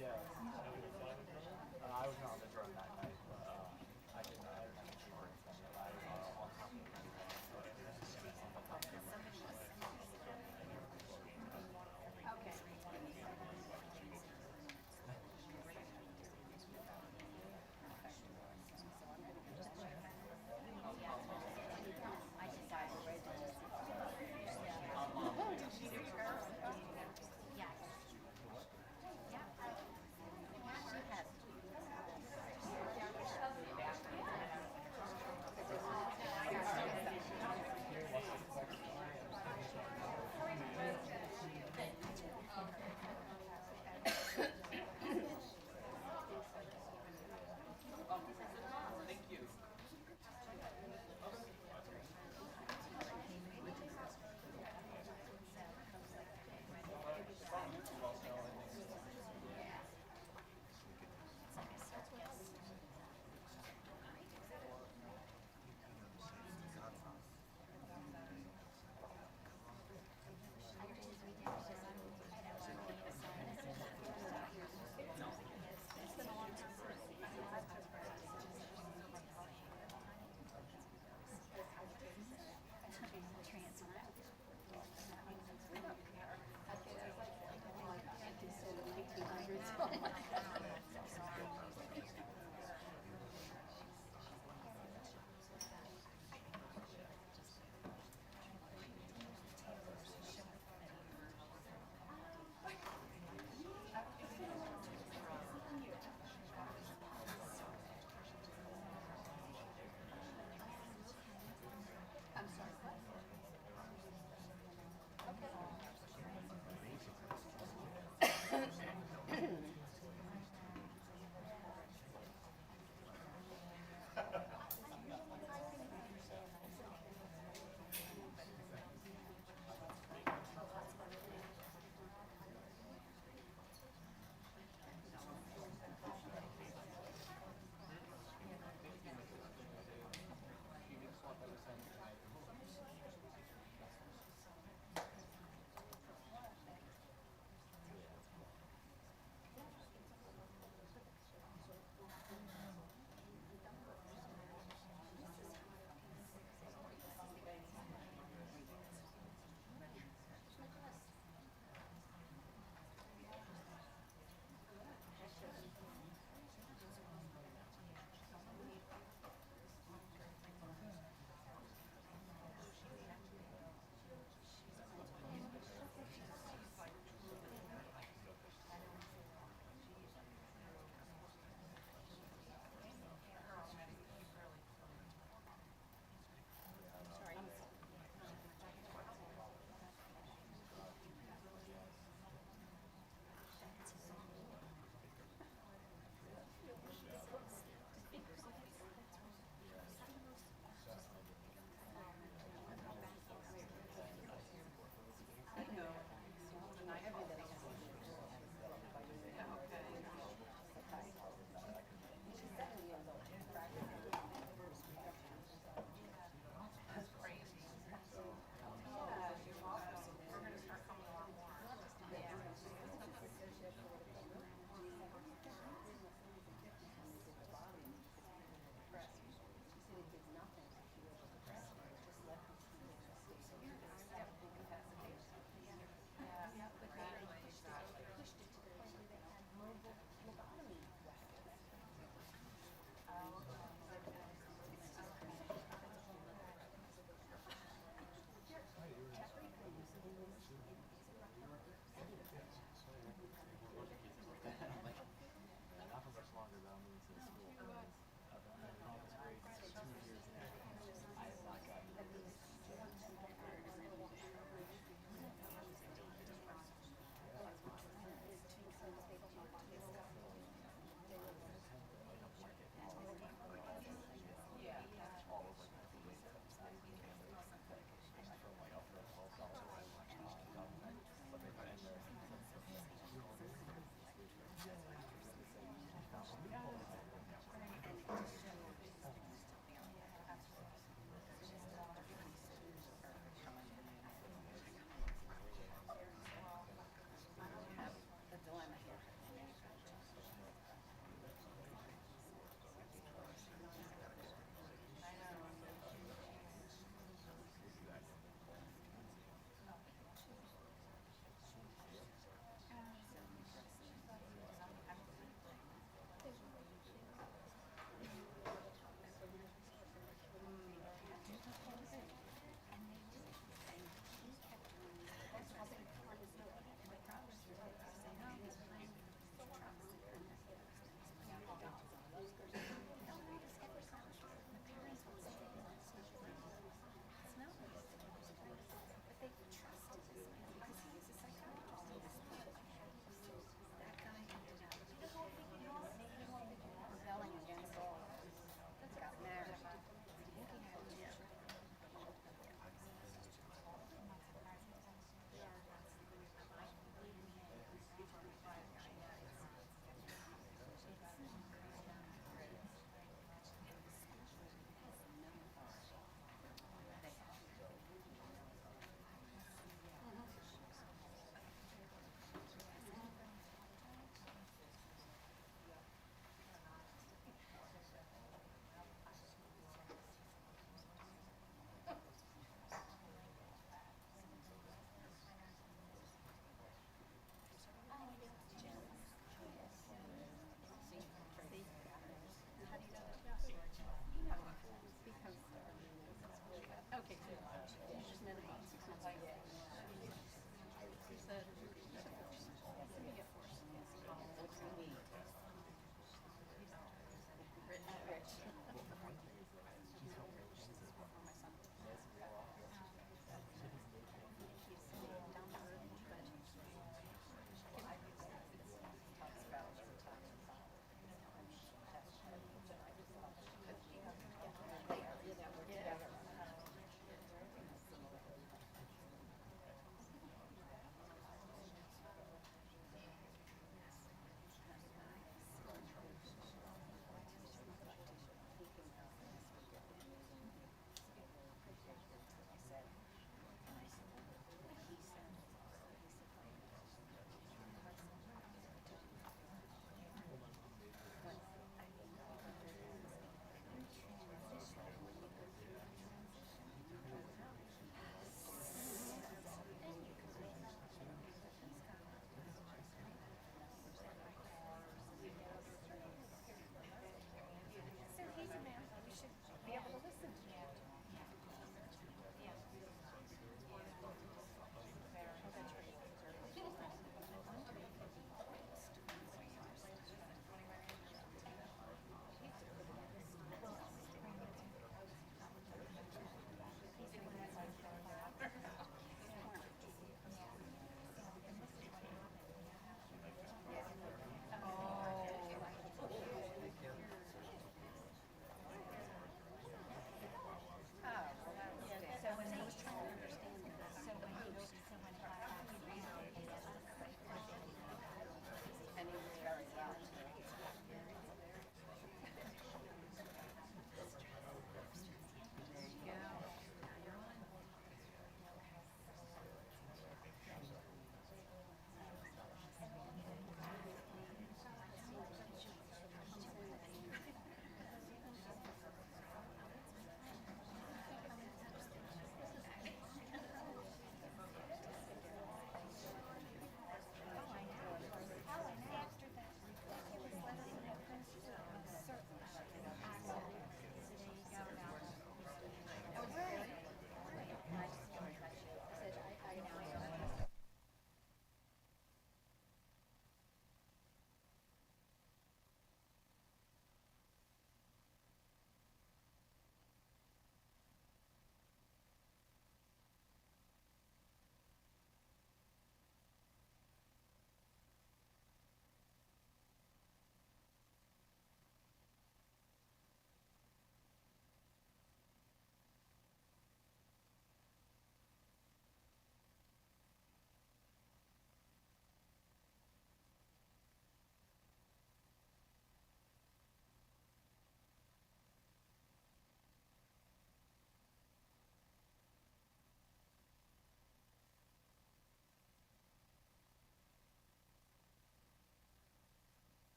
Yeah. I was not on the drone that night, but I didn't. I didn't have a and stuff. But I on top of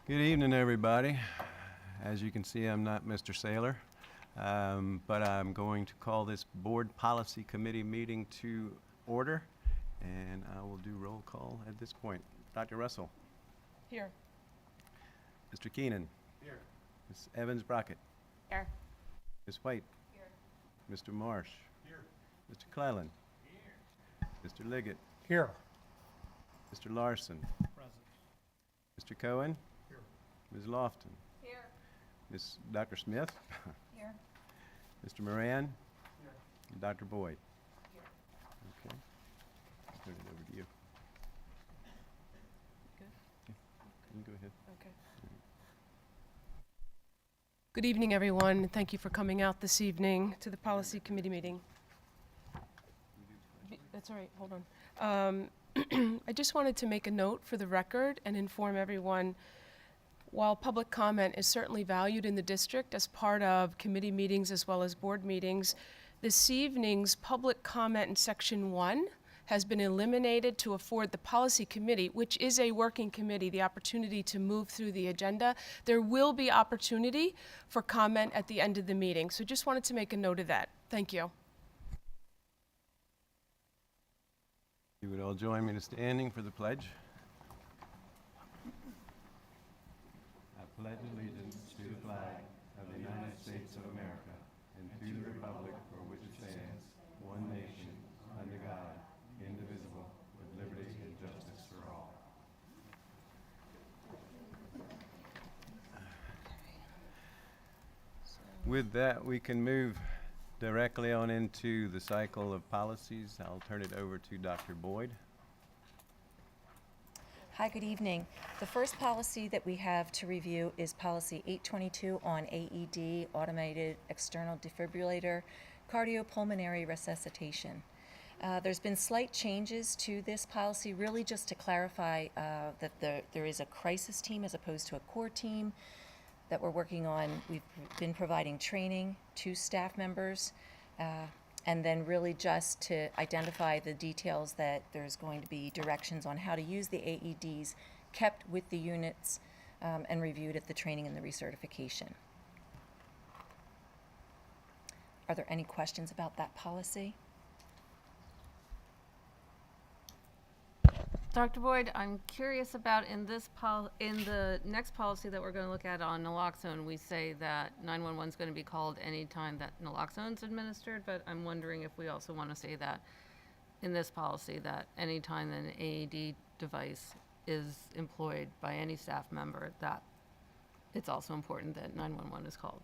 Good evening, everybody. As you can see, I'm not Mr. Saylor, but I'm going to call this Board Policy Committee meeting to order, and I will do roll call at this point. Dr. Russell. Here. Mr. Keenan. Here. Ms. Evans-Brockett. Here. Ms. White. Here. Mr. Marsh. Here. Mr. Cleland. Here. Mr. Liggett. Here. Mr. Larson. Present. Mr. Cohen. Here. Ms. Lofton. Here. Dr. Smith. Here. Mr. Moran. Here. And Dr. Boyd. Here. Okay. I'll turn it over to you. Good? You can go ahead. Okay. Good evening, everyone. Thank you for coming out this evening to the Policy Committee meeting. That's all right, hold on. I just wanted to make a note for the record and inform everyone, while public comment is certainly valued in the district as part of committee meetings as well as board meetings, this evening's public comment in Section 1 has been eliminated to afford the Policy Committee, which is a working committee, the opportunity to move through the agenda. There will be opportunity for comment at the end of the meeting, so just wanted to make a note of that. Thank you. You would all join me in standing for the pledge. I pledge allegiance to the flag of the United States of America and to the republic for which it stands, one nation, under God, indivisible, with liberty and justice for all. With that, we can move directly on into the cycle of policies. I'll turn it over to Dr. Boyd. Hi, good evening. The first policy that we have to review is Policy 822 on AED, Automated External Defibrillator, Cardiopulmonary Resuscitation. There's been slight changes to this policy, really just to clarify that there is a crisis team as opposed to a core team that we're working on. We've been providing training to staff members, and then really just to identify the details that there's going to be directions on how to use the AEDs kept with the units and reviewed at the training and the recertification. Are there any questions about that policy? Dr. Boyd, I'm curious about in the next policy that we're going to look at on naloxone, we say that 911 is going to be called anytime that naloxone is administered, but I'm wondering if we also want to say that in this policy that anytime an AED device is employed by any staff member, that it's also important that 911 is called.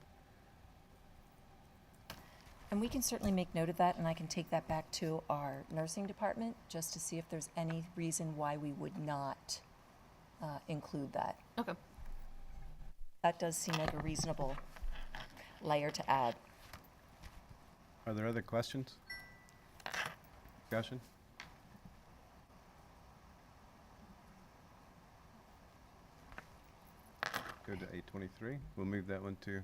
And we can certainly make note of that, and I can take that back to our nursing department just to see if there's any reason why we would not include that. Okay. That does seem like a reasonable layer to add. Are there other questions? Discussion? Go to 823. We'll move that one to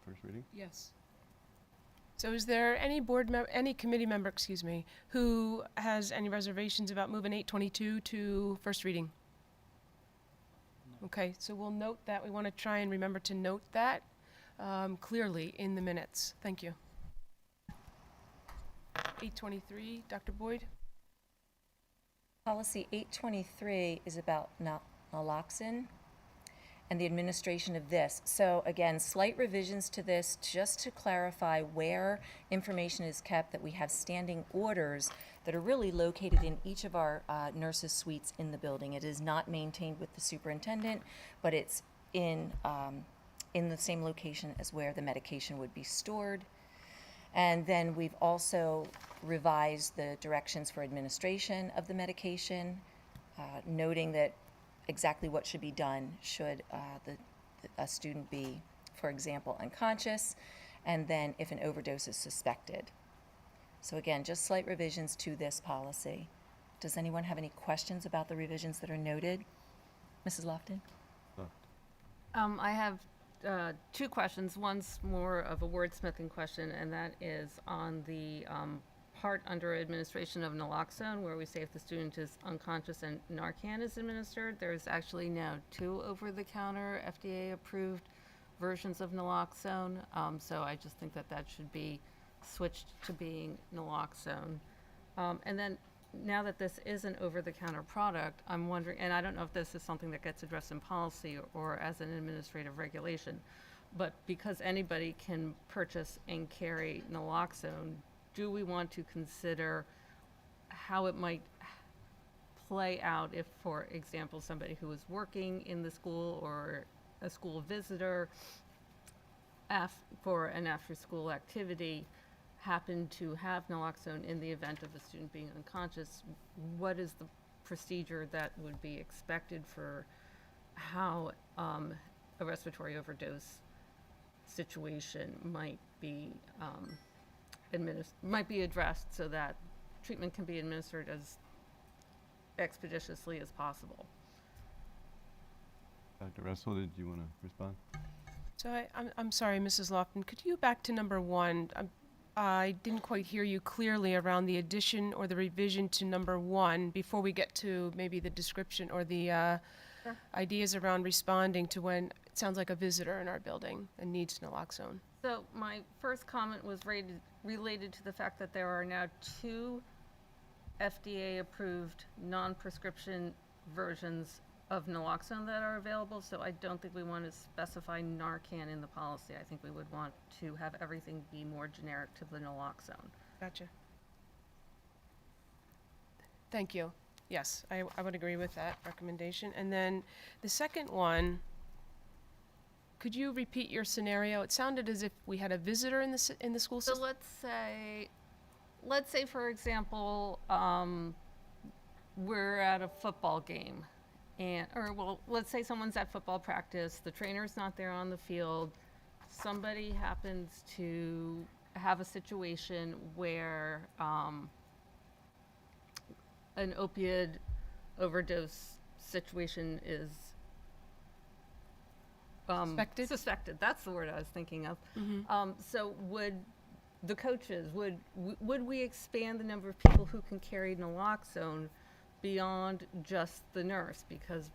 first reading. Yes. So is there any any committee member, excuse me, who has any reservations about moving 822 to first reading? No. Okay, so we'll note that. We want to try and remember to note that clearly in the minutes. Thank you. 823, Dr. Boyd? Policy 823 is about naloxone and the administration of this. So again, slight revisions to this just to clarify where information is kept, that we have standing orders that are really located in each of our nurses' suites in the building. It is not maintained with the superintendent, but it's in the same location as where the medication would be stored. And then we've also revised the directions for administration of the medication, noting that exactly what should be done should a student be, for example, unconscious, and then if an overdose is suspected. So again, just slight revisions to this policy. Does anyone have any questions about the revisions that are noted? Mrs. Lofton? I have two questions. One's more of a wordsmithing question, and that is on the part under administration of naloxone, where we say if the student is unconscious and Narcan is administered. There's actually now 2 over-the-counter FDA-approved versions of naloxone. So I just think that that should be switched to being naloxone. And then now that this is an over-the-counter product, I'm wondering, and I don't know if this is something that gets addressed in policy or as an administrative regulation, but because anybody can purchase and carry naloxone, do we want to consider how it might play out if, for example, somebody who is working in the school or a school visitor for an after-school activity happened to have naloxone in the event of the student being unconscious? What is the procedure that would be expected for how a respiratory overdose situation might be addressed so that treatment can be administered as expeditiously as possible? Dr. Russell, did you want to respond? So I'm sorry, Mrs. Lofton, could you go back to number 1? I didn't quite hear you clearly around the addition or the revision to number 1 before we get to maybe the description or the Sure. ideas around responding to when it sounds like a visitor in our building and needs naloxone. So my first comment was related to the fact that there are now 2 FDA-approved non-prescription versions of naloxone that are available, so I don't think we want to specify Narcan in the policy. I think we would want to have everything be more generic to the naloxone. Gotcha. Thank you. Yes, I would agree with that recommendation. And then the second one, could you repeat your scenario? It sounded as if we had a visitor in the school So system. let's say for example, we're at a football game, let's say someone's at football practice, the trainer's not there on the field, somebody happens to have a situation where an opioid overdose situation is suspected. That's the word I was thinking of. So would the coaches, would we expand the number of people who can carry naloxone beyond just the nurse? Because,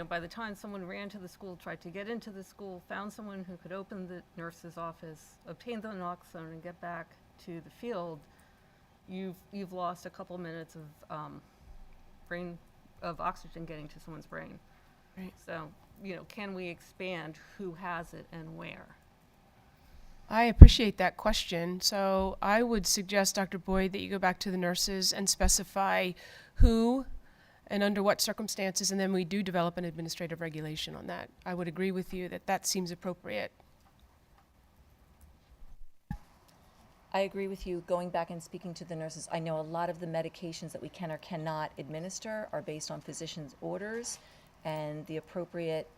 by the time someone ran to the school, tried to get into the school, found someone who could open the nurse's office, obtain the naloxone, and get back to the field, you've lost a couple minutes of oxygen getting to someone's brain. Right. So, can we expand who has it and where? I appreciate that question. So I would suggest, Dr. Boyd, that you go back to the nurses and specify who and under what circumstances, and then we do develop an administrative regulation on that. I would agree with you that that seems appropriate. I agree with you. Going back and speaking to the nurses, I know a lot of the medications that we can or cannot administer are based on physician's orders and the appropriate,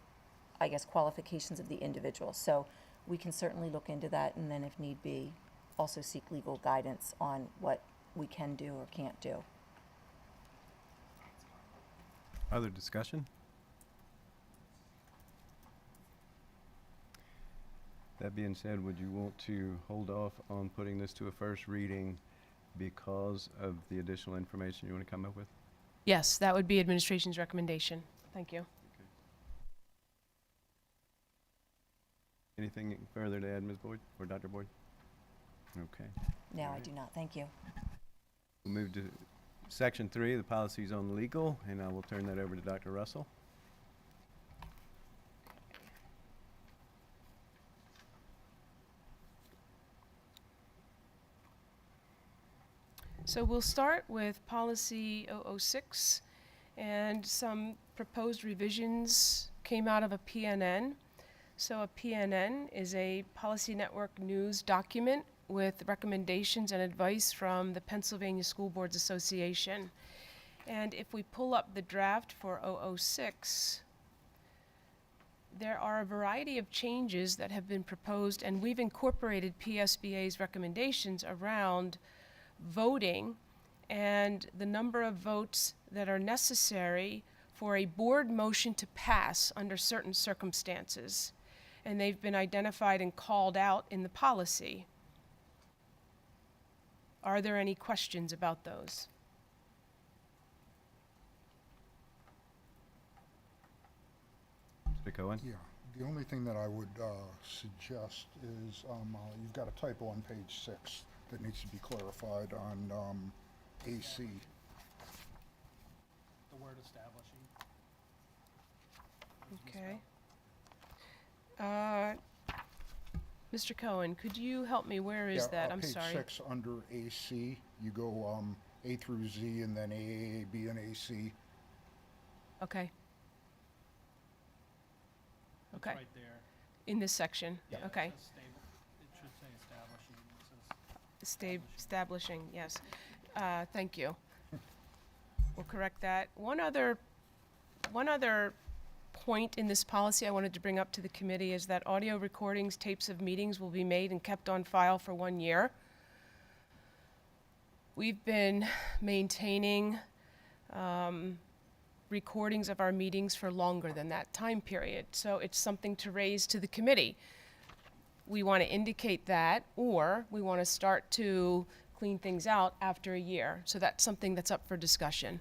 qualifications of the individual. So we can certainly look into that, and then if need be, also seek legal guidance on what we can do or can't do. Other discussion? That being said, would you want to hold off on putting this to a first reading because of the additional information you want to come up with? Yes, that would be administration's recommendation. Thank you. Anything further to add, Ms. Boyd or Dr. Boyd? Okay. No, I do not. Thank you. We'll move to Section 3, the policies on legal, and I will turn that over to Dr. Russell. So we'll start with policy 006, and some proposed revisions came out of a PNN. So a PNN is a Policy Network News document with recommendations and advice from the Pennsylvania School Boards Association. And if we pull up the draft for 006, there are a variety of changes that have been proposed, and we've incorporated PSBA's recommendations around voting and the number of votes that are necessary for a board motion to pass under certain circumstances. And they've been identified and called out in the policy. Are there any questions about those? Mr. Cohen? Yeah, the only thing that I would suggest is, you've got a typo on page 6 that needs to be clarified on AC. The word establishing. Okay. Mr. Cohen, could you help me? Where is Yeah, that? I'm sorry. Page 6, under AC, you go A through Z, and then A, B, and AC. Okay. It's Okay, right there. in this section, Yeah, it okay. says stable. It should say establishing. It says Establishing, yes. Thank you. We'll correct that. One other point in this policy I wanted to bring up to the committee is that audio recordings, tapes of meetings will be made and kept on file for 1 year. We've been maintaining recordings of our meetings for longer than that time period, so it's something to raise to the committee. We want to indicate that, or we want to start to clean things out after a year. So that's something that's up for discussion.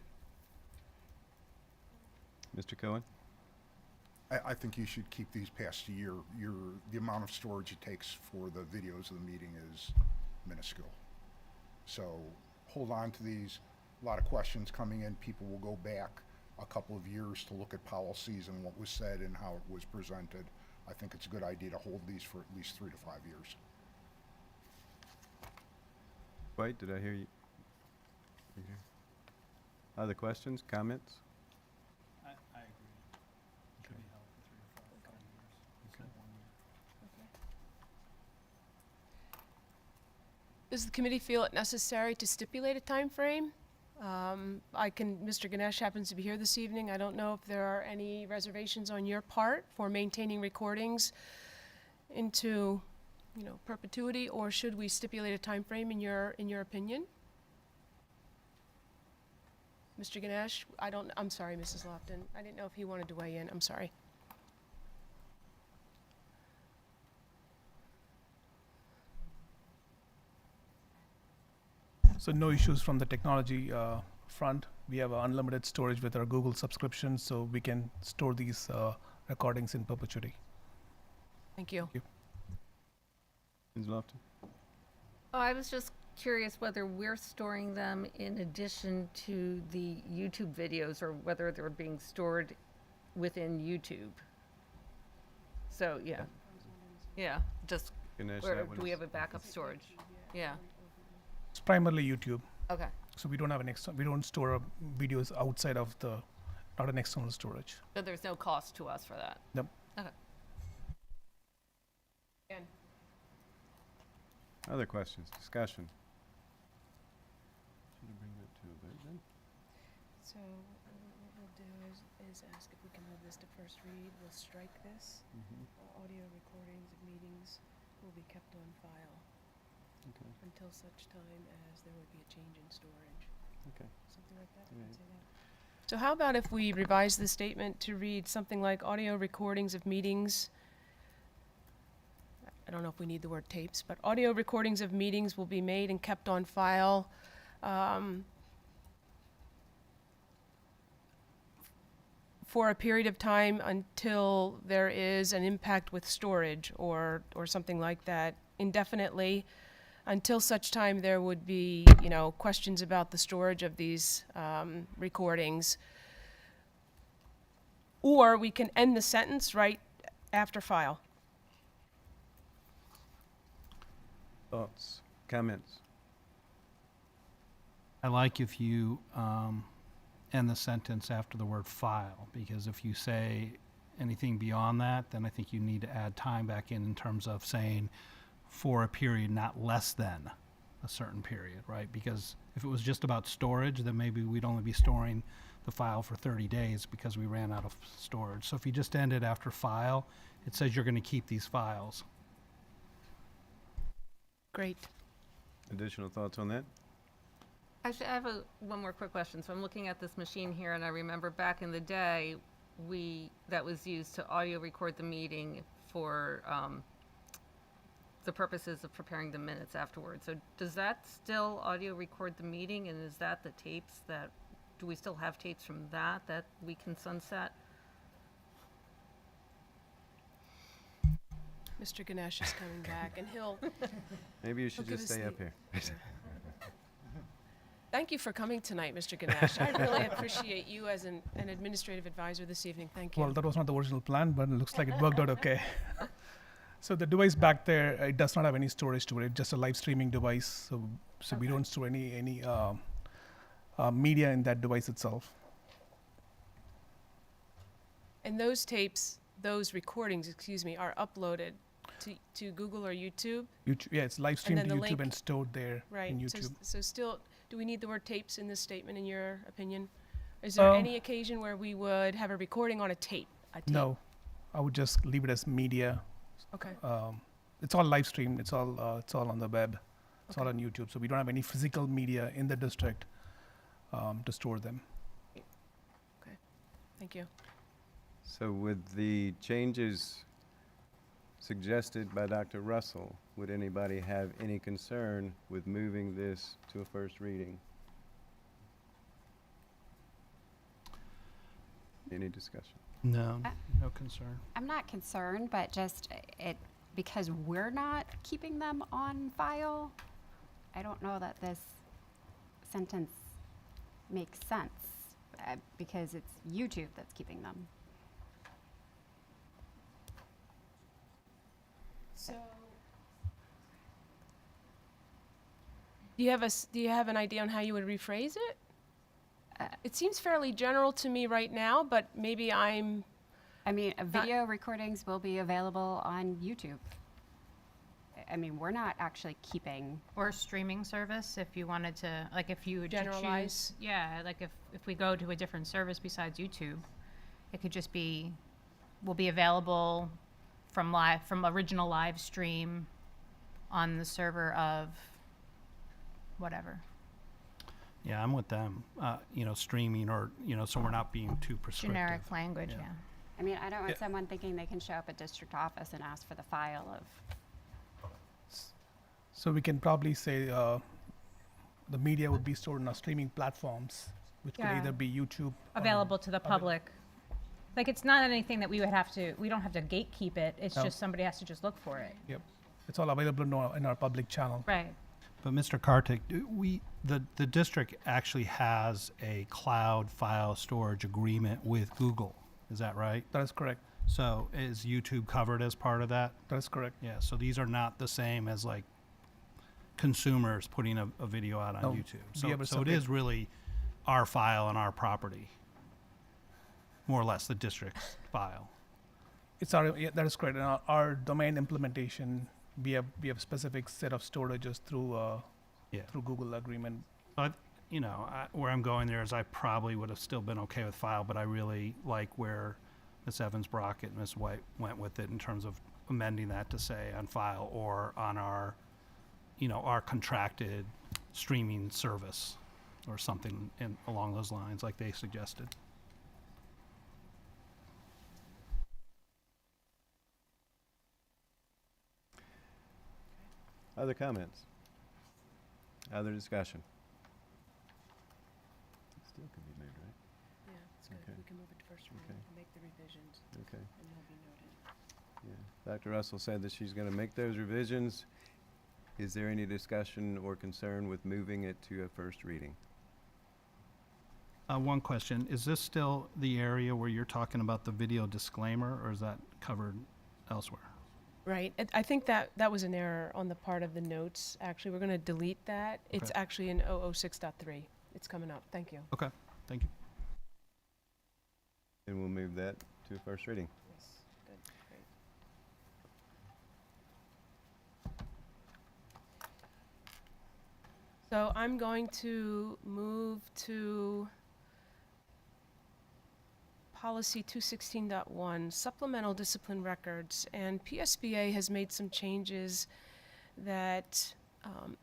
Mr. Cohen? I think you should keep these past a year. The amount of storage it takes for the videos of the meeting is minuscule. So hold on to these. A lot of questions coming in. People will go back a couple of years to look at policies and what was said and how it was presented. I think it's a good idea to hold these for at least 3 to 5 years. Wait, did I hear you? You hear? Other questions, comments? I agree. It could be held for 3 to 5 years instead of 1 year. Does the committee feel it necessary to stipulate a time frame? Mr. Ganesh happens to be here this evening. I don't know if there are any reservations on your part for maintaining recordings into, perpetuity, or should we stipulate a time frame in your opinion? Mr. Ganesh, I'm sorry, Mrs. Lofton. I didn't know if he wanted to weigh in. I'm sorry. So no issues from the technology front. We have unlimited storage with our Google subscription, so we can store these recordings in perpetuity. Thank you. Ms. Lofton? Oh, I was just curious whether we're storing them in addition to the YouTube videos or whether they're being stored within YouTube. So, yeah. Yeah, just, Ganesh, where that one do we is- have a backup storage? Yeah, It's primarily YouTube, okay. so we don't have we don't store videos outside of not an external storage. So there's no cost to us for that? Yep. Okay. Again. Other questions, discussion? Should I bring that to a vote then? So what we'll do is ask if we can move this to first read. We'll strike this. Audio recordings of meetings will be kept on file Okay, until such time as there would be a change in storage. okay. Something like that? Right. I'd say that. So how about if we revise the statement to read something like audio recordings of meetings? I don't know if we need the word tapes, but audio recordings of meetings will be made and kept on file for a period of time until there is an impact with storage or something like that, indefinitely, until such time there would be, questions about the storage of these recordings. Or we can end the sentence right after file. Thoughts, comments? I like if you end the sentence after the word file, because if you say anything beyond that, then I think you need to add time back in terms of saying for a period not less than a certain period, right? Because if it was just about storage, then maybe we'd only be storing the file for 30 days because we ran out of storage. So if you just end it after file, it says you're going to keep these files. Great. Additional thoughts on that? Actually, I have one more quick question. So I'm looking at this machine here, and I remember back in the day, that was used to audio record the meeting for the purposes of preparing the minutes afterwards. So does that still audio record the meeting, and is that the tapes that, do we still have tapes from that we can sunset? Mr. Ganesh is coming back, and he'll, Maybe you should give just us stay the- up here. thank you for coming tonight, Mr. Ganesh. I really appreciate you as an administrative advisor this evening. Thank you. Well, that was not the original plan, but it looks like it worked out okay. So the device back there, it does not have any storage to it. It's just a live streaming device. So we don't store any media in that device itself. And those tapes, those recordings, excuse me, are uploaded to Google or YouTube? YouTube, yeah, it's live streamed then to the YouTube link- and stored there Right. in So, YouTube. so still, do we need the word tapes in this statement, in your opinion? Is there any occasion where we would have a recording on a tape? No, I would just leave it as media. Okay. It's all live streamed. It's all on the web. It's all Okay. on YouTube. So we don't have any physical media in the district to store them. Thank you. So with the changes suggested by Dr. Russell, would anybody have any concern with moving this to a first reading? Any discussion? No, no concern. I'm not concerned, but just because we're not keeping them on file, I don't know that this sentence makes sense because it's YouTube that's keeping them. So, do you have an idea on how you would rephrase it? It seems fairly general to me right now, but maybe I'm. I mean, video recordings will be available on YouTube. I mean, we're not actually keeping. Or a streaming service, if you wanted to, like if you would to Generalize. choose. Yeah, like if we go to a different service besides YouTube, it could just be, will be available from original live stream on the server of whatever. Yeah, I'm with them. Streaming or, so we're not being too prescriptive. Generic language, Yeah. yeah. I mean, I don't want Yeah. someone thinking they can show up at district office and ask for the file of. So we can probably say the media would be stored on our streaming platforms, which could Yeah. either be YouTube. or- Available to the public. Like, it's not anything that we don't have to gatekeep it, it's No. just somebody has to just look for it. Yep. It's all available in our public channel. Right. But Mr. Kartik, the district actually has a cloud file storage agreement with Google. Is that right? That is correct. So is YouTube covered as part of that? That is correct. Yeah, so these are not the same as like consumers putting a video out on No, YouTube. we have a So it is really our file and our property, more or less the district's file. That is correct. And our domain implementation, we have specific set of storages through Yeah. through Google agreement. But, where I'm going there is I probably would have still been okay with file, but I really like where Ms. Evans Brockett and Ms. White went with it in terms of amending that to say on file or on our, our contracted streaming service or something along those lines like they suggested. Other comments? Other discussion? It still can be moved, right? Yeah, it's good. Okay. We can move it to first reading Okay. and make the revisions, Okay. and they'll be noted. Yeah. Dr. Russell said that she's going to make those revisions. Is there any discussion or concern with moving it to a first reading? One question, is this still the area where you're talking about the video disclaimer, or is that covered elsewhere? Right. I think that was an error on the part of the notes. Actually, we're going to delete that. It's Okay. actually in 006.3. It's coming up. Thank you. Okay, thank you. And we'll move that to a first reading. Yes. Good. Great. So I'm going to move to policy 216.1, supplemental discipline records. And PSBA has made some changes that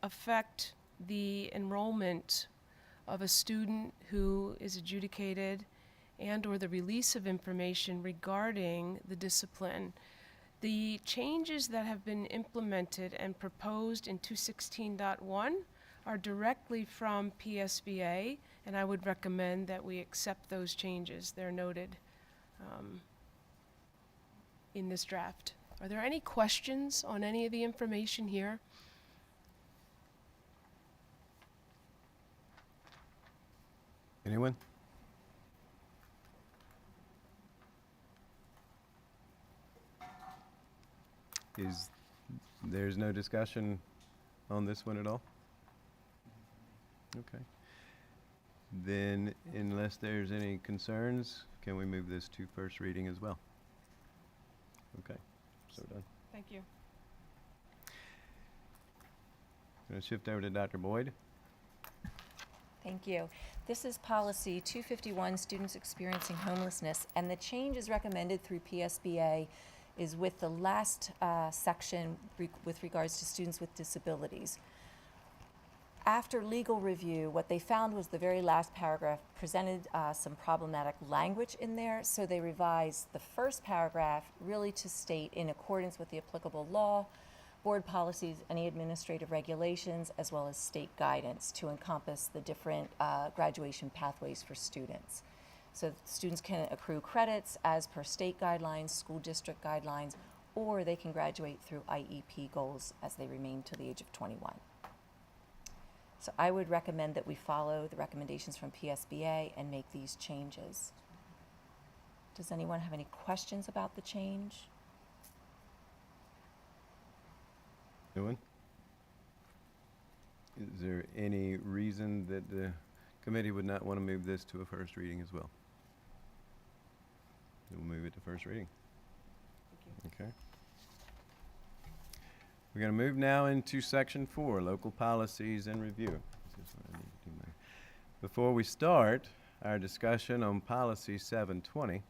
affect the enrollment of a student who is adjudicated and or the release of information regarding the discipline The changes that have been implemented and proposed in 216.1 are directly from PSBA, and I would recommend that we accept those changes. They're noted in this draft. Are there any questions on any of the information here? Anyone? There's no discussion on this one at all? Okay. Then, unless there's any concerns, can we move this to first reading as well? Okay, so done. Thank you. Going to shift over to Dr. Boyd. Thank you. This is policy 251, students experiencing homelessness, and the change is recommended through PSBA is with the last section with regards to students with disabilities. After legal review, what they found was the very last paragraph presented some problematic language in there, so they revised the first paragraph really to state in accordance with the applicable law, board policies, any administrative regulations, as well as state guidance to encompass the different graduation pathways for students. So students can accrue credits as per state guidelines, school district guidelines, or they can graduate through IEP goals as they remain to the age of 21. So I would recommend that we follow the recommendations from PSBA and make these changes. Does anyone have any questions about the change? No one? Is there any reason that the committee would not want to move this to a first reading as well? We'll move it to first reading. Okay. We're going to move now into section 4, local policies and review. This is what I need to do now. Before we start our discussion on policy 720,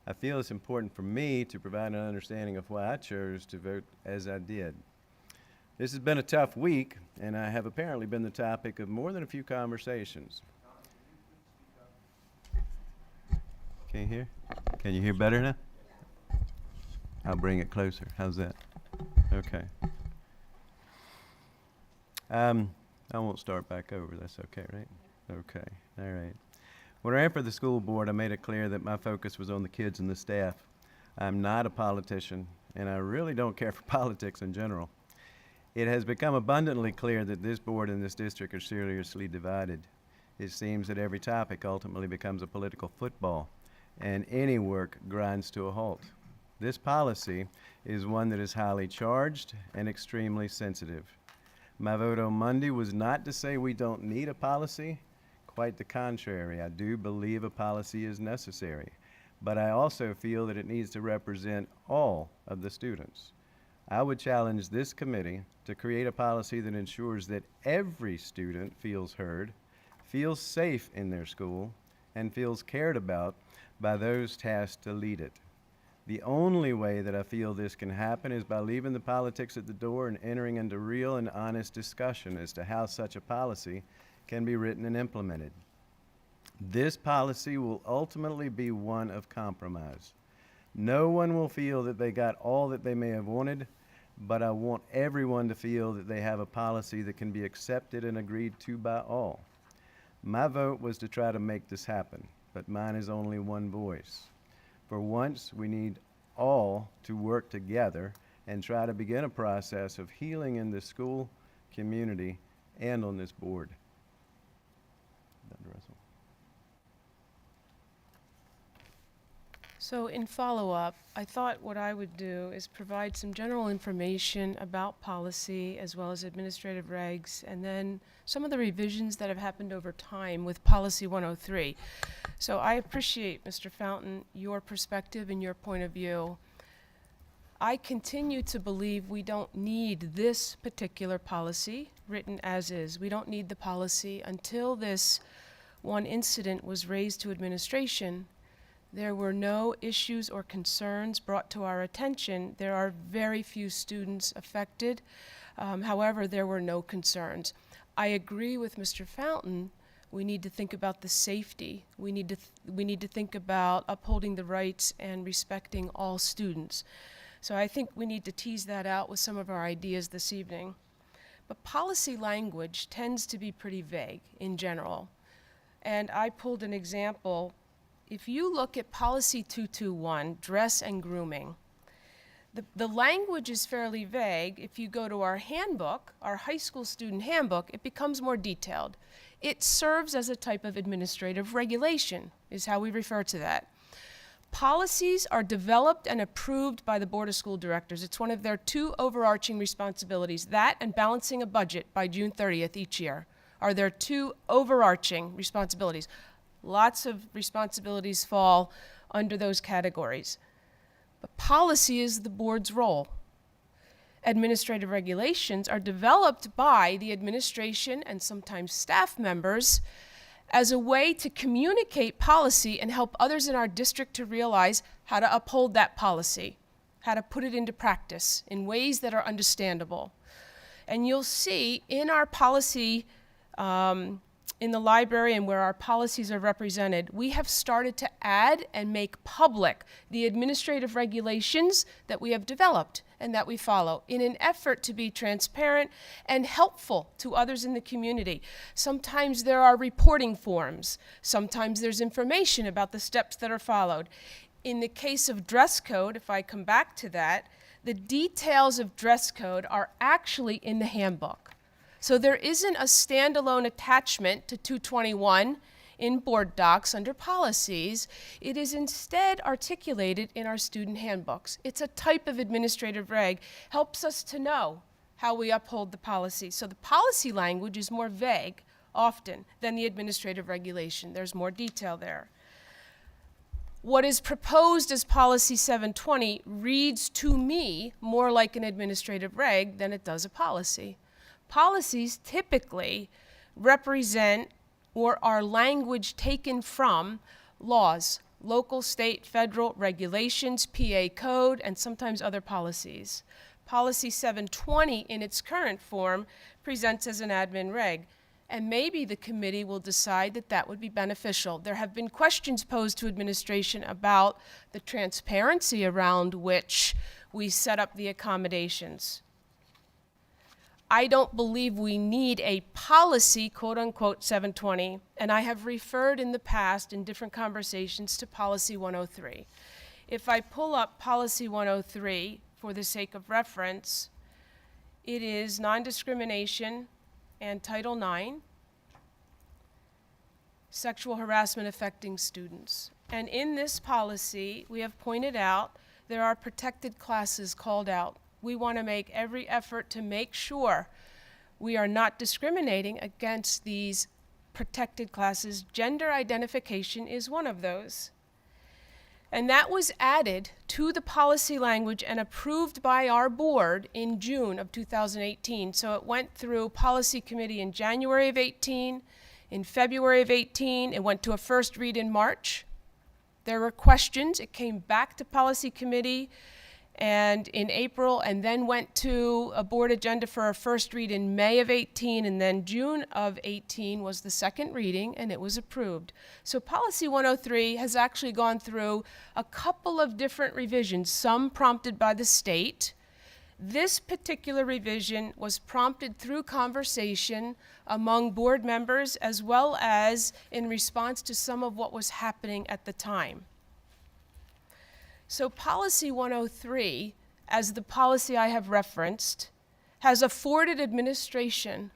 I feel it's important for me to provide an understanding of why I chose to vote as I did. This has been a tough week, and I have apparently been the topic of more than a few conversations. Can you hear? Can you hear better now? I'll bring it closer. How's that? Okay. I won't start back over. That's okay, right? Okay. All right. When I ran for the school board, I made it clear that my focus was on the kids and the staff. I'm not a politician, and I really don't care for politics in general. It has become abundantly clear that this board and this district are seriously divided. It seems that every topic ultimately becomes a political football, and any work grinds to a halt. This policy is one that is highly charged and extremely sensitive. My vote on Monday was not to say we don't need a policy. Quite the contrary. I do believe a policy is necessary, but I also feel that it needs to represent all of the students. I would challenge this committee to create a policy that ensures that every student feels heard, feels safe in their school, and feels cared about by those tasked to lead it. The only way that I feel this can happen is by leaving the politics at the door and entering into real and honest discussion as to how such a policy can be written and implemented. This policy will ultimately be one of compromise. No one will feel that they got all that they may have wanted, but I want everyone to feel that they have a policy that can be accepted and agreed to by all. My vote was to try to make this happen, but mine is only one voice. For once, we need all to work together and try to begin a process of healing in the school, community, and on this board. Dr. Russell. So in follow-up, I thought what I would do is provide some general information about policy as well as administrative regs, and then some of the revisions that have happened over time with Policy 103. So I appreciate, Mr. Fountain, your perspective and your point of view. I continue to believe we don't need this particular policy written as is. We don't need the policy until this one incident was raised to administration. There were no issues or concerns brought to our attention. There are very few students affected. However, there were no concerns. I agree with Mr. Fountain. We need to think about the safety. We need to think about upholding the rights and respecting all students. So I think we need to tease that out with some of our ideas this evening. But policy language tends to be pretty vague in general. And I pulled an example. If you look at Policy 221, dress and grooming, the language is fairly vague. If you go to our handbook, our high school student handbook, it becomes more detailed. It serves as a type of administrative regulation, is how we refer to that. Policies are developed and approved by the Board of School Directors. It's one of their 2 overarching responsibilities. That and balancing a budget by June 30th each year are their 2 overarching responsibilities. Lots of responsibilities fall under those categories. But policy is the board's role. Administrative regulations are developed by the administration and sometimes staff members as a way to communicate policy and help others in our district to realize how to uphold that policy, how to put it into practice in ways that are understandable. And you'll see in our policy, in the library and where our policies are represented, we have started to add and make public the administrative regulations that we have developed and that we follow in an effort to be transparent and helpful to others in the community. Sometimes there are reporting forms. Sometimes there's information about the steps that are followed. In the case of dress code, if I come back to that, the details of dress code are actually in the handbook. So there isn't a standalone attachment to 221 in board docs under policies. It is instead articulated in our student handbooks. It's a type of administrative reg, helps us to know how we uphold the policy. So the policy language is more vague often than the administrative regulation. There's more detail there. What is proposed as Policy 720 reads to me more like an administrative reg than it does a policy. Policies typically represent or are language taken from laws, local, state, federal regulations, PA code, and sometimes other policies. Policy 720 in its current form presents as an admin reg, and maybe the committee will decide that that would be beneficial. There have been questions posed to administration about the transparency around which we set up the accommodations. I don't believe we need a policy, quote unquote, 720, and I have referred in the past in different conversations to Policy 103. If I pull up Policy 103 for the sake of reference, it is non-discrimination and Title IX, sexual harassment affecting students. And in this policy, we have pointed out there are protected classes called out. We want to make every effort to make sure we are not discriminating against these protected classes. Gender identification is one of those. And that was added to the policy language and approved by our board in June of 2018. So it went through policy committee in January of 18, in February of 18, it went to a first read in March. There were questions, it came back to policy committee and in April, and then went to a board agenda for a first read in May of 18, and then June of 18 was the second reading, and it was approved. So Policy 103 has actually gone through a couple of different revisions, some prompted by the state. This particular revision was prompted through conversation among board members, as well as in response to some of what was happening at the time. So Policy 103, as the policy I have referenced, has afforded administration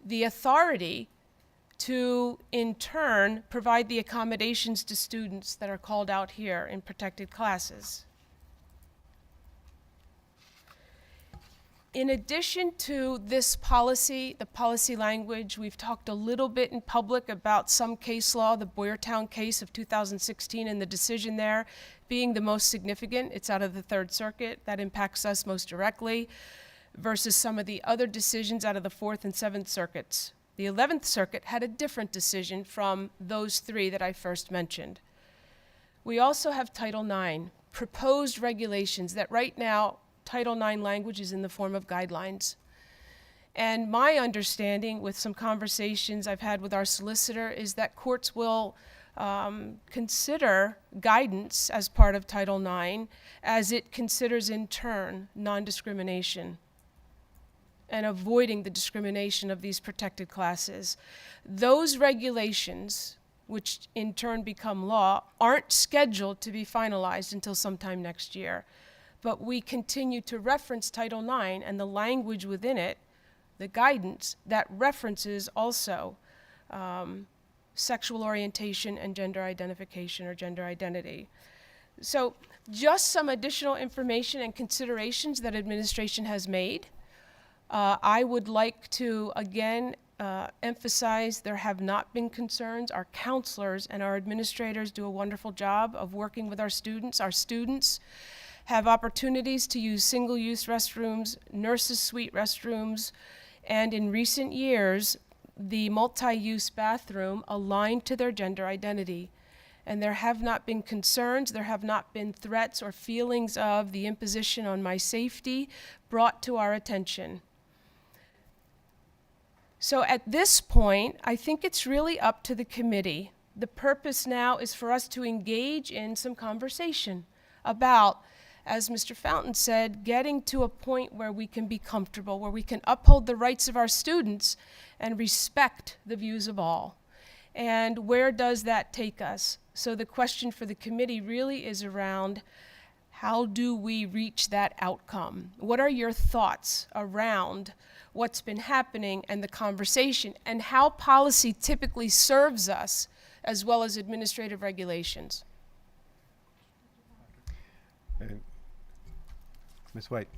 the authority to, in turn, provide the accommodations to students that are called out here in protected classes. In addition to this policy, the policy language, we've talked a little bit in public about some case law, the Boyertown case of 2016, and the decision there being the most significant. It's out of the Third Circuit. That impacts us most directly, versus some of the other decisions out of the Fourth and Seventh Circuits. The 11th Circuit had a different decision from those three that I first mentioned. We also have Title IX, proposed regulations that right now Title IX language is in the form of guidelines. And my understanding with some conversations I've had with our solicitor is that courts will consider guidance as part of Title IX as it considers in turn non-discrimination and avoiding the discrimination of these protected classes. Those regulations, which in turn become law, aren't scheduled to be finalized until sometime next year. But we continue to reference Title IX and the language within it, the guidance that references also sexual orientation and gender identification or gender identity. So just some additional information and considerations that administration has made. I would like to, again, emphasize there have not been concerns. Our counselors and our administrators do a wonderful job of working with our students. Our students have opportunities to use single-use restrooms, nurses' suite restrooms, and in recent years, the multi-use bathroom aligned to their gender identity. And there have not been concerns, there have not been threats or feelings of the imposition on my safety brought to our attention. So at this point, I think it's really up to the committee. The purpose now is for us to engage in some conversation about, as Mr. Fountain said, getting to a point where we can be comfortable, where we can uphold the rights of our students and respect the views of all. And where does that take us? So the question for the committee really is around, how do we reach that outcome? What are your thoughts around what's been happening and the conversation, and how policy typically serves us, as well as administrative regulations? And Ms. White.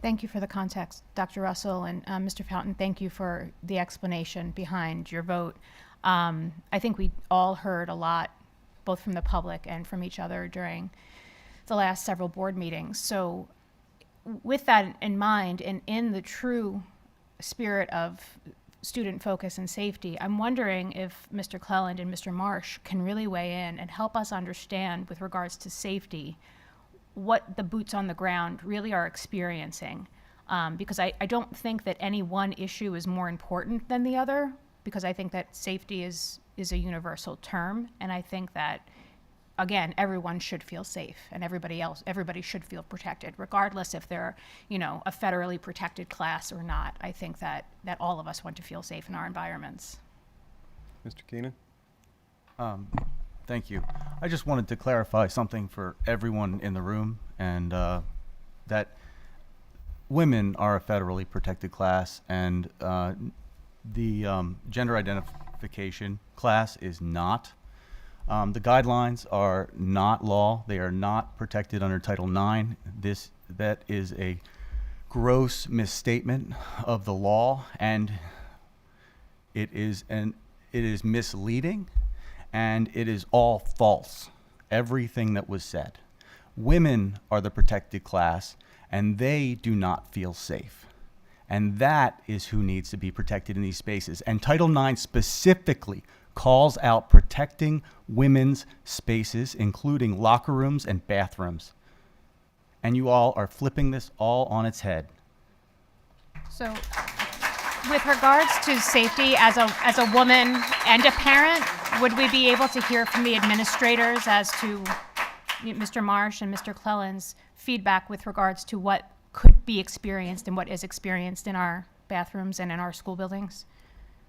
Thank you for the context, Dr. Russell, and Mr. Fountain, thank you for the explanation behind your vote. I think we all heard a lot, both from the public and from each other during the last several board meetings. So with that in mind, and in the true spirit of student focus and safety, I'm wondering if Mr. Cleland and Mr. Marsh can really weigh in and help us understand, with regards to safety, what the boots on the ground really are experiencing. Because I don't think that any one issue is more important than the other, because I think that safety is a universal term, and I think that, again, everyone should feel safe, and everybody should feel protected, regardless if they're, a federally protected class or not. I think that all of us want to feel safe in our environments. Mr. Keenan? Thank you. I just wanted to clarify something for everyone in the room, and that women are a federally protected class, and the gender identification class is not. The guidelines are not law. They are not protected under Title IX. That is a gross misstatement of the law, and it is misleading, and it is all false. Everything that was said. Women are the protected class, and they do not feel safe. And that is who needs to be protected in these spaces. And Title IX specifically calls out protecting women's spaces, including locker rooms and bathrooms. And you all are flipping this all on its head. So, with regards to safety, as a woman and a parent, would we be able to hear from the administrators as to Mr. Marsh and Mr. Cleland's feedback with regards to what could be experienced and what is experienced in our bathrooms and in our school buildings?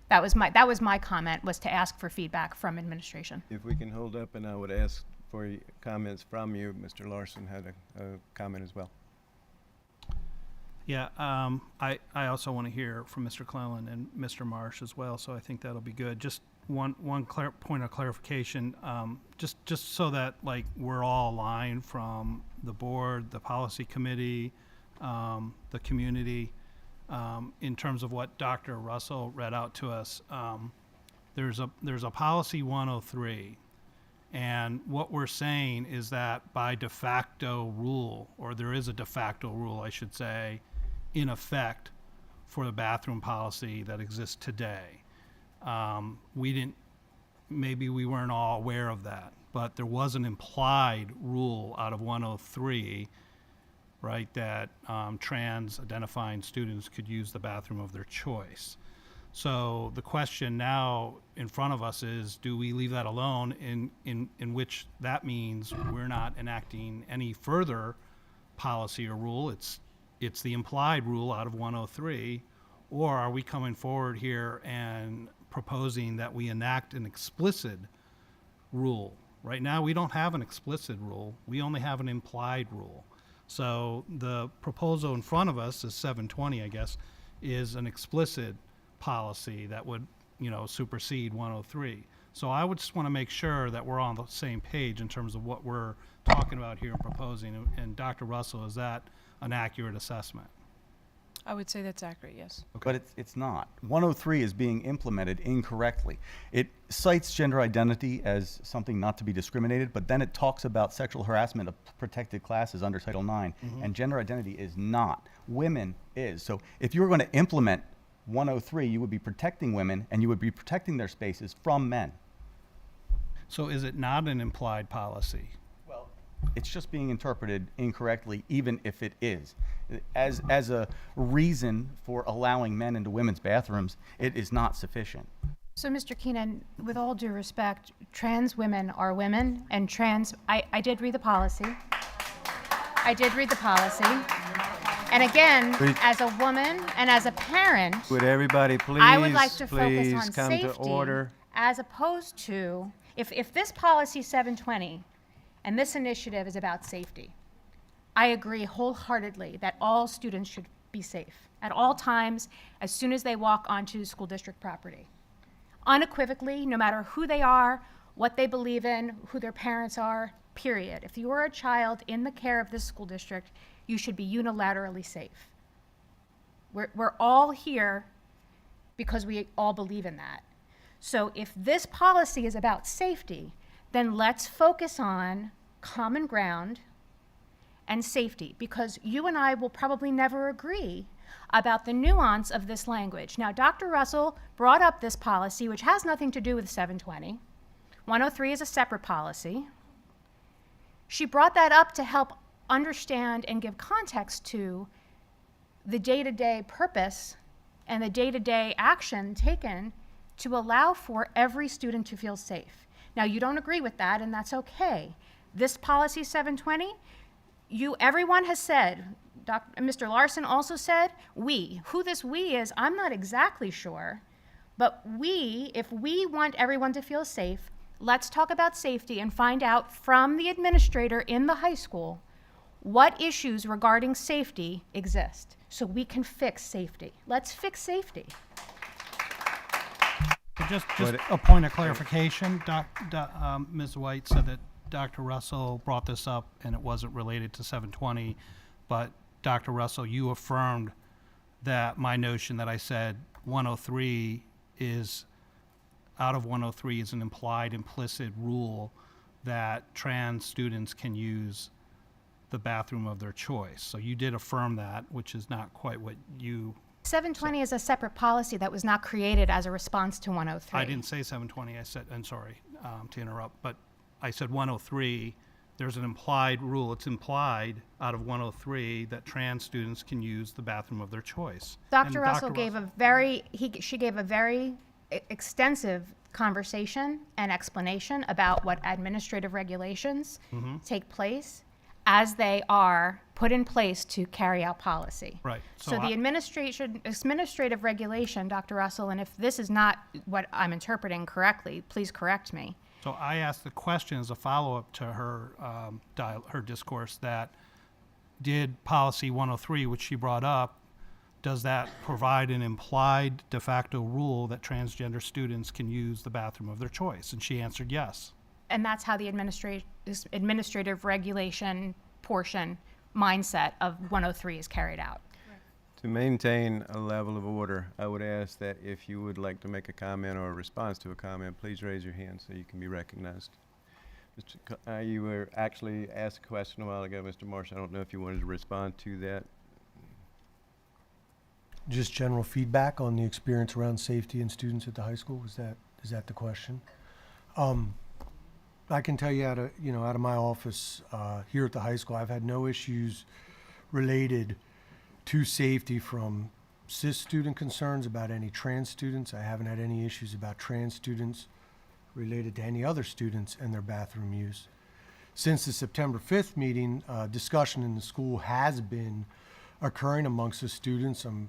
That was my comment, was to ask for feedback from administration. If we can hold up, and I would ask for comments from you. Mr. Larson had a comment as well. Yeah, I also want to hear from Mr. Cleland and Mr. Marsh as well, so I think that'll be good. Just one point of clarification, just so that we're all aligned from the board, the policy committee, the community, in terms of what Dr. Russell read out to us. There's a policy 103, and what we're saying is that by de facto rule, or there is a de facto rule, I should say, in effect for the bathroom policy that exists today. Maybe we weren't all aware of that, but there was an implied rule out of 103, right, that trans identifying students could use the bathroom of their choice. So the question now in front of us is, do we leave that alone, in which that means we're not enacting any further policy or rule? It's the implied rule out of 103, or are we coming forward here and proposing that we enact an explicit rule? Right now, we don't have an explicit rule. We only have an implied rule. So the proposal in front of us is 720, I guess, is an explicit policy that would, supersede 103. So I would just want to make sure that we're on the same page in terms of what we're talking about here and proposing. And Dr. Russell, is that an accurate assessment? I would say that's accurate, yes. But it's not. 103 is being implemented incorrectly. It cites gender identity as something not to be discriminated, but then it talks about sexual harassment of protected classes under Title IX, and gender identity is not. Women is. So if you were going to implement 103, you would be protecting women, and you would be protecting their spaces from men. So is it not an implied policy? Well, it's just being interpreted incorrectly, even if it is. As a reason for allowing men into women's bathrooms, it is not sufficient. So, Mr. Keenan, with all due respect, trans women are women, and I did read the policy. I did read the policy. And again, as a woman and as a parent, Would everybody please, I would like to focus please on come safety to order? as opposed to, if this policy 720 and this initiative is about safety, I agree wholeheartedly that all students should be safe at all times as soon as they walk onto school district property. Unequivocally, no matter who they are, what they believe in, who their parents are, period. If you are a child in the care of this school district, you should be unilaterally safe. We're all here because we all believe in that. So if this policy is about safety, then let's focus on common ground and safety, because you and I will probably never agree about the nuance of this language. Now, Dr. Russell brought up this policy, which has nothing to do with 720. 103 is a separate policy. She brought that up to help understand and give context to the day-to-day purpose and the day-to-day action taken to allow for every student to feel safe. Now, you don't agree with that, and that's okay. This policy 720, everyone has said, Mr. Larson also said, we. Who this we is, I'm not exactly sure, but if we want everyone to feel safe, let's talk about safety and find out from the administrator in the high school what issues regarding safety exist so we can fix safety. Let's fix safety. Just a point of clarification. Ms. White said that Dr. Russell brought this up and it wasn't related to 720, but Dr. Russell, you affirmed that my notion that I said 103 is, out of 103 is an implied, implicit rule that trans students can use the bathroom of their choice. So you did affirm that, which is not quite what you... 720 is a separate policy that was not created as a response to 103. I didn't say 720, I said, I'm sorry to interrupt, but I said 103, there's an implied rule. It's implied out of 103 that trans students can use the bathroom of their choice. Dr. Russell gave she gave a very extensive conversation and explanation about what administrative regulations take place as they are put in place to carry out policy. Right. So the administrative regulation, Dr. Russell, and if this is not what I'm interpreting correctly, please correct me. So I asked the question as a follow-up to her her discourse that did policy 103, which she brought up, does that provide an implied de facto rule that transgender students can use the bathroom of their choice? And she answered yes. And that's how the administrative regulation portion mindset of 103 is carried out. To maintain a level of order, I would ask that if you would like to make a comment or a response to a comment, please raise your hand so you can be recognized. You were actually asked a question a while ago, Mr. Marsh. I don't know if you wanted to respond to that. Just general feedback on the experience around safety and students at the high school. Is that the question? I can tell you out of my office here at the high school, I've had no issues related to safety from cis student concerns about any trans students. I haven't had any issues about trans students related to any other students and their bathroom use. Since the September 5th meeting, discussion in the school has been occurring amongst the students. I'm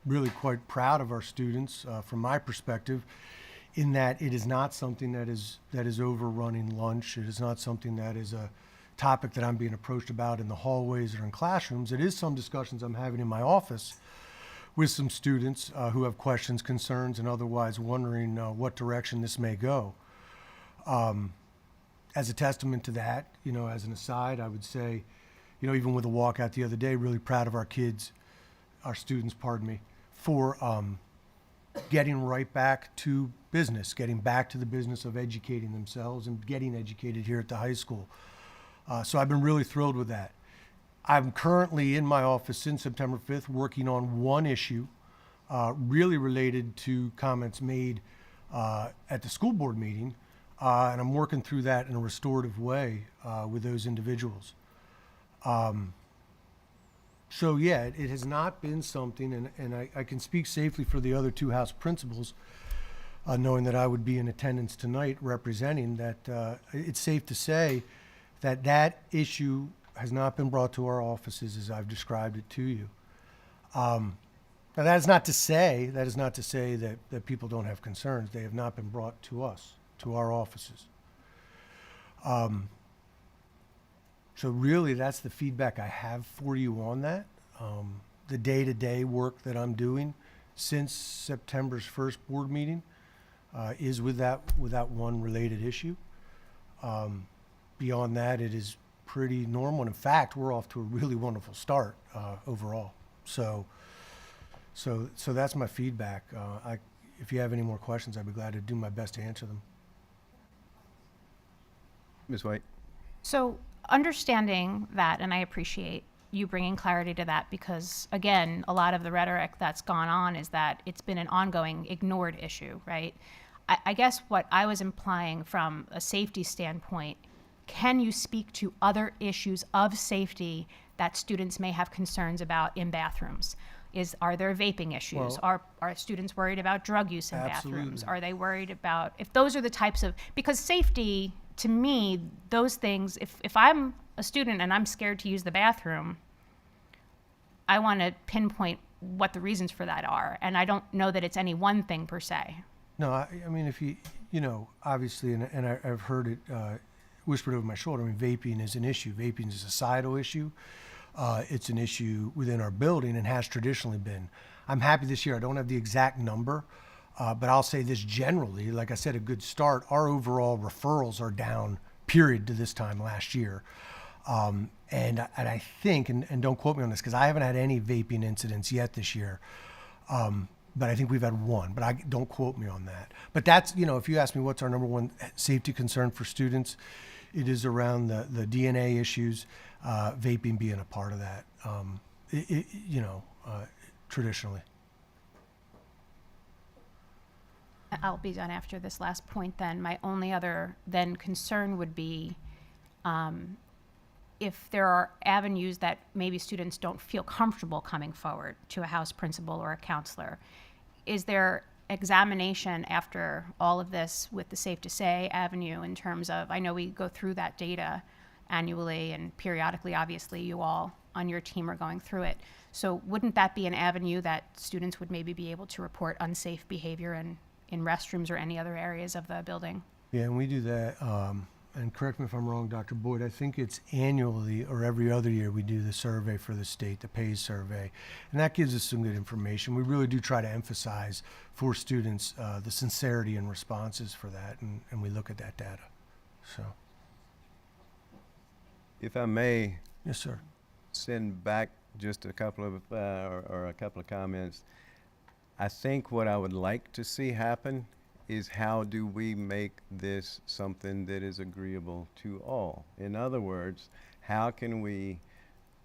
really quite proud of our students from my perspective, in that it is not something that is overrunning lunch. It is not something that is a topic that I'm being approached about in the hallways or in classrooms. It is some discussions I'm having in my office with some students who have questions, concerns, and otherwise wondering what direction this may go. As a testament to that, you know, as an aside, I would say, you know, even with a walkout the other day, really proud of our kids, our students, pardon me, for getting right back to business, getting back to the business of educating themselves and getting educated here at the high school. So I've been really thrilled with that. I'm currently in my office since September 5th working on one issue really related to comments made at the school board meeting, and I'm working through that in a restorative way with those individuals. So yeah, it has not been something, and I can speak safely for the other two House principals, knowing that I would be in attendance tonight representing that. It's safe to say that that issue has not been brought to our offices as I've described it to you. Now that is not to say that people don't have concerns. They have not been brought to us, to our offices. So really, that's the feedback I have for you on that. The day-to-day work that I'm doing since September's first board meeting is with that one related issue. Beyond that, it is pretty normal. And in fact, we're off to a really wonderful start overall. So that's my feedback. If you have any more questions, I'd be glad to do my best to answer them. Ms. White? So understanding that, and I appreciate you bringing clarity to that, because again, a lot of the rhetoric that's gone on is that it's been an ongoing ignored issue, right? I guess what I was implying from a safety standpoint, can you speak to other issues of safety that students may have concerns about in bathrooms? Are there vaping issues? Well, Are students worried about drug use in bathrooms? Absolutely. Are they worried about, if those are the types of, because safety, to me, those things, if I'm a student and I'm scared to use the bathroom, I want to pinpoint what the reasons for that are. And I don't know that it's any one thing per se. No, I mean, if you know, obviously, and I've heard it whispered over my shoulder, I mean, vaping is an issue. Vaping is a societal issue. It's an issue within our building and has traditionally been. I'm happy this year, I don't have the exact number, but I'll say this generally, like I said, a good start. Our overall referrals are down, period, to this time last year. And I think, and don't quote me on this, because I haven't had any vaping incidents yet this year, but I think we've had one, but don't quote me on that. But that's, you know, if you ask me what's our number one safety concern for students, it is around the DNA issues, vaping being a part of that, traditionally. I'll be done after this last point then. My only other then concern would be if there are avenues that maybe students don't feel comfortable coming forward to a house principal or a counselor. Is there examination after all of this with the Safe to Say avenue in terms of, I know we go through that data annually and periodically, obviously you all on your team are going through it. So wouldn't that be an avenue that students would maybe be able to report unsafe behavior in restrooms or any other areas of the building? Yeah, and we do that. And correct me if I'm wrong, Dr. Boyd, I think it's annually or every other year we do the survey for the state, the PAYS survey. And that gives us some good information. We really do try to emphasize for students the sincerity and responses for that, and we look at that data. So. If I may Yes, sir. send back just a couple of, or a couple of comments. I think what I would like to see happen is how do we make this something that is agreeable to all? In other words, how can we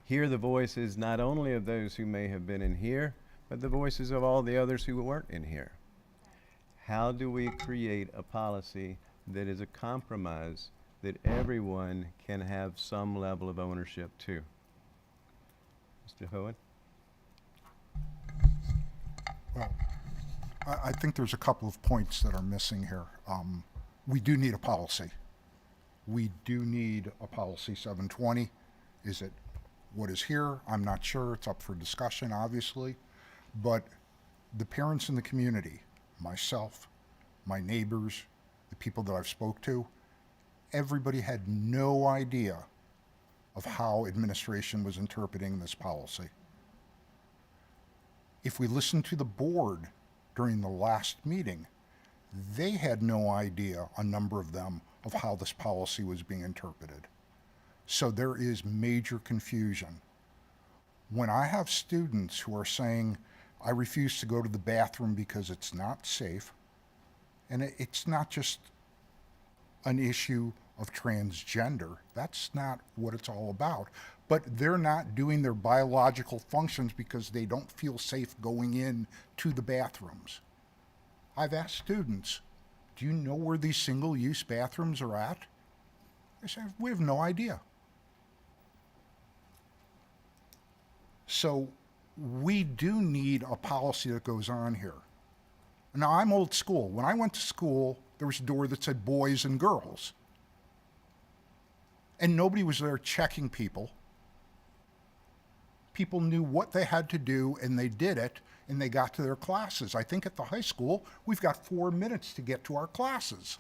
hear the voices not only of those who may have been in here, but the voices of all the others who weren't in here? How do we create a policy that is a compromise that everyone can have some level of ownership to? Mr. Hohen? Well, I think there's a couple of points that are missing here. We do need a policy. We do need a policy 720. Is it what is here? I'm not sure. It's up for discussion, obviously. But the parents in the community, myself, my neighbors, the people that I've spoke to, everybody had no idea of how administration was interpreting this policy. If we listen to the board during the last meeting, they had no idea, a number of them, of how this policy was being interpreted. So there is major confusion. When I have students who are saying, I refuse to go to the bathroom because it's not safe, and it's not just an issue of transgender. That's not what it's all about. But they're not doing their biological functions because they don't feel safe going in to the bathrooms. I've asked students, do you know where these single-use bathrooms are at? They say, we have no idea. So we do need a policy that goes on here. Now, I'm old school. When I went to school, there was a door that said boys and girls. And nobody was there checking people. People knew what they had to do, and they did it, and they got to their classes. I think at the high school, we've got 4 minutes to get to our classes.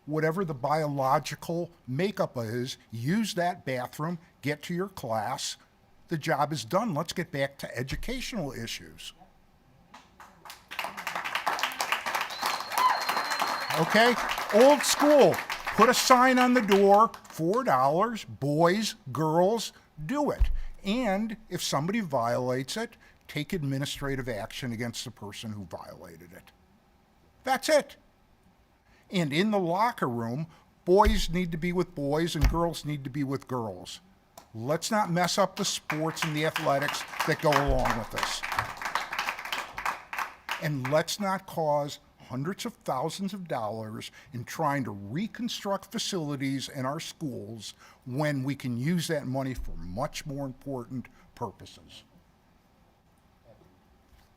Whatever the biological makeup is, use that bathroom, get to your class. The job is done. Let's get back to educational issues. Okay? Old school. Put a sign on the door, $4, boys, girls, do it. And if somebody violates it, take administrative action against the person who violated it. That's it. And in the locker room, boys need to be with boys and girls need to be with girls. Let's not mess up the sports and the athletics that go along with this. And let's not cause hundreds of thousands of dollars in trying to reconstruct facilities in our schools when we can use that money for much more important purposes.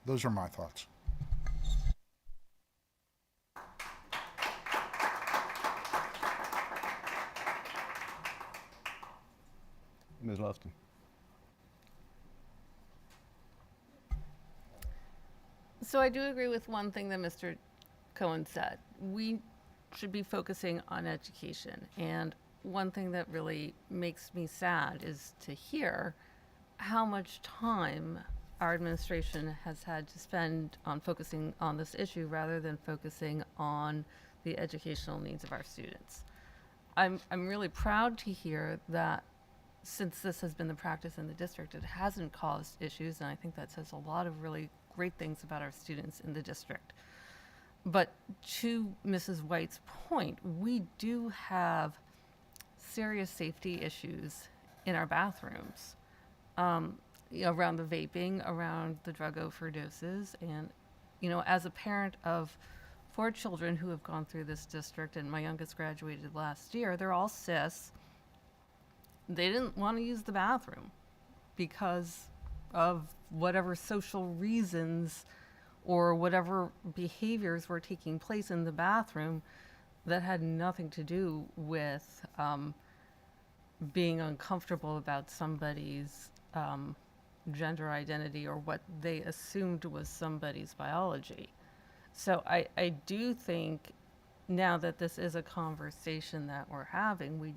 Those are my thoughts. Ms. Lofton. So I do agree with one thing that Mr. Cohen said. We should be focusing on education. And one thing that really makes me sad is to hear how much time our administration has had to spend on focusing on this issue rather than focusing on the educational needs of our students. I'm really proud to hear that since this has been the practice in the district, it hasn't caused issues, and I think that says a lot of really great things about our students in the district. But to Mrs. White's point, we do have serious safety issues in our bathrooms, around the vaping, around the drug overdoses, and, as a parent of 4 children who have gone through this district, and my youngest graduated last year, they're all cis. They didn't want to use the bathroom because of whatever social reasons or whatever behaviors were taking place in the bathroom that had nothing to do with being uncomfortable about somebody's gender identity or what they assumed was somebody's biology. So I do think now that this is a conversation that we're having,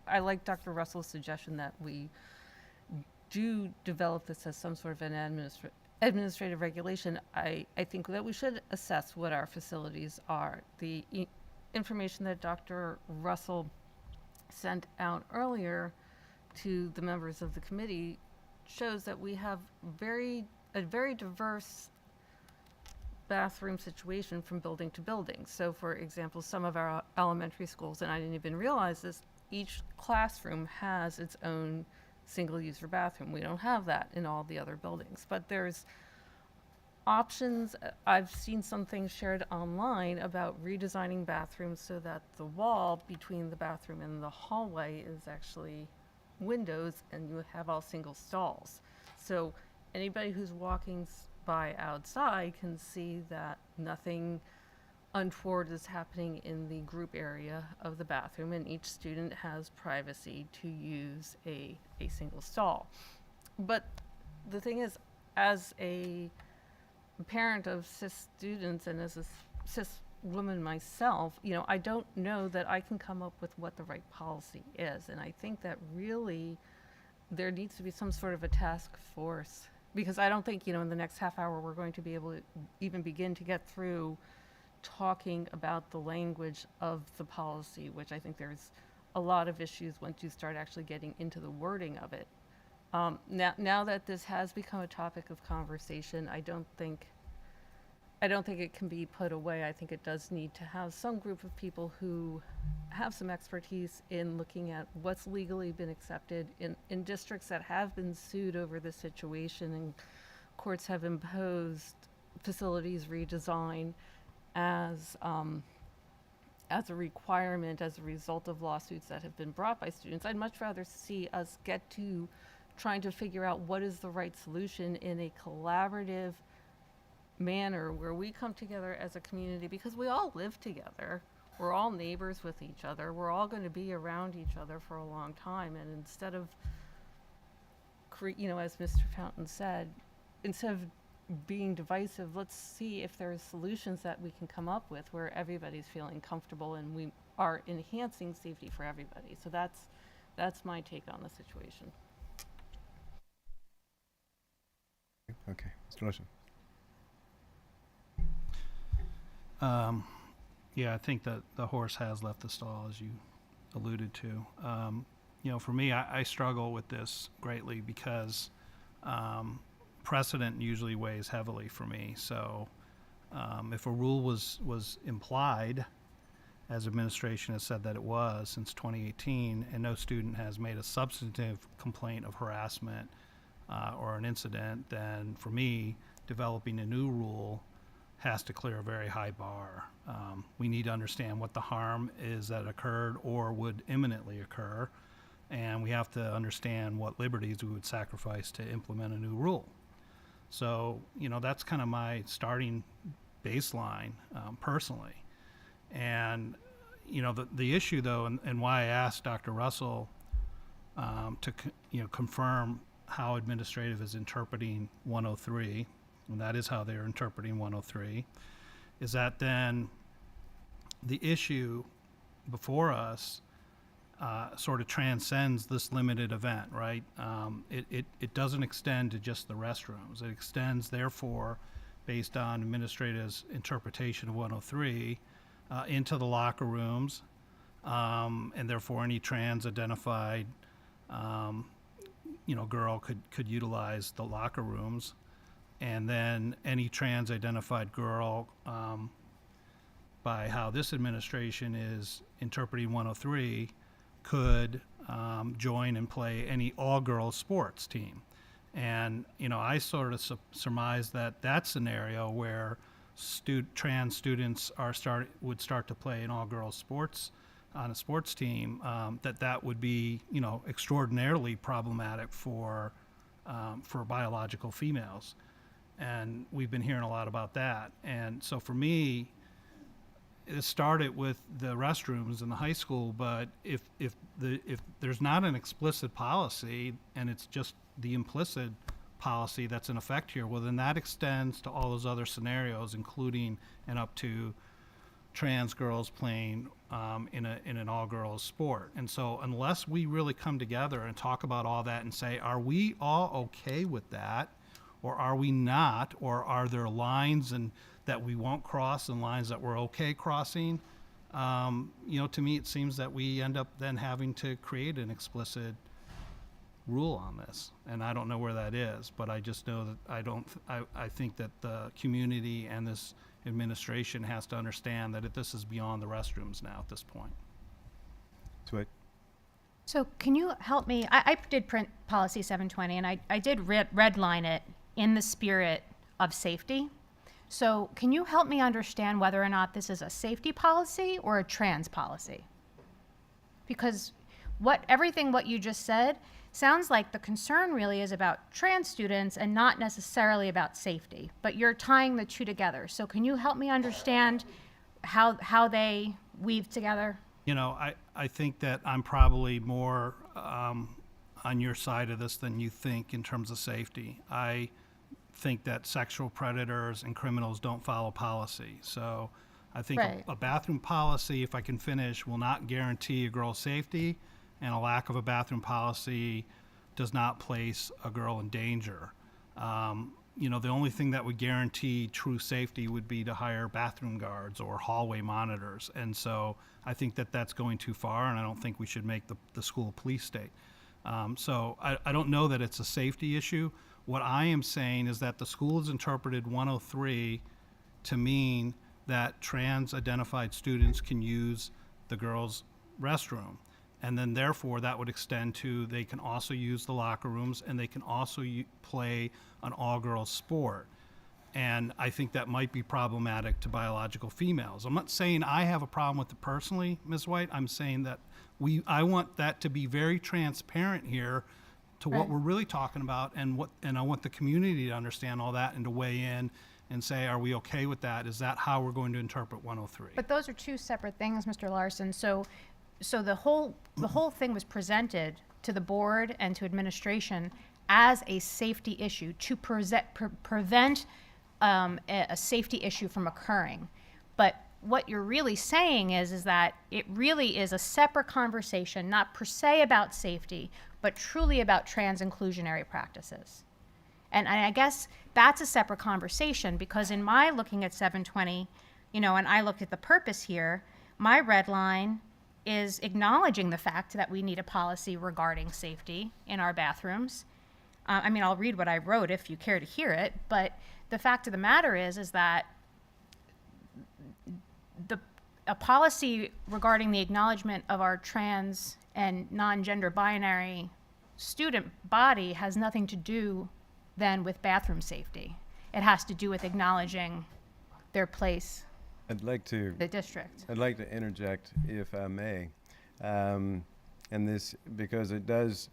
I like Dr. Russell's suggestion that we do develop this as some sort of an administrative regulation. I think that we should assess what our facilities are. The information that Dr. Russell sent out earlier to the members of the committee shows that we have a very diverse bathroom situation from building to building. So for example, some of our elementary schools, and I didn't even realize this, each classroom has its own single-user bathroom. We don't have that in all the other buildings, but there's options. I've seen some things shared online about redesigning bathrooms so that the wall between the bathroom and the hallway is actually windows and you have all single stalls. So anybody who's walking by outside can see that nothing untoward is happening in the group area of the bathroom, and each student has privacy to use a single stall. But the thing is, as a parent of cis students and as a cis woman myself, you know, I don't know that I can come up with what the right policy is. And I think that really there needs to be some sort of a task force, because I don't think, you know, in the next half hour we're going to be able to even begin to get through talking about the language of the policy, which I think there's a lot of issues once you start actually getting into the wording of it. Now that this has become a topic of conversation, I don't think it can be put away. I think it does need to have some group of people who have some expertise in looking at what's legally been accepted in districts that have been sued over this situation, and courts have imposed facilities redesign as a requirement as a result of lawsuits that have been brought by students. I'd much rather see us get to trying to figure out what is the right solution in a collaborative manner where we come together as a community, because we all live together. We're all neighbors with each other. We're all going to be around each other for a long time. And instead of, you know, as Mr. Fountain said, instead of being divisive, let's see if there's solutions that we can come up with where everybody's feeling comfortable and we are enhancing safety for everybody. So that's my take on the situation. Okay, Mr. Larson. Yeah, I think that the horse has left the stall, as you alluded to. You know, for me, I struggle with this greatly because precedent usually weighs heavily for me. So if a rule was implied, as administration has said that it was since 2018, and no student has made a substantive complaint of harassment or an incident, then for me, developing a new rule has to clear a very high bar. We need to understand what the harm is that occurred or would imminently occur, and we have to understand what liberties we would sacrifice to implement a new rule. So, you know, that's kind of my starting baseline personally. And, you know, the issue, though, and why I asked Dr. Russell to confirm how administrative is interpreting 103, and that is how they're interpreting 103, is that then the issue before us sort of transcends this limited event, right? It doesn't extend to just the restrooms. It extends, therefore, based on administrator's interpretation of 103, into the locker rooms, and therefore any trans-identified girl could utilize the locker rooms, and then any trans-identified girl, by how this administration is interpreting 103, could join and play any all-girls sports team. And, you know, I sort of surmise that scenario where trans students would start to play an all-girls sports on a sports team, that would be, you know, extraordinarily problematic for biological females. And we've been hearing a lot about that. And so for me, it started with the restrooms in the high school, but if there's not an explicit policy and it's just the implicit policy that's in effect here, well, then that extends to all those other scenarios, including and up to trans girls playing in an all-girls sport. And so unless we really come together and talk about all that and say, are we all okay with that, or are we not, or are there lines and that we won't cross and lines that we're okay crossing, you know, to me it seems that we end up then having to create an explicit rule on this. And I don't know where that is, but I just know that I think that the community and this administration has to understand that this is beyond the restrooms now at this point. Sweet. So can you help me? I did print policy 720, and I did redline it in the spirit of safety. So can you help me understand whether or not this is a safety policy or a trans policy? Because everything what you just said sounds like the concern really is about trans students and not necessarily about safety, but you're tying the two together. So can you help me understand how they weave together? You know, I think that I'm probably more on your side of this than you think in terms of safety. I think that sexual predators and criminals don't follow policy. So I think Right. a bathroom policy, if I can finish, will not guarantee a girl's safety, and a lack of a bathroom policy does not place a girl in danger. You know, the only thing that would guarantee true safety would be to hire bathroom guards or hallway monitors. And so I think that that's going too far, and I don't think we should make the school a police state. So I don't know that it's a safety issue. What I am saying is that the school has interpreted 103 to mean that trans-identified students can use the girls' restroom. And then therefore, that would extend to they can also use the locker rooms, and they can also play an all-girls sport. And I think that might be problematic to biological females. I'm not saying I have a problem with it personally, Ms. White. I'm saying that I want that to be very transparent here to what Right. we're really talking about, and I want the community to understand all that and to weigh in and say, are we okay with that? Is that how we're going to interpret 103? But those are two separate things, Mr. Larson. So the whole thing was presented to the board and to administration as a safety issue to prevent a safety issue from occurring. But what you're really saying is that it really is a separate conversation, not per se about safety, but truly about trans inclusionary practices. And I guess that's a separate conversation, because in my looking at 720, you know, and I looked at the purpose here, my red line is acknowledging the fact that we need a policy regarding safety in our bathrooms. I mean, I'll read what I wrote if you care to hear it, but the fact of the matter is that a policy regarding the acknowledgement of our trans and non-gender binary student body has nothing to do then with bathroom safety. It has to do with acknowledging their place I'd like to in the district. interject, if I may, and this because it does.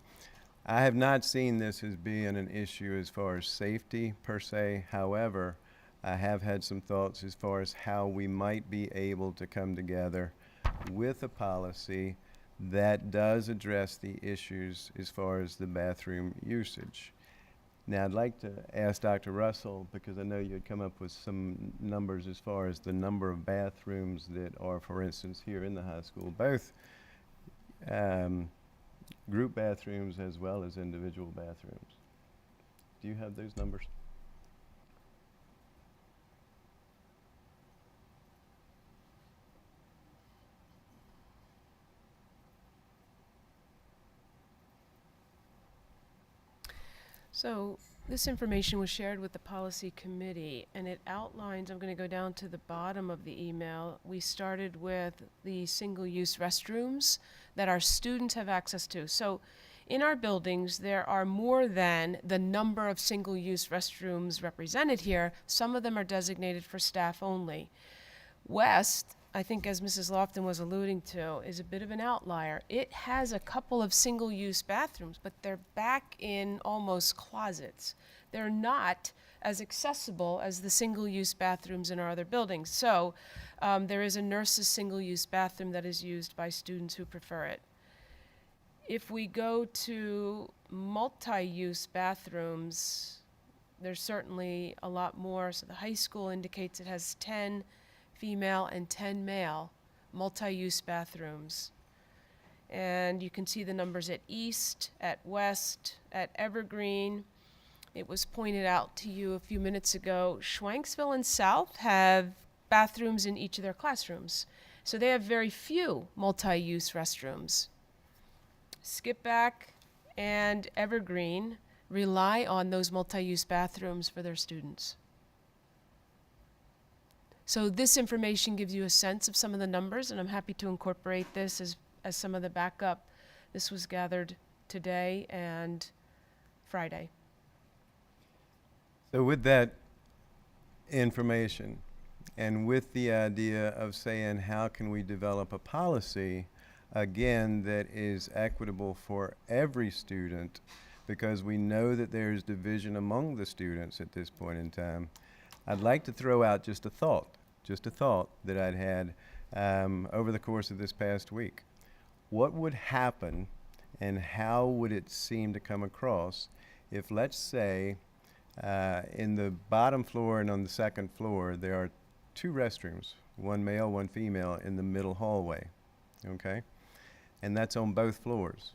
I have not seen this as being an issue as far as safety per se. However, I have had some thoughts as far as how we might be able to come together with a policy that does address the issues as far as the bathroom usage. Now, I'd like to ask Dr. Russell, because I know you had come up with some numbers as far as the number of bathrooms that are, for instance, here in the high school, both group bathrooms as well as individual bathrooms. Do you have those numbers? So this information was shared with the policy committee, and it outlines, I'm going to go down to the bottom of the email. We started with the single-use restrooms that our students have access to. So in our buildings, there are more than the number of single-use restrooms represented here. Some of them are designated for staff only. West, I think as Mrs. Lofton was alluding to, is a bit of an outlier. It has a couple of single-use bathrooms, but they're back in almost closets. They're not as accessible as the single-use bathrooms in our other buildings. So there is a nurse's single-use bathroom that is used by students who prefer it. If we go to multi-use bathrooms, there's certainly a lot more. So the high school indicates it has 10 female and 10 male multi-use bathrooms. And you can see the numbers at East, at West, at Evergreen. It was pointed out to you a few minutes ago, Schwanksville and South have bathrooms in each of their classrooms. So they have very few multi-use restrooms. Skipback and Evergreen rely on those multi-use bathrooms for their students. So this information gives you a sense of some of the numbers, and I'm happy to incorporate this as some of the backup. This was gathered today and Friday. So with that information, and with the idea of saying how can we develop a policy, again, that is equitable for every student, because we know that there's division among the students at this point in time. I'd like to throw out just a thought that I'd had over the course of this past week. What would happen and how would it seem to come across if, let's say, in the bottom floor and on the second floor, there are 2 restrooms, one male, one female, in the middle hallway, okay? And that's on both floors.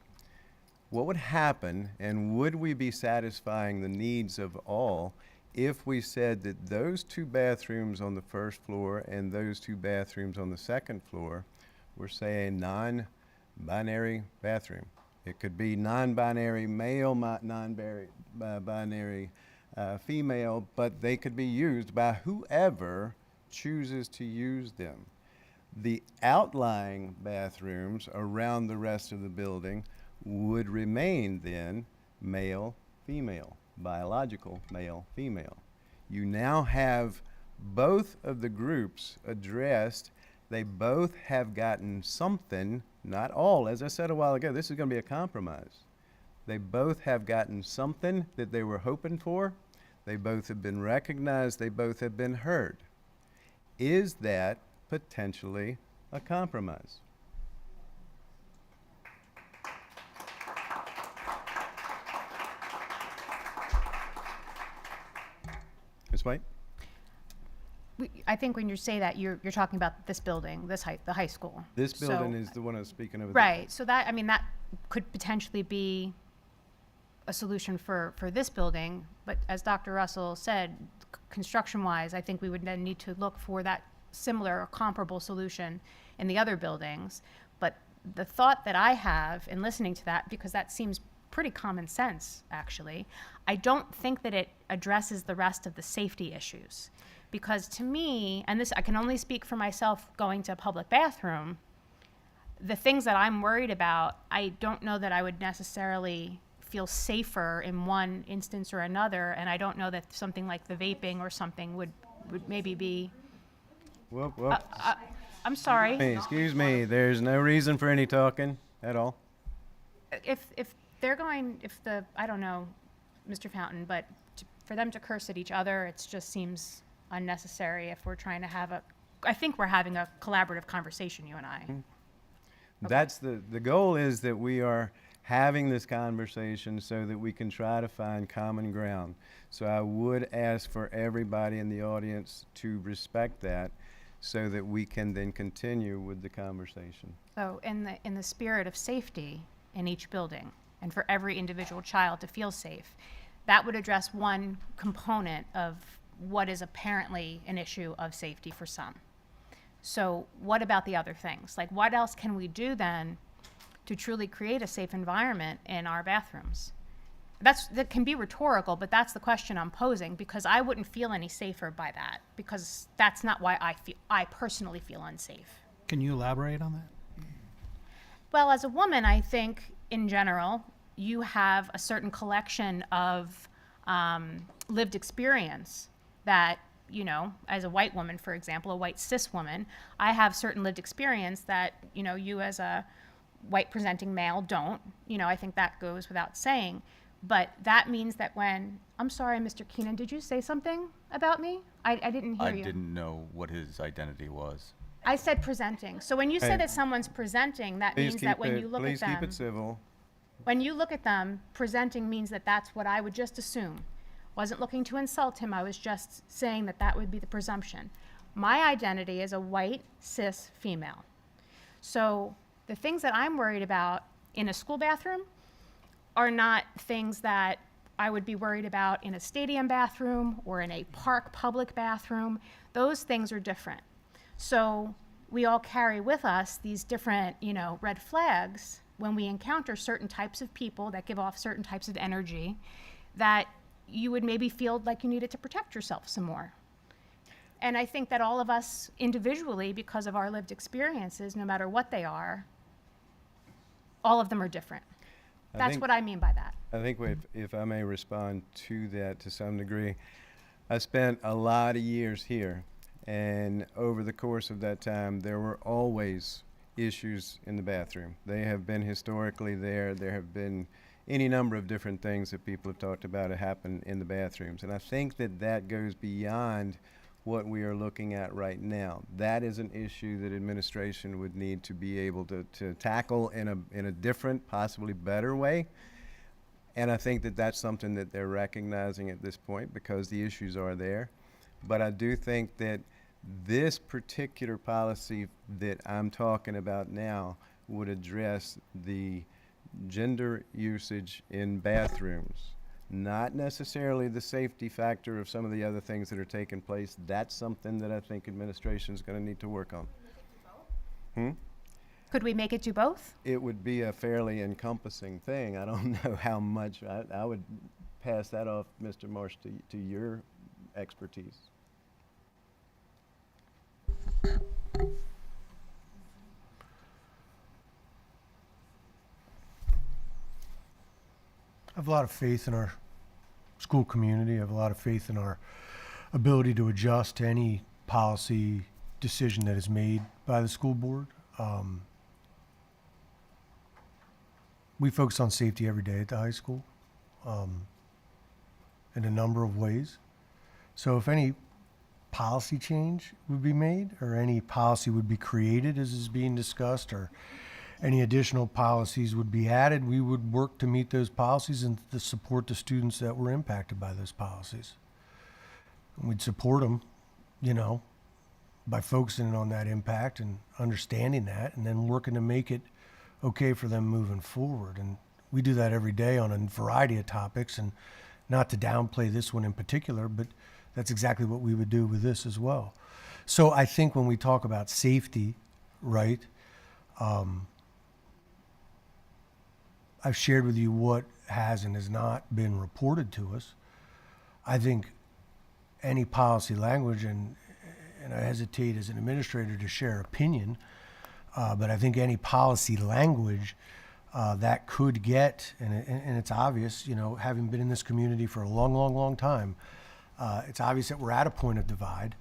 What would happen, and would we be satisfying the needs of all if we said that those 2 bathrooms on the first floor and those 2 bathrooms on the second floor were, say, a non-binary bathroom? It could be non-binary male, non-binary female, but they could be used by whoever chooses to use them. The outlying bathrooms around the rest of the building would remain then male, female, biological male, female. You now have both of the groups addressed. They both have gotten something, not all. As I said a while ago, this is going to be a compromise. They both have gotten something that they were hoping for. They both have been recognized. They both have been heard. Is that potentially a compromise? Ms. White? I think when you say that, you're talking about this building, the high school. This building So- is the one I was speaking of. Right, so that, I mean, that could potentially be a solution for this building, but as Dr. Russell said, construction-wise, I think we would then need to look for that similar or comparable solution in the other buildings. But the thought that I have in listening to that, because that seems pretty common sense, actually, I don't think that it addresses the rest of the safety issues. Because to me, and this, I can only speak for myself going to a public bathroom, the things that I'm worried about, I don't know that I would necessarily feel safer in one instance or another, and I don't know that something like the vaping or something would maybe be, Whoop. I'm sorry. Hey, excuse me, there's no reason for any talking at all. If they're going, I don't know, Mr. Fountain, but for them to curse at each other, it just seems unnecessary if we're trying to I think we're having a collaborative conversation, you and I. That's the goal, is that we are having this conversation so that we can try to find common ground. So I would ask for everybody in the audience to respect that so that we can then continue with the conversation. So in the spirit of safety in each building, and for every individual child to feel safe, that would address one component of what is apparently an issue of safety for some. So what about the other things? Like, what else can we do then to truly create a safe environment in our bathrooms? That can be rhetorical, but that's the question I'm posing, because I wouldn't feel any safer by that, because that's not why I personally feel unsafe. Can you elaborate on that? Well, as a woman, I think in general, you have a certain collection of lived experience that, you know, as a white woman, for example, a white cis woman, I have certain lived experience that, you know, you as a white presenting male don't. You know, I think that goes without saying. But that means that I'm sorry, Mr. Keenan, did you say something about me? I didn't hear you. I didn't know what his identity was. I said presenting. So when you say Hey. that someone's presenting, that means that when you look at Please keep them, it civil. when you look at them, presenting means that that's what I would just assume. Wasn't looking to insult him, I was just saying that that would be the presumption. My identity is a white, cis female. So the things that I'm worried about in a school bathroom are not things that I would be worried about in a stadium bathroom or in a park public bathroom. Those things are different. So we all carry with us these different, you know, red flags when we encounter certain types of people that give off certain types of energy that you would maybe feel like you needed to protect yourself some more. And I think that all of us individually, because of our lived experiences, no matter what they are, all of them are different. That's what I mean by that. I think if I may respond to that to some degree, I spent a lot of years here, and over the course of that time, there were always issues in the bathroom. They have been historically there. There have been any number of different things that people have talked about that happen in the bathrooms. And I think that that goes beyond what we are looking at right now. That is an issue that administration would need to be able to tackle in a different, possibly better way. And I think that that's something that they're recognizing at this point because the issues are there. But I do think that this particular policy that I'm talking about now would address the gender usage in bathrooms, not necessarily the safety factor of some of the other things that are taking place. That's something that I think administration is going to need to work on. Could we make it do both? It would be a fairly encompassing thing. I don't know how much. I would pass that off, Mr. Marsh, to your expertise. I have a lot of faith in our school community. I have a lot of faith in our ability to adjust to any policy decision that is made by the school board. We focus on safety every day at the high school in a number of ways. So if any policy change would be made or any policy would be created as is being discussed or any additional policies would be added, we would work to meet those policies and to support the students that were impacted by those policies. And we'd support them, you know, by focusing on that impact and understanding that and then working to make it okay for them moving forward. And we do that every day on a variety of topics, and not to downplay this one in particular, but that's exactly what we would do with this as well. So I think when we talk about safety, right, I've shared with you what has and has not been reported to us. I think any policy language, and I hesitate as an administrator to share opinion, but I think any policy language that could get, and it's obvious, you know, having been in this community for a long, long, long time, it's obvious that we're at a point of divide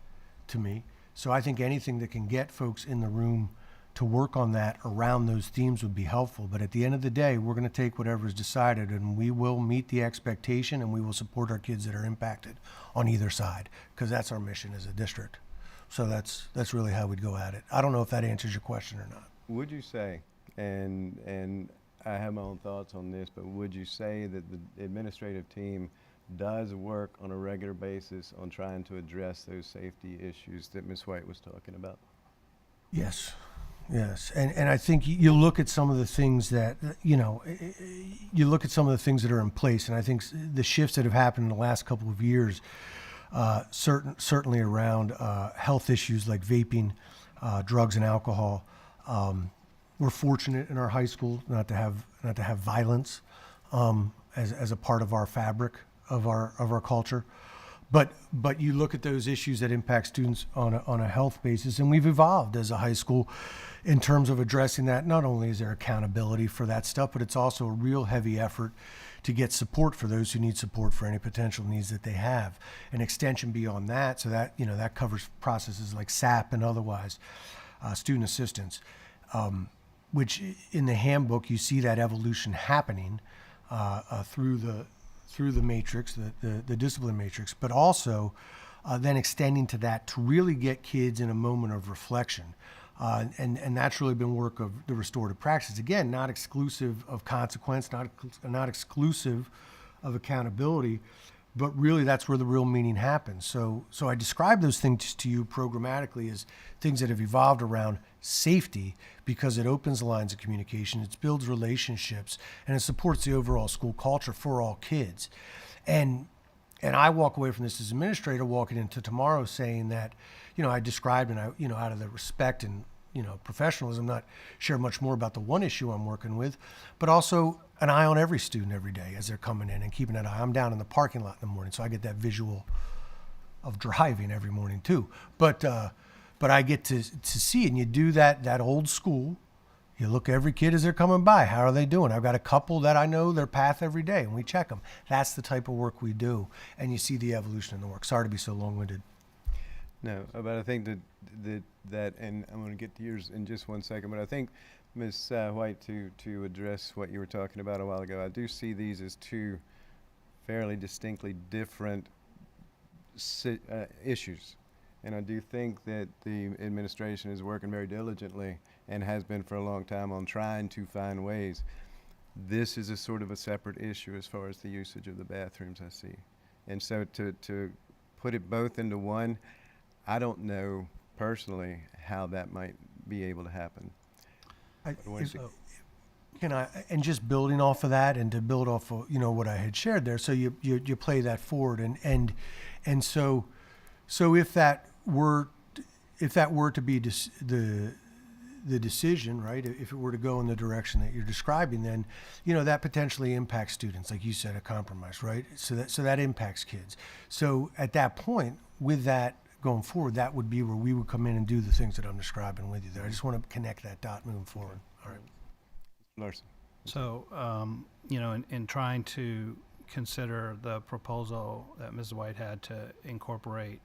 to me. So I think anything that can get folks in the room to work on that around those themes would be helpful. But at the end of the day, we're going to take whatever is decided and we will meet the expectation and we will support our kids that are impacted on either side, because that's our mission as a district. So that's really how we'd go at it. I don't know if that answers your question or not. Would you say, and I have my own thoughts on this, but would you say that the administrative team does work on a regular basis on trying to address those safety issues that Ms. White was talking about? Yes. Yes, and I think you look at some of the things that, you know, you look at some of the things that are in place, and I think the shifts that have happened in the last couple of years, certainly around health issues like vaping, drugs and alcohol. We're fortunate in our high school not to have violence as a part of our fabric of our culture. But you look at those issues that impact students on a health basis, and we've evolved as a high school in terms of addressing that. Not only is there accountability for that stuff, but it's also a real heavy effort to get support for those who need support for any potential needs that they have. An extension beyond that, so that, you know, that covers processes like SAP and otherwise, student assistance, which in the handbook you see that evolution happening through the matrix, the discipline matrix, but also then extending to that to really get kids in a moment of reflection. And that's really been work of the restorative practice. Again, not exclusive of consequence, not exclusive of accountability, but really that's where the real meaning happens. So I describe those things to you programmatically as things that have evolved around safety because it opens lines of communication, it builds relationships, and it supports the overall school culture for all kids. And I walk away from this as administrator walking into tomorrow saying that, you know, I described and I, you know, out of the respect and, you know, professionalism, not share much more about the one issue I'm working with, but also an eye on every student every day as they're coming in and keeping an eye. I'm down in the parking lot in the morning, so I get that visual of driving every morning too. But I get to see, and you do that old school. You look at every kid as they're coming by. How are they doing? I've got a couple that I know their path every day, and we check them. That's the type of work we do, and you see the evolution in the work. Sorry to be so long-winded. No, but I think that, and I'm going to get to yours in just one second, but I think, Ms. White, to address what you were talking about a while ago, I do see these as two fairly distinctly different issues. And I do think that the administration is working very diligently and has been for a long time on trying to find ways. This is a sort of a separate issue as far as the usage of the bathrooms, I see. And so to put it both into one, I don't know personally how that might be able to happen. Can I, and just building off of that and to build off of, you know, what I had shared there, so you play that forward and so if that were to be the decision, right, if it were to go in the direction that you're describing, then, you know, that potentially impacts students, like you said, a compromise, right? So that impacts kids. So at that point, with that going forward, that would be where we would come in and do the things that I'm describing with you there. I just want to connect that dot moving forward. All right. Larson. So, you know, in trying to consider the proposal that Ms. White had to incorporate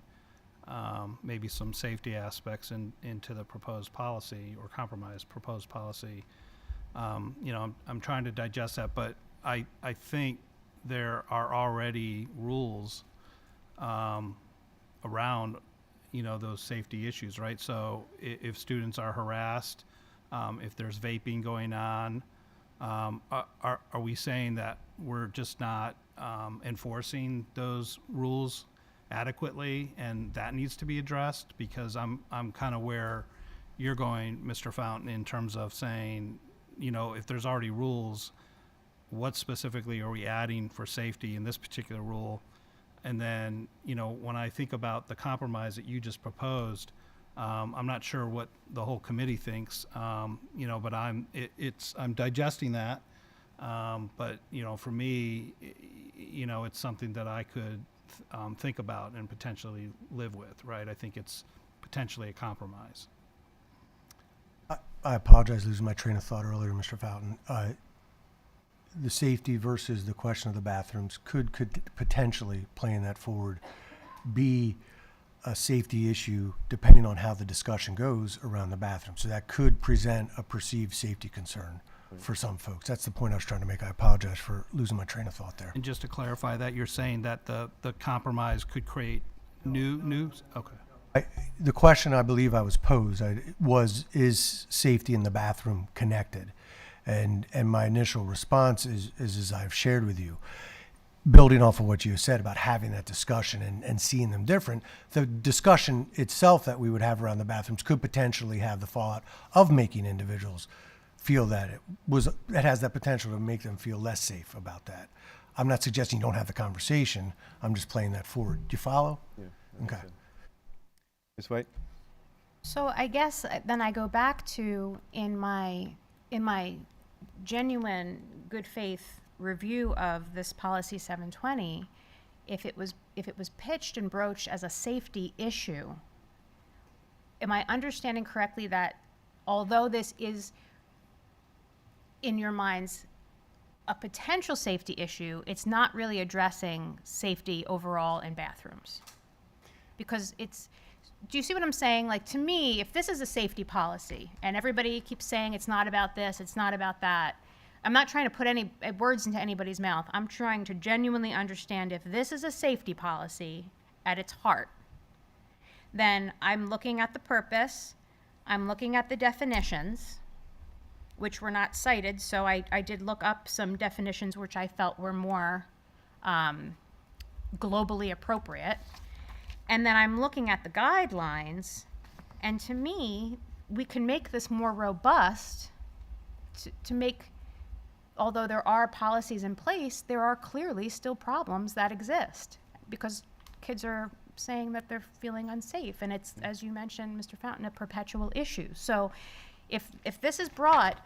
maybe some safety aspects into the proposed policy or compromise proposed policy, you know, I'm trying to digest that, but I think there are already rules around, you know, those safety issues, right? So if students are harassed, if there's vaping going on, are we saying that we're just not enforcing those rules adequately, and that needs to be addressed? Because I'm kind of where you're going, Mr. Fountain, in terms of saying, you know, if there's already rules, what specifically are we adding for safety in this particular rule? And then, you know, when I think about the compromise that you just proposed, I'm not sure what the whole committee thinks, you know, but I'm digesting that. But, you know, for me, you know, it's something that I could think about and potentially live with, right? I think it's potentially a compromise. I apologize losing my train of thought earlier, Mr. Fountain. The safety versus the question of the bathrooms could potentially, playing that forward, be a safety issue depending on how the discussion goes around the bathroom. So that could present a perceived safety concern for some folks. That's the point I was trying to make. I apologize for losing my train of thought there. And just to clarify that, you're saying that the compromise could create new. Okay. The question I believe I was posed is safety in the bathroom connected? And my initial response is as I've shared with you, building off of what you said about having that discussion and seeing them different, the discussion itself that we would have around the bathrooms could potentially have the fallout of making individuals feel that it has that potential to make them feel less safe about that. I'm not suggesting you don't have the conversation. I'm just playing that forward. Do you follow? Yeah. Okay. Ms. White? So I guess then I go back to in my genuine good faith review of this policy 720, if it was pitched and broached as a safety issue, am I understanding correctly that although this is in your minds a potential safety issue, it's not really addressing safety overall in bathrooms? Because do you see what I'm saying? Like, to me, if this is a safety policy and everybody keeps saying it's not about this, it's not about that, I'm not trying to put any words into anybody's mouth. I'm trying to genuinely understand if this is a safety policy at its heart, then I'm looking at the purpose, I'm looking at the definitions, which were not cited, so I did look up some definitions which I felt were more globally appropriate. And then I'm looking at the guidelines, and to me, we can make this more robust to make, although there are policies in place, there are clearly still problems that exist because kids are saying that they're feeling unsafe, and it's, as you mentioned, Mr. Fountain, a perpetual issue. So if this is brought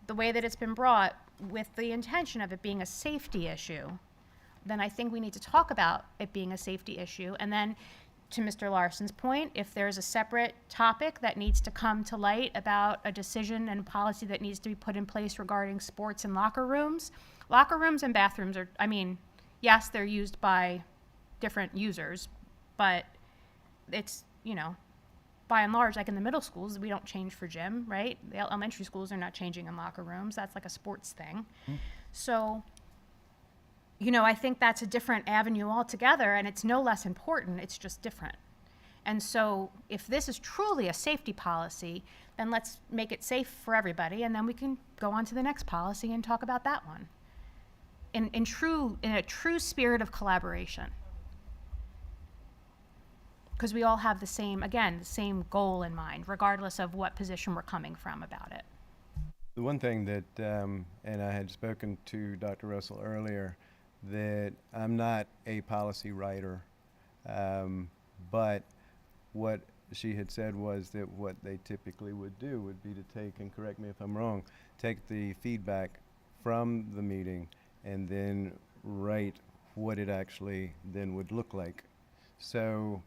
the way that it's been brought with the intention of it being a safety issue, then I think we need to talk about it being a safety issue. And then, to Mr. Larson's point, if there's a separate topic that needs to come to light about a decision and policy that needs to be put in place regarding sports and locker rooms and bathrooms are, I mean, yes, they're used by different users, but it's, by and large, like in the middle schools, we don't change for gym, right? The elementary schools are not changing in locker rooms. That's like a sports thing. So, I think that's a different avenue altogether, and it's no less important. It's just different. And so if this is truly a safety policy, then let's make it safe for everybody, and then we can go on to the next policy and talk about that one. In a true spirit of collaboration. Because we all have the same goal in mind, regardless of what position we're coming from about it. The one thing that, and I had spoken to Dr. Russell earlier, that I'm not a policy writer, but what she had said was that what they typically would do would be to take, and correct me if I'm wrong, take the feedback from the meeting and then write what it actually then would look like. So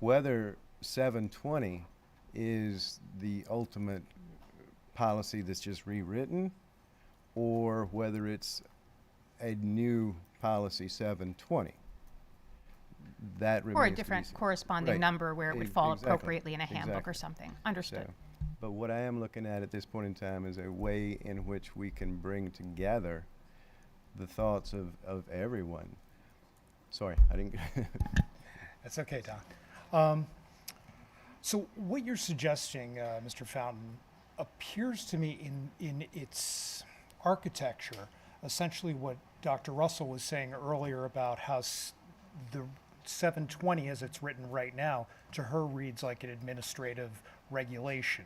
whether 720 is the ultimate policy that's just rewritten, or whether it's a new policy 720, that remains Or a to be different seen. corresponding Right. number where it would fall Exactly. appropriately in a handbook or Exactly. something. Understood. So, but what I am looking at this point in time is a way in which we can bring together the thoughts of everyone. Sorry, I didn't. That's okay, Don. So what you're suggesting, Mr. Fountain, appears to me in its architecture, essentially what Dr. Russell was saying earlier about how the 720 as it's written right now, to her reads like an administrative regulation.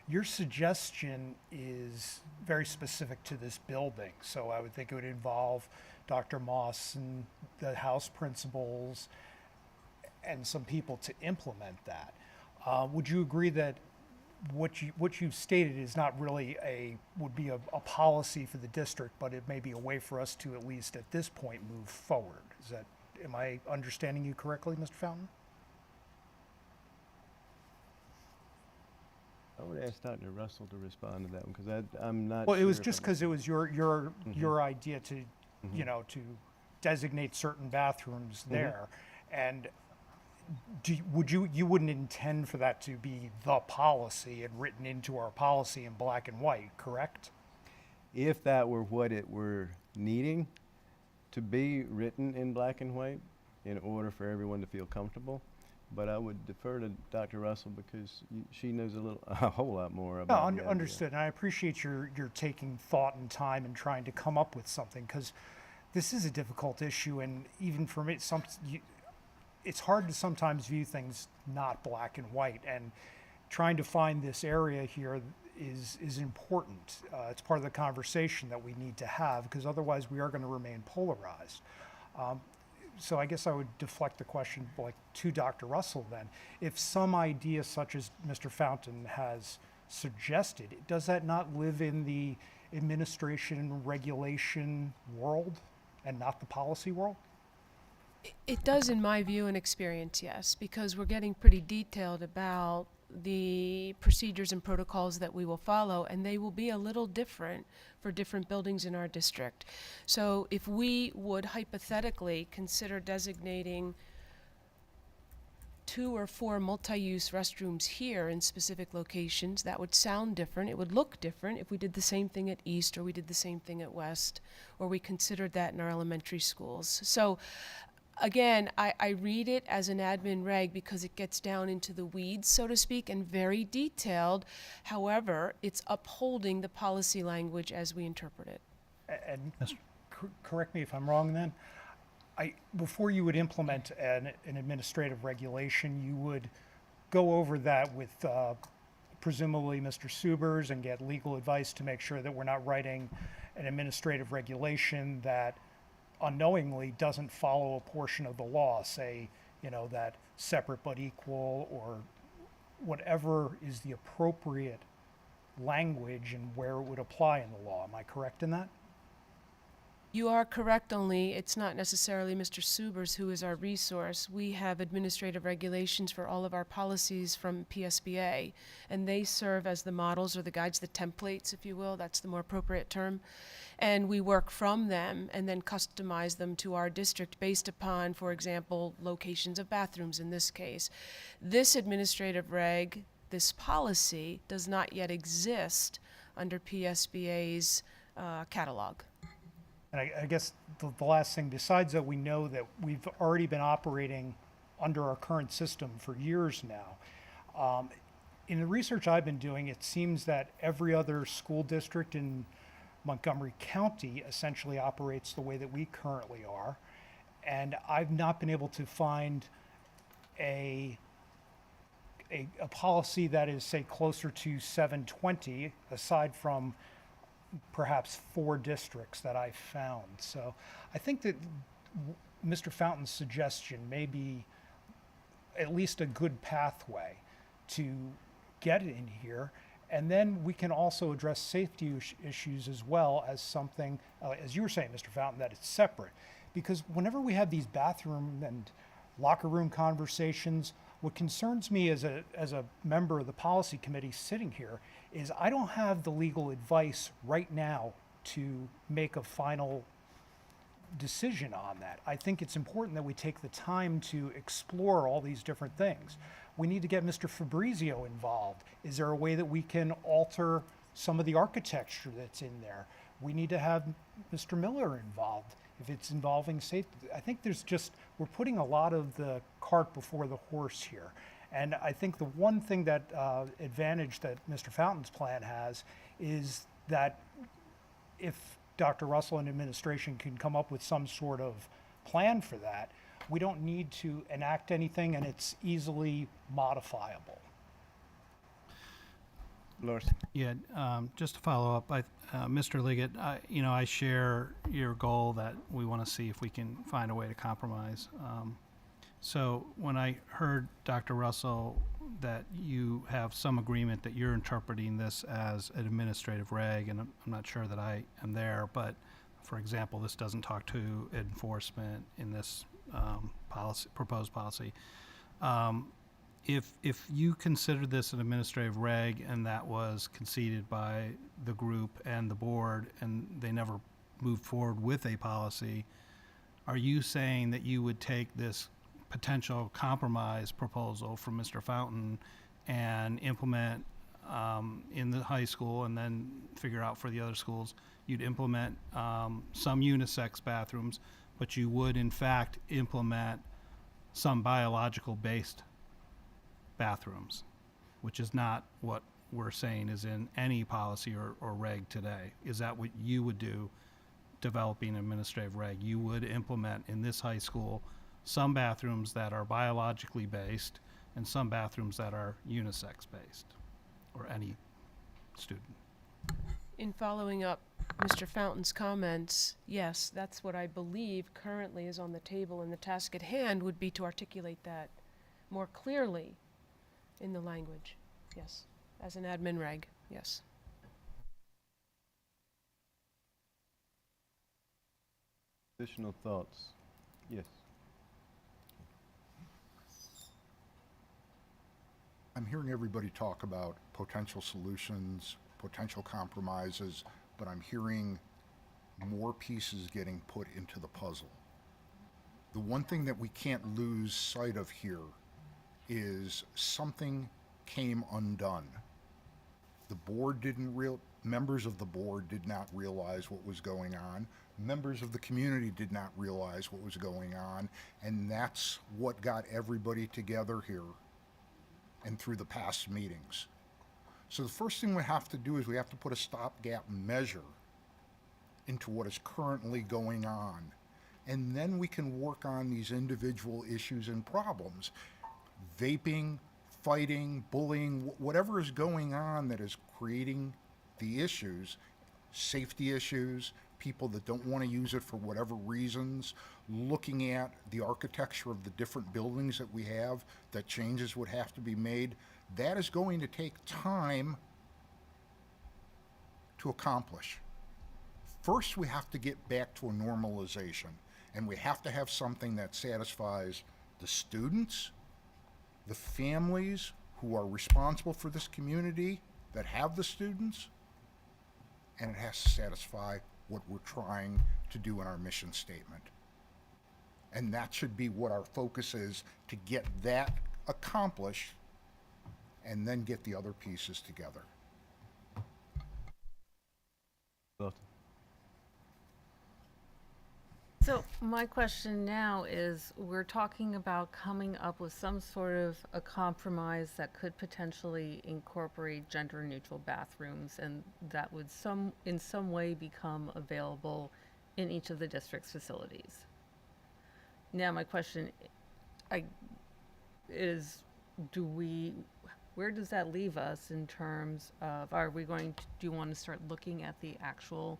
Your suggestion is very specific to this building, so I would think it would involve Dr. Moss and the House principals and some people to implement that. Would you agree that what you've stated is not really would be a policy for the district, but it may be a way for us to at least at this point move forward? Am I understanding you correctly, Mr. Fountain? I would ask Dr. Russell to respond to that one because I'm not. Well, it was sure if just I'm- because it was your idea to, to designate certain bathrooms there. And you wouldn't intend for that to be the policy and written into our policy in black and white, correct? If that were what it were needing to be written in black and white in order for everyone to feel comfortable, but I would defer to Dr. Russell because she knows a whole lot more No, about the idea. understood. And I appreciate your taking thought and time and trying to come up with something, because this is a difficult issue, and even for me, it's hard to sometimes view things not black and white, and trying to find this area here is important. It's part of the conversation that we need to have, because otherwise we are going to remain polarized. So I guess I would deflect the question to Dr. Russell then. If some idea such as Mr. Fountain has suggested, does that not live in the administration regulation world and not the policy world? It does, in my view and experience, yes, because we're getting pretty detailed about the procedures and protocols that we will follow, and they will be a little different for different buildings in our district. So if we would hypothetically consider designating 2 or 4 multi-use restrooms here in specific locations, that would sound different. It would look different if we did the same thing at East, or we did the same thing at West, or we considered that in our elementary schools. So again, I read it as an admin reg because it gets down into the weeds, so to speak, and very detailed. However, it's upholding the policy language as we interpret it. And correct me if I'm wrong then, before you would implement an administrative regulation, you would go over that with presumably Mr. Subers and get legal advice to make sure that we're not writing an administrative regulation that unknowingly doesn't follow a portion of the law, say, that separate but equal, or whatever is the appropriate language and where it would apply in the law. Am I correct in that? You are correct, only it's not necessarily Mr. Subers who is our resource. We have administrative regulations for all of our policies from PSBA, and they serve as the models or the guides, the templates, if you will. That's the more appropriate term. And we work from them and then customize them to our district based upon, for example, locations of bathrooms in this case. This administrative reg, this policy, does not yet exist under PSBA's catalog. And I guess the last thing, besides that, we know that we've already been operating under our current system for years now. In the research I've been doing, it seems that every other school district in Montgomery County essentially operates the way that we currently are. And I've not been able to find a policy that is, say, closer to 720, aside from perhaps 4 districts that I found. So I think that Mr. Fountain's suggestion may be at least a good pathway to get it in here. And then we can also address safety issues as well as something, as you were saying, Mr. Fountain, that it's separate. Because whenever we have these bathroom and locker room conversations, what concerns me as a member of the policy committee sitting here is I don't have the legal advice right now to make a final decision on that. I think it's important that we take the time to explore all these different things. We need to get Mr. Fabrizio involved. Is there a way that we can alter some of the architecture that's in there? We need to have Mr. Miller involved if it's involving safety. I think we're putting a lot of the cart before the horse here. And I think the one thing that advantage that Mr. Fountain's plan has is that if Dr. Russell and administration can come up with some sort of plan for that, we don't need to enact anything, and it's easily modifiable. Lars? Yeah, just to follow up, Mr. Liggett, I share your goal that we want to see if we can find a way to compromise. So when I heard Dr. Russell that you have some agreement that you're interpreting this as an administrative reg, and I'm not sure that I am there, but for example, this doesn't talk to enforcement in this proposed policy. If you consider this an administrative reg and that was conceded by the group and the board and they never moved forward with a policy, are you saying that you would take this potential compromise proposal from Mr. Fountain and implement in the high school, and then figure out for the other schools, you'd implement some unisex bathrooms, but you would in fact implement some biological based bathrooms, which is not what we're saying is in any policy or reg today? Is that what you would do developing an administrative reg? You would implement in this high school some bathrooms that are biologically based and some bathrooms that are unisex based, or any student? In following up Mr. Fountain's comments, yes, that's what I believe currently is on the table, and the task at hand would be to articulate that more clearly in the language. Yes, as an admin reg, yes. Additional thoughts? Yes. I'm hearing everybody talk about potential solutions, potential compromises, but I'm hearing more pieces getting put into the puzzle. The one thing that we can't lose sight of here is something came undone. The board members of the board did not realize what was going on. Members of the community did not realize what was going on, and that's what got everybody together here and through the past meetings. So the first thing we have to do is we have to put a stopgap measure into what is currently going on. And then we can work on these individual issues and problems. Vaping, fighting, bullying, whatever is going on that is creating the issues, safety issues, people that don't want to use it for whatever reasons, looking at the architecture of the different buildings that we have, that changes would have to be made. That is going to take time to accomplish. first we have to get back to a normalization, and we have to have something that satisfies the students, the families who are responsible for this community that have the students, and it has to satisfy what we're trying to do in our mission statement. And that should be what our focus is, to get that accomplished and then get the other pieces together. So my question now is, we're talking about coming up with some sort of a compromise that could potentially incorporate gender-neutral bathrooms, and that would in some way become available in each of the district's facilities. Now my question is, where does that leave us in terms of, do you want to start looking at the actual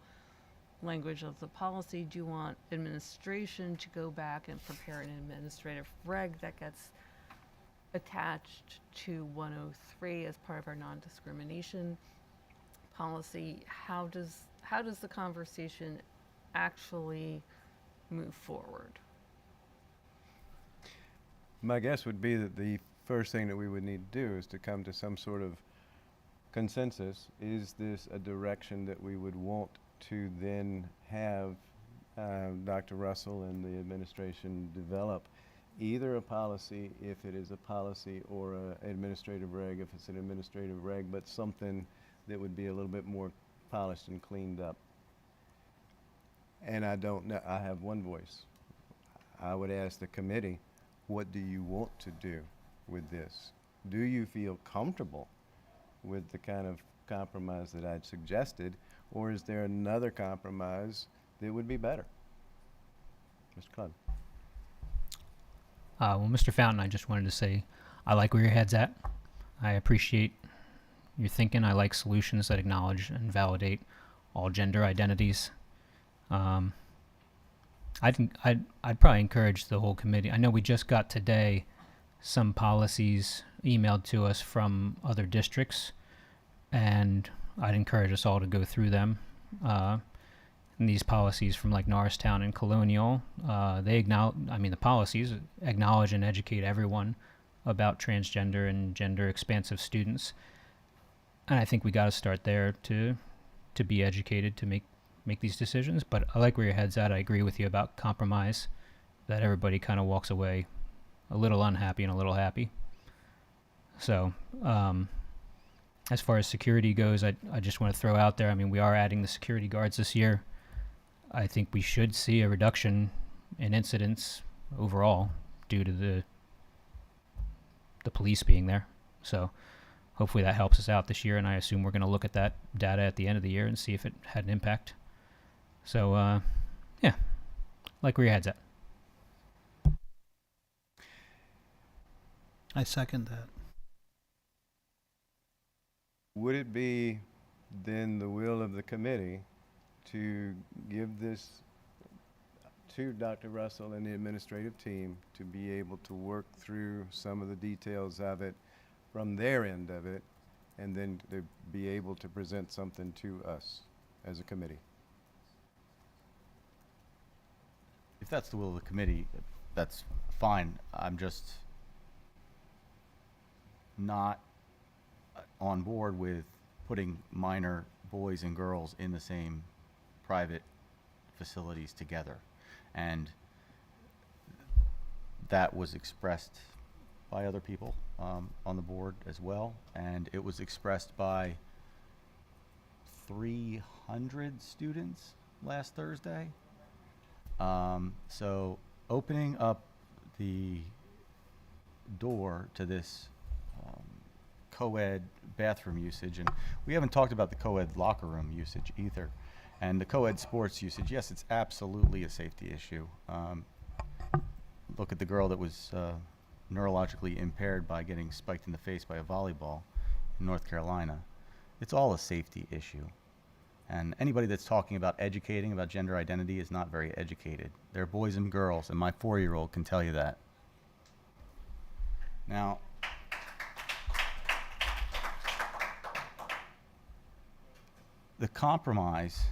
language of the policy? Do you want administration to go back and prepare an administrative reg that gets attached to 103 as part of our non-discrimination policy? How does the conversation actually move forward? My guess would be that the first thing that we would need to do is to come to some sort of consensus. Is this a direction that we would want to then have Dr. Russell and the administration develop either a policy, if it is a policy, or an administrative reg, if it's an administrative reg, but something that would be a little bit more polished and cleaned up. And I don't know, I have one voice. I would ask the committee, what do you want to do with this? Do you feel comfortable with the kind of compromise that I'd suggested, or is there another compromise that would be better? Mr. Clubb. Well, Mr. Fountain, I just wanted to say I like where your head's at. I appreciate your thinking. I like solutions that acknowledge and validate all gender identities. I'd probably encourage the whole committee. I know we just got today some policies emailed to us from other districts, and I'd encourage us all to go through them. And these policies from like Norristown and Colonial, the policies acknowledge and educate everyone about transgender and gender expansive students. And I think we got to start there to be educated to make these decisions. But I like where your head's at. I agree with you about compromise, that everybody kind of walks away a little unhappy and a little happy. So, as far as security goes, I just want to throw out there, we are adding the security guards this year. I think we should see a reduction in incidents overall due to the police being there. So hopefully that helps us out this year, and I assume we're going to look at that data at the end of the year and see if it had an impact. So, yeah, like where your head's at. I second that. Would it be then the will of the committee to give this to Dr. Russell and the administrative team to be able to work through some of the details of it from their end of it, and then to be able to present something to us as a committee? If that's the will of the committee, that's fine. I'm just not on board with putting minor boys and girls in the same private facilities together. And that was expressed by other people on the board as well. And it was expressed by 300 students last Thursday. So opening up the door to this co-ed bathroom usage, and we haven't talked about the co-ed locker room usage either, and the co-ed sports usage. Yes, it's absolutely a safety issue. Look at the girl that was neurologically impaired by getting spiked in the face by a volleyball in North Carolina. It's all a safety issue. And anybody that's talking about educating about gender identity is not very educated. They're boys and girls, and my 4-year-old can tell you that. Now, the compromise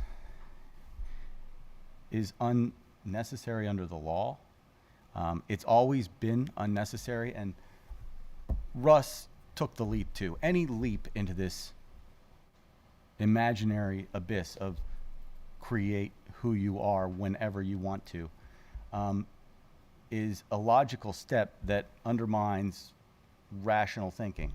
is unnecessary under the law. It's always been unnecessary, and Russ took the leap too. Any leap into this imaginary abyss of create who you are whenever you want to is a logical step that undermines rational thinking.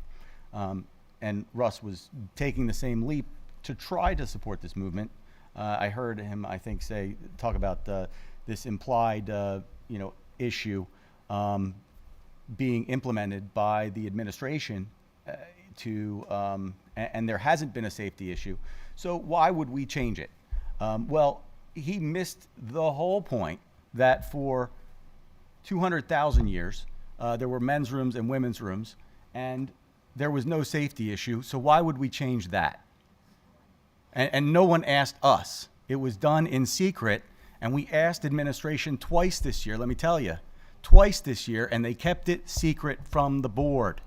And Russ was taking the same leap to try to support this movement. I heard him, I think, talk about this implied, issue being implemented by the administration and there hasn't been a safety issue. So why would we change it? Well, he missed the whole point that for 200,000 years, there were men's rooms and women's rooms, and there was no safety issue. So why would we change that? And no one asked us. It was done in secret, and we asked administration twice this year, let me tell you, twice this year, and they kept it secret from the board.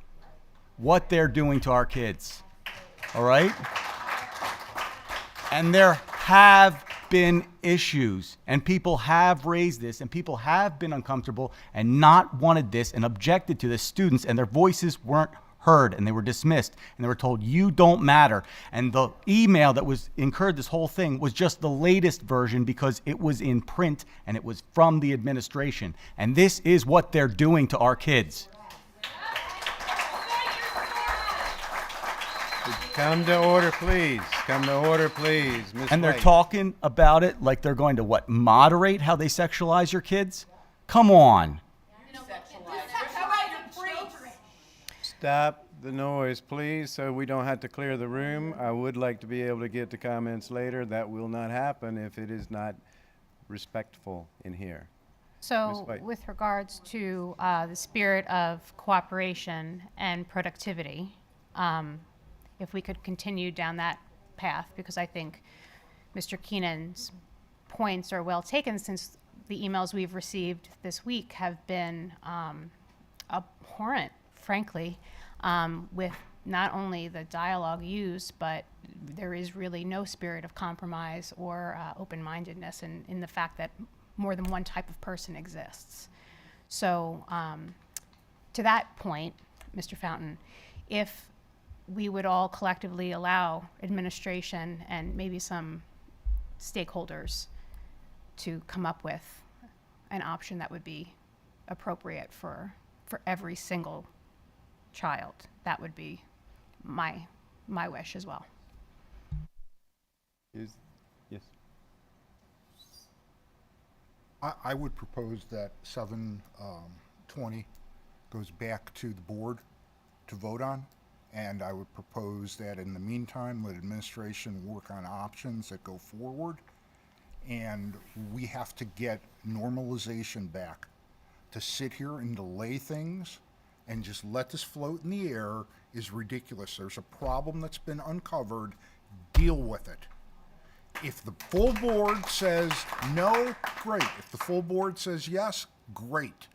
What they're doing to our kids, all right? And there have been issues, and people have raised this, and people have been uncomfortable and not wanted this and objected to this. Students, and their voices weren't heard, and they were dismissed, and they were told, you don't matter. And the email that incurred this whole thing was just the latest version because it was in print and it was from the administration. And this is what they're doing to our kids. Come to order, please. Come to order, please. Ms. And they're White. talking about it like they're going to what? Moderate how they sexualize your kids? Come on. Stop the noise, please, so we don't have to clear the room. I would like to be able to get to comments later. That will not happen if it is not respectful in here. So White. with regards to the spirit of cooperation and productivity, if we could continue down that path, because I think Mr. Keenan's points are well taken, since the emails we've received this week have been abhorrent, frankly, with not only the dialogue used, but there is really no spirit of compromise or open-mindedness in the fact that more than one type of person exists. So to that point, Mr. Fountain, if we would all collectively allow administration and maybe some stakeholders to come up with an option that would be appropriate for every single child, that would be my wish as well. Yes. I would propose that 720 goes back to the board to vote on, and I would propose that in the meantime, let administration work on options that go forward, and we have to get normalization back. To sit here and delay things and just let this float in the air is ridiculous. There's a problem that's been uncovered. Deal with it. If the full board says no, great. If the full board says yes, great.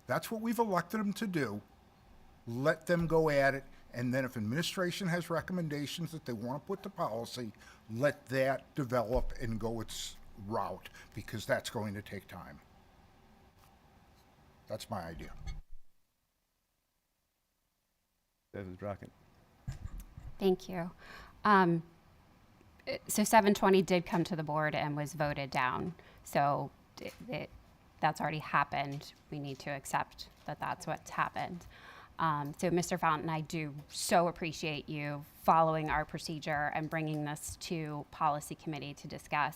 That's what we've elected them to do. Let them go at it. And then if administration has recommendations that they want to put to policy, let that develop and go its route, because that's going to take time. That's my idea. Devin Drockett. Thank you. So 720 did come to the board and was voted down. So that's already happened. We need to accept that that's what's happened. So Mr. Fountain, I do so appreciate you following our procedure and bringing this to policy committee to discuss.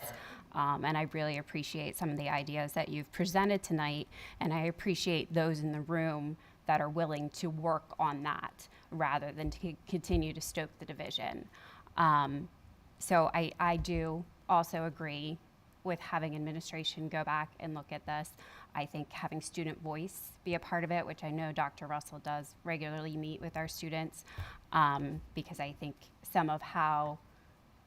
And I really appreciate some of the ideas that you've presented tonight. And I appreciate those in the room that are willing to work on that rather than to continue to stoke the division. So I do also agree with having administration go back and look at this. I think having student voice be a part of it, which I know Dr. Russell does regularly meet with our students, because I think some of how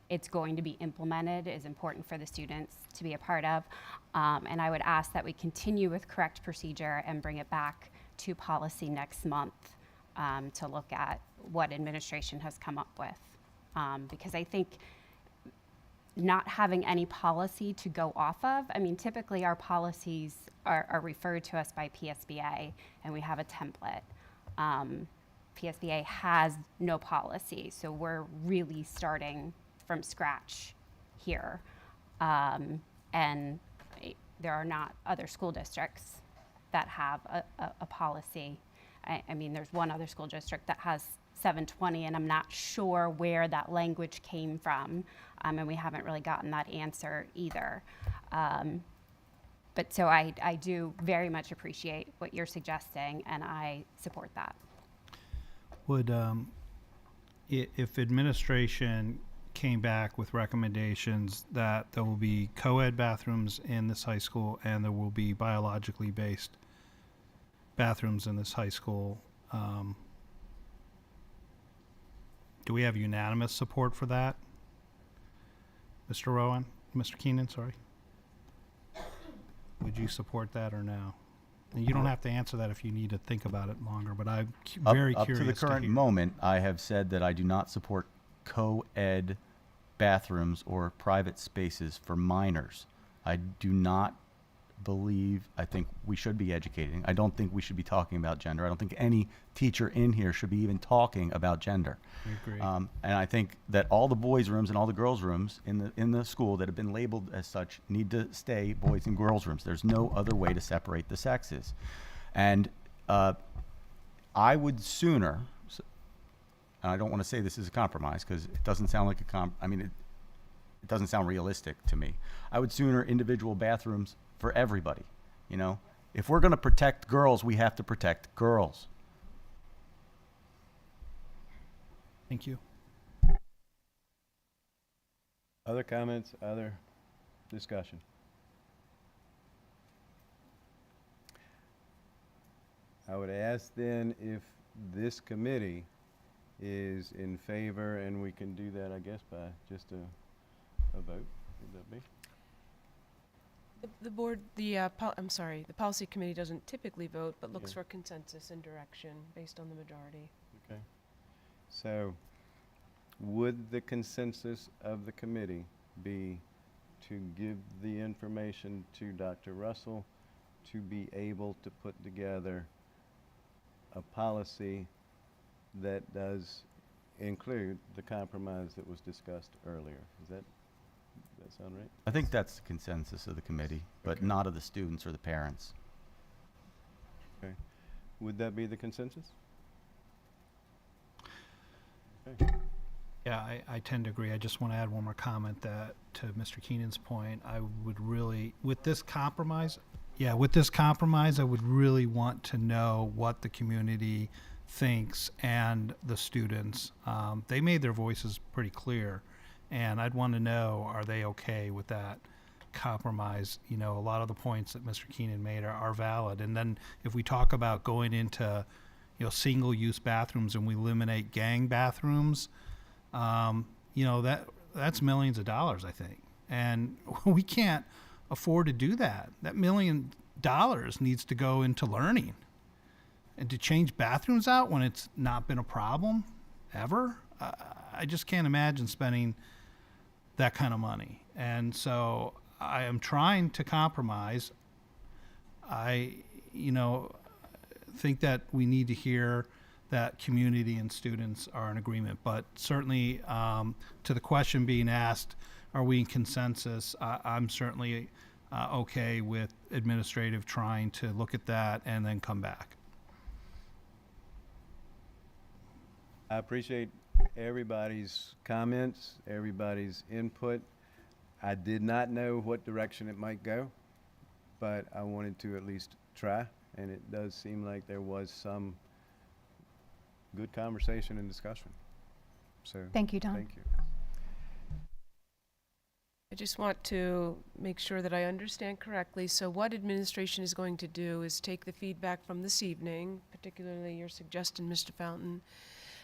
it's going to be implemented is important for the students to be a part of. And I would ask that we continue with correct procedure and bring it back to policy next month to look at what administration has come up with. Because I think not having any policy to go off of. I mean, typically our policies are referred to us by PSBA, and we have a template. PSBA has no policy, so we're really starting from scratch here. And there are not other school districts that have a policy. I mean, there's one other school district that has 720, and I'm not sure where that language came from, and we haven't really gotten that answer either. But so I do very much appreciate what you're suggesting, and I support that. Would, if administration came back with recommendations that there will be co-ed bathrooms in this high school and there will be biologically based bathrooms in this high school, do we have unanimous support for that? Mr. Keenan, sorry. Would you support that or no? And you don't have to answer that if you need to think about it longer, but I'm very Up curious to the current hear. moment, I have said that I do not support co-ed bathrooms or private spaces for minors. I do not believe, I think we should be educating. I don't think we should be talking about gender. I don't think any teacher in here should be even talking about gender. I agree. And I think that all the boys' rooms and all the girls' rooms in the school that have been labeled as such need to stay boys and girls' rooms. There's no other way to separate the sexes. And I would sooner, and I don't want to say this is a compromise because it doesn't sound like it doesn't sound realistic to me. I would sooner individual bathrooms for everybody, you know? If we're going to protect girls, we have to protect girls. Thank you. Other comments, other discussion? I would ask then if this committee is in favor, and we can do that, I guess, by just a vote. Would that be? The board, the policy committee doesn't typically vote, but looks for consensus and direction based on the majority. Okay. So, would the consensus of the committee be to give the information to Dr. Russell to be able to put together a policy that does include the compromise that was discussed earlier? Does that sound right? I think that's the consensus of the committee, but Okay. not of the students or the parents. Okay. Would that be the consensus? Okay. Yeah, I tend to agree. I just want to add one more comment that to Mr. Keenan's point, I would really, with this compromise, I would really want to know what the community thinks and the students. They made their voices pretty clear, and I'd want to know, are they okay with that compromise? You know, a lot of the points that Mr. Keenan made are valid. And then if we talk about going into, single-use bathrooms and we eliminate gang bathrooms, that's millions of dollars, I think. And we can't afford to do that. That $1 million needs to go into learning. And to change bathrooms out when it's not been a problem ever, I just can't imagine spending that kind of money. And so I am trying to compromise. I think that we need to hear that community and students are in agreement. But certainly, to the question being asked, are we in consensus? I'm certainly okay with administrative trying to look at that and then come back. I appreciate everybody's comments, everybody's input. I did not know what direction it might go, but I wanted to at least try, and it does seem like there was some good conversation and discussion. So, Thank you, Don. thank you. I just want to make sure that I understand correctly. So what administration is going to do is take the feedback from this evening, particularly your suggestion, Mr. Fountain,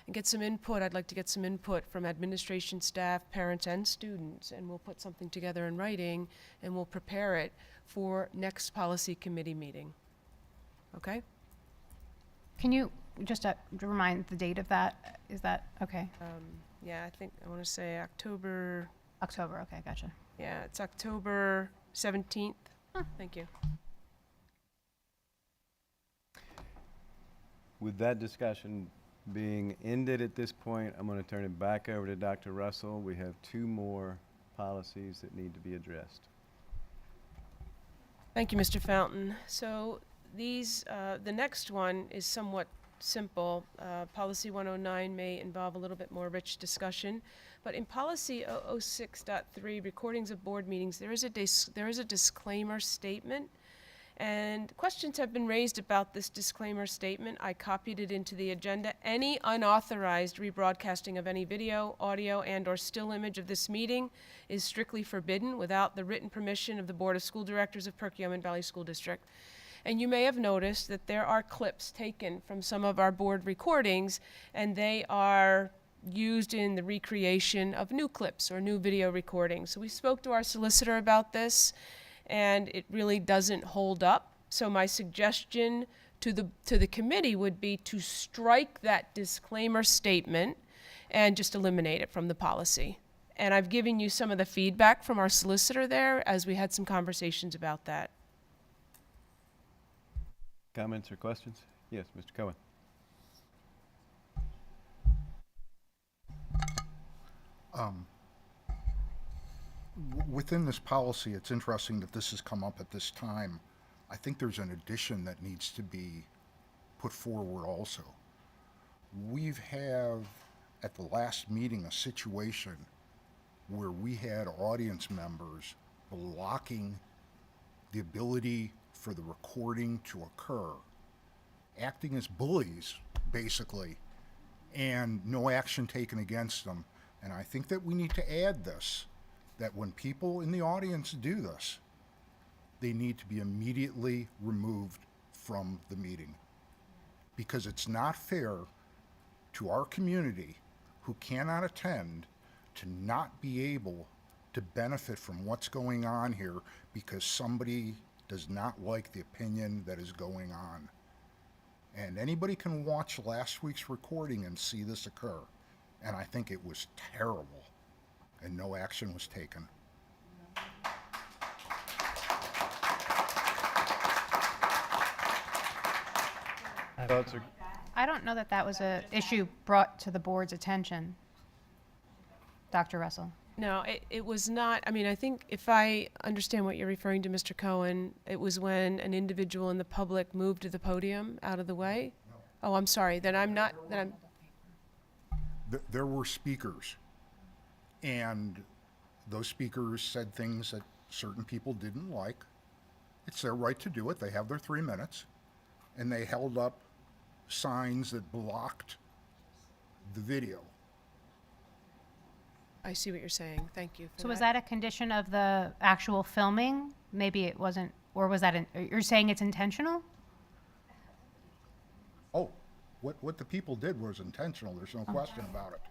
and get some input. I'd like to get some input from administration, staff, parents, and students, and we'll put something together in writing, and we'll prepare it for next policy committee meeting. Okay? Can you just remind the date of that? Is that okay? Yeah, I think, I want to say October October, okay, gotcha. Yeah, it's October 17th. Thank you. With that discussion being ended at this point, I'm going to turn it back over to Dr. Russell. We have 2 more policies that need to be addressed. Thank you, Mr. Fountain. So these, the next one is somewhat simple. Policy 109 may involve a little bit more rich discussion, but in Policy 006.3, recordings of board meetings, there is a disclaimer statement, and questions have been raised about this disclaimer statement. I copied it into the agenda. Any unauthorized rebroadcasting of any video, audio, and/or still image of this meeting is strictly forbidden without the written permission of the Board of School Directors of Perkiomen Valley School District. And you may have noticed that there are clips taken from some of our board recordings, and they are used in the recreation of new clips or new video recordings. So we spoke to our solicitor about this, and it really doesn't hold up. So my suggestion to the committee would be to strike that disclaimer statement and just eliminate it from the policy. And I've given you some of the feedback from our solicitor there as we had some conversations about that. Comments or questions? Yes, Mr. Cohen. Within this policy, it's interesting that this has come up at this time. I think there's an addition that needs to be put forward also. We've had at the last meeting a situation where we had audience members blocking the ability for the recording to occur, acting as bullies, basically, and no action taken against them. And I think that we need to add this, that when people in the audience do this, they need to be immediately removed from the meeting. Because it's not fair to our community who cannot attend to not be able to benefit from what's going on here because somebody does not like the opinion that is going on. And anybody can watch last week's recording and see this occur. And I think it was terrible, and no action was taken. Thoughts or I don't know that that was a issue brought to the board's attention, Dr. Russell. No, it was not. I mean, I think if I understand what you're referring to, Mr. Cohen, it was when an individual in the public moved to the podium out of the way? No. Oh, I'm sorry. Then I'm not, then I'm, There were speakers, and those speakers said things that certain people didn't like. It's their right to do it. They have their 3 minutes, and they held up signs that blocked the video. I see what you're saying. Thank you for So was that a condition of the actual filming? Maybe it wasn't, or was that, you're saying it's intentional? Oh, what the people did was intentional. There's no question about it.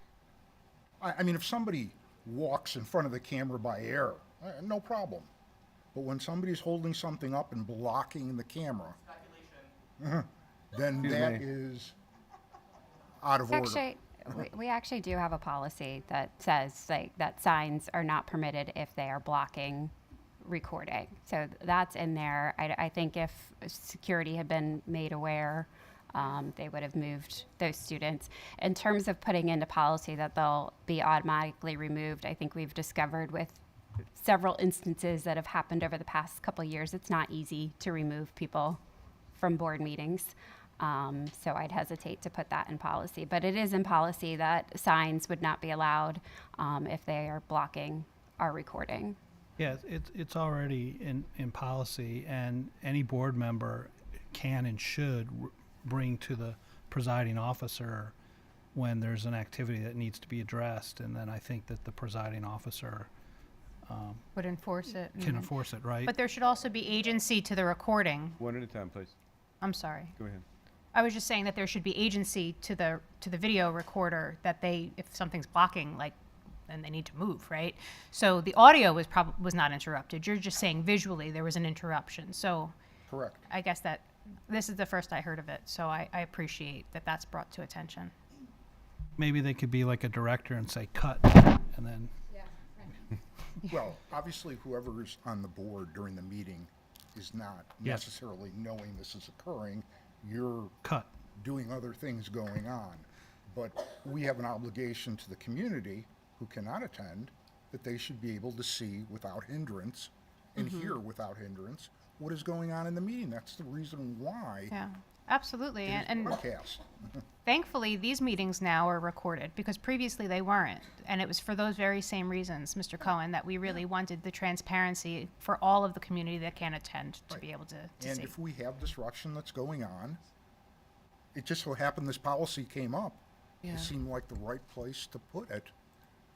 I mean, if somebody walks in front of the camera by error, no problem. But when somebody's holding something up and blocking the camera, then that is out of order. Actually, we actually do have a policy that says like that signs are not permitted if they are blocking recording. So that's in there. I think if security had been made aware, they would have moved those students. In terms of putting into policy that they'll be automatically removed, I think we've discovered with several instances that have happened over the past couple of years, it's not easy to remove people from board meetings. So I'd hesitate to put that in policy. But it is in policy that signs would not be allowed if they are blocking our recording. Yeah, it's already in policy, and any board member can and should bring to the presiding officer when there's an activity that needs to be addressed, and then I think that the presiding officer Would enforce it. can enforce it, right? But there should also be agency to the recording. one at a time, please? I'm sorry. Go ahead. I was just saying that there should be agency to the video recorder that they, if something's blocking, like, then they need to move, right? So the audio was not interrupted. You're just saying visually there was an interruption. So Correct. I guess that this is the first I heard of it. So I appreciate that that's brought to attention. Maybe they could be like a director and say cut, and then Well, obviously, whoever's on the board during the meeting is not Yes. necessarily knowing this is occurring. You're Cut. doing other things going on. But we have an obligation to the community who cannot attend that they should be able to see without hindrance and hear without hindrance what is going on in the meeting. That's the reason why Yeah, absolutely. it is And broadcast. thankfully, these meetings now are recorded because previously they weren't. And it was for those very same reasons, Mr. Cohen, that we really wanted the transparency for all of the community that can attend to be able to And see. if we have disruption that's going on, it just so happened this policy came up. Yeah. It seemed like the right place to put it,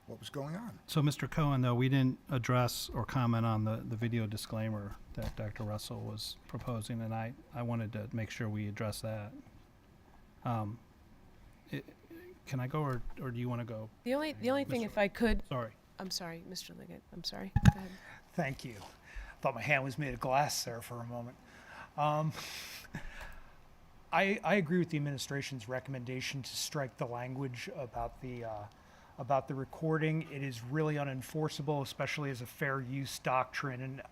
what was going on. So, Mr. Cohen, though, we didn't address or comment on the video disclaimer that Dr. Russell was proposing, and I wanted to make sure we address that. Can I go, or do you want to go? The only thing, if I could, Sorry. I'm sorry, Mr. Liggett, I'm sorry. Go ahead. Thank you. Thought my hand was made of glass there for a moment. I agree with the administration's recommendation to strike the language about the recording. It is really unenforceable, especially as a fair use doctrine,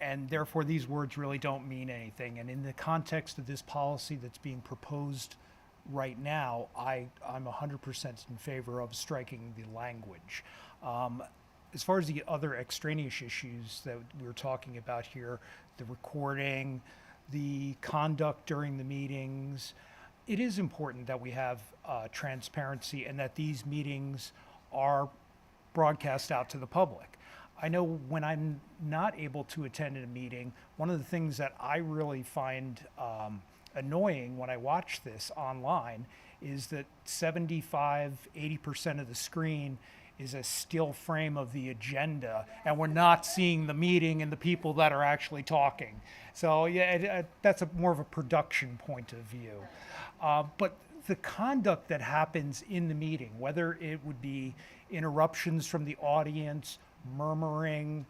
and therefore these words really don't mean anything. And in the context of this policy that's being proposed right now, I'm 100% in favor of striking the language. As far as the other extraneous issues that we're talking about here, the recording, the conduct during the meetings, it is important that we have transparency and that these meetings are broadcast out to the public. I know when I'm not able to attend a meeting, one of the things that I really find annoying when I watch this online is that 75–80% of the screen is a still frame of the agenda, and we're not seeing the meeting and the people that are actually talking. So yeah, that's more of a production point of view. But the conduct that happens in the meeting, whether it would be interruptions from the audience, murmuring,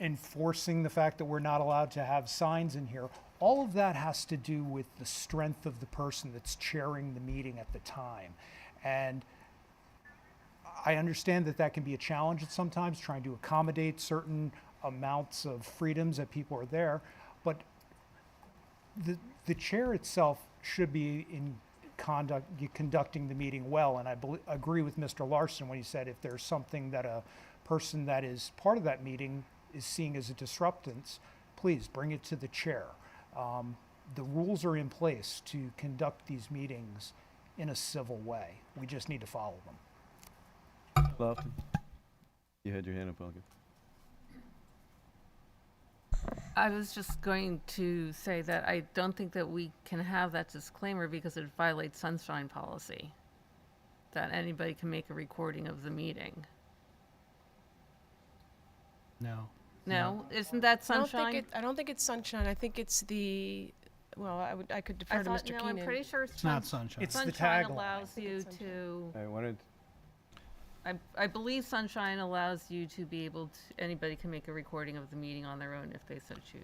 enforcing the fact that we're not allowed to have signs in here, all of that has to do with the strength of the person that's chairing the meeting at the time. And I understand that that can be a challenge at sometimes, trying to accommodate certain amounts of freedoms that people are there, but the chair itself should be conducting the meeting well. And I agree with Mr. Larson when he said if there's something that a person that is part of that meeting is seeing as a disruptance, please bring it to the chair. The rules are in place to conduct these meetings in a civil way. We just need to follow them. Lofton, you had your hand up, Olga. I was just going to say that I don't think that we can have that disclaimer because it violates sunshine policy, that anybody can make a recording of the meeting. No. No? Isn't that I don't sunshine? think I don't think it's sunshine. I think it's the, well, I could defer to Mr. No, Keenan. I'm pretty sure It's not sunshine. It's the sunshine tagline. allows I think you it's to, I wanted, I believe sunshine allows you to be able to, anybody can make a recording of the meeting on their own if they so choose.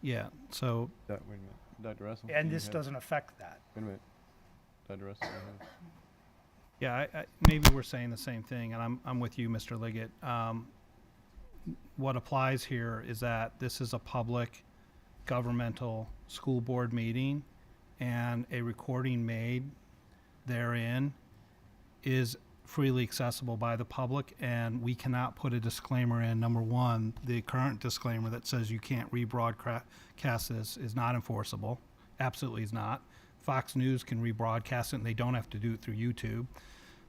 Yeah, so wait a minute, Dr. Russell? And you this had- doesn't affect that. Wait a minute, Dr. Russell, you had- yeah, maybe we're saying the same thing, and I'm with you, Mr. Liggett. What applies here is that this is a public governmental school board meeting, and a recording made therein is freely accessible by the public, and we cannot put a disclaimer in. Number one, the current disclaimer that says you can't rebroadcast this is not enforceable. Absolutely is not. Fox News can rebroadcast it, and they don't have to do it through YouTube,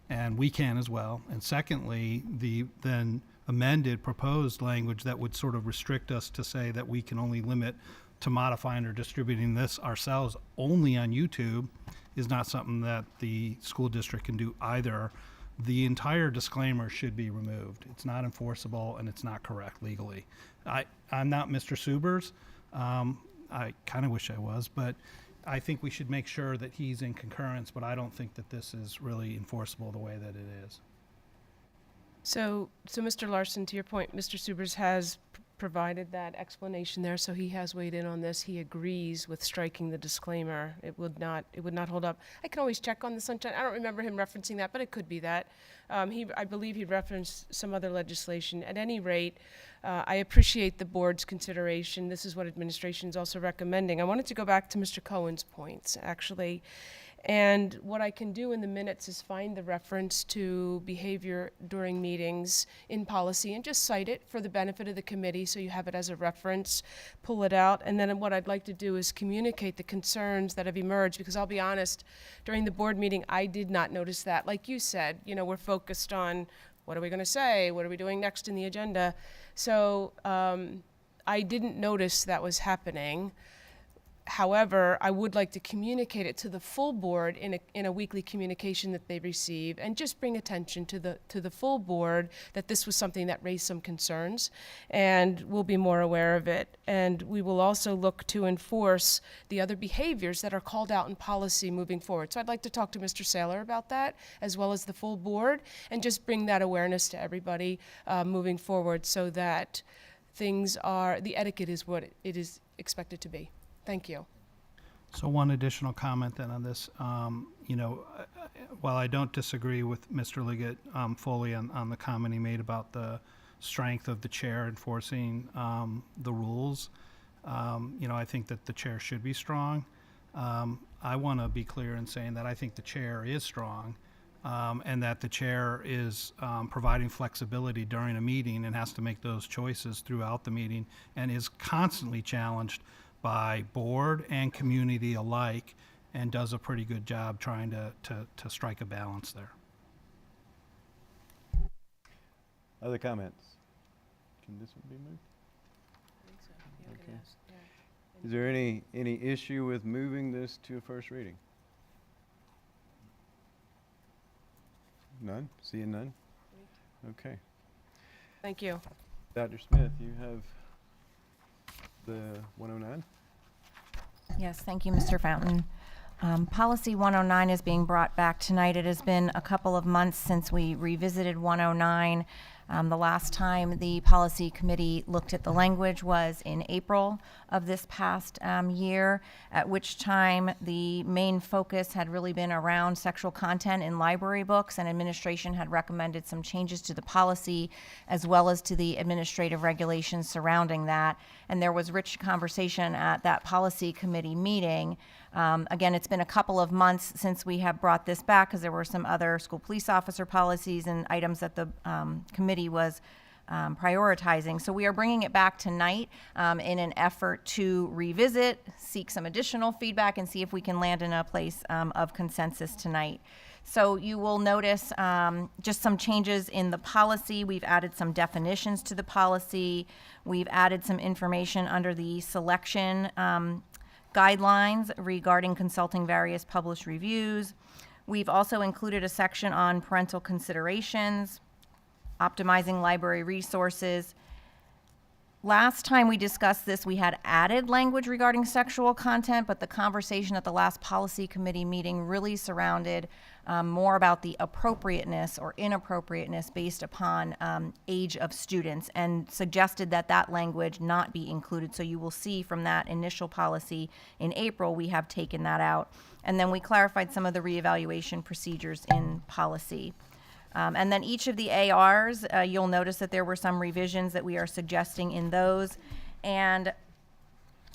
and we can as well. And secondly, the then amended proposed language that would sort of restrict us to say that we can only limit to modifying or distributing this ourselves only on YouTube is not something that the school district can do either. The entire disclaimer should be removed. It's not enforceable and it's not correct legally. I'm not Mr. Subers. I kind of wish I was, but I think we should make sure that he's in concurrence, but I don't think that this is really enforceable the way that it is. So Mr. Larson, to your point, Mr. Subers has provided that explanation there, so he has weighed in on this. He agrees with striking the disclaimer. It would not hold up. I can always check on the sunshine. I don't remember him referencing that, but it could be that. I believe he referenced some other legislation. At any rate, I appreciate the board's consideration. This is what administration is also recommending. I wanted to go back to Mr. Cohen's points, actually. And what I can do in the minutes is find the reference to behavior during meetings in policy and just cite it for the benefit of the committee so you have it as a reference, pull it out. And then what I'd like to do is communicate the concerns that have emerged, because I'll be honest, during the board meeting, I did not notice that. Like you said, we're focused on what are we going to say? What are we doing next in the agenda? So I didn't notice that was happening. However, I would like to communicate it to the full board in a weekly communication that they receive, and just bring attention to the full board that this was something that raised some concerns, and we'll be more aware of it. And we will also look to enforce the other behaviors that are called out in policy moving forward. So I'd like to talk to Mr. Saylor about that, as well as the full board, and just bring that awareness to everybody moving forward, so that the etiquette is what it is expected to be. Thank you. So one additional comment then on this, while I don't disagree with Mr. Liggett fully on the comment he made about the strength of the chair enforcing the rules, I think that the chair should be strong. I want to be clear in saying that I think the chair is strong, and that the chair is providing flexibility during a meeting and has to make those choices throughout the meeting, and is constantly challenged by board and community alike, and does a pretty good job trying to strike a balance there. Other comments? Can this one be moved? Okay. Is there any issue with moving this to a first reading? None? Seeing none? Okay. Thank you. Dr. Smith, you have the 109? Yes, thank you, Mr. Fountain. Policy 109 is being brought back tonight. It has been a couple of months since we revisited 109. The last time the policy committee looked at the language was in April of this past year, at which time the main focus had really been around sexual content in library books, and administration had recommended some changes to the policy as well as to the administrative regulations surrounding that. And there was rich conversation at that policy committee meeting. Again, it's been a couple of months since we have brought this back, because there were some other school police officer policies and items that the committee was prioritizing. So we are bringing it back tonight in an effort to revisit, seek some additional feedback, and see if we can land in a place of consensus tonight. So you will notice just some changes in the policy. We've added some definitions to the policy. We've added some information under the selection guidelines regarding consulting various published reviews. We've also included a section on parental considerations, optimizing library resources. Last time we discussed this, we had added language regarding sexual content, but the conversation at the last policy committee meeting really surrounded more about the appropriateness or inappropriateness based upon age of students, and suggested that that language not be included. So you will see from that initial policy in April, we have taken that out. And then we clarified some of the reevaluation procedures in policy. And then each of the ARs, you'll notice that there were some revisions that we are suggesting in those. And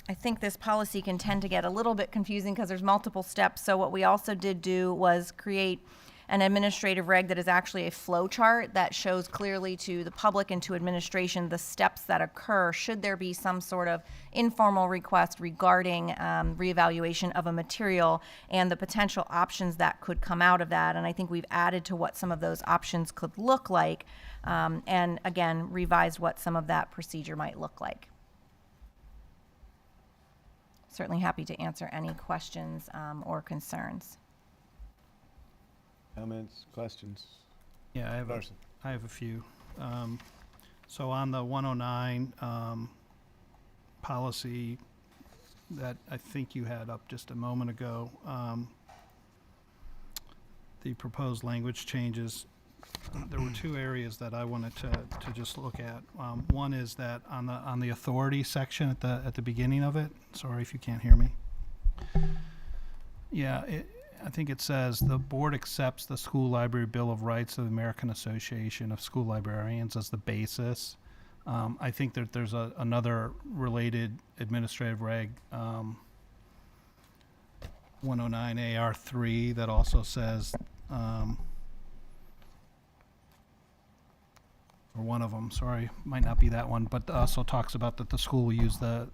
I think this policy can tend to get a little bit confusing because there's multiple steps. So what we also did do was create an administrative reg that is actually a flow chart that shows clearly to the public and to administration the steps that occur should there be some sort of informal request regarding reevaluation of a material, and the potential options that could come out of that. And I think we've added to what some of those options could look like, and again, revised what some of that procedure might look like. Certainly happy to answer any questions or concerns. Comments, questions? Yeah, I have a few. So on the 109 policy that I think you had up just a moment ago, the proposed language changes there were two areas that I wanted to just look at. One is that on the authority section at the beginning of it. Sorry if you can't hear me. Yeah, I think it says the board accepts the School Library Bill of Rights of the American Association of School Librarians as the basis. I think that there's another related administrative reg, 109 AR3, that also says, or one of them, sorry, might not be that one, but also talks about that the school will use the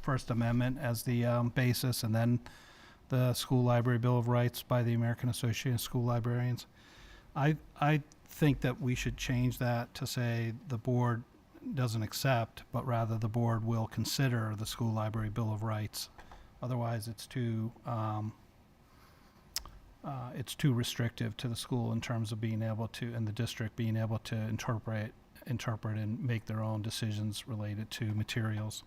First Amendment as the basis, and then the School Library Bill of Rights by the American Association of School Librarians. I think that we should change that to say the board doesn't accept, but rather the board will consider the School Library Bill of Rights. Otherwise, it's too restrictive to the school in terms of being able to, and the district being able to interpret and make their own decisions related to materials.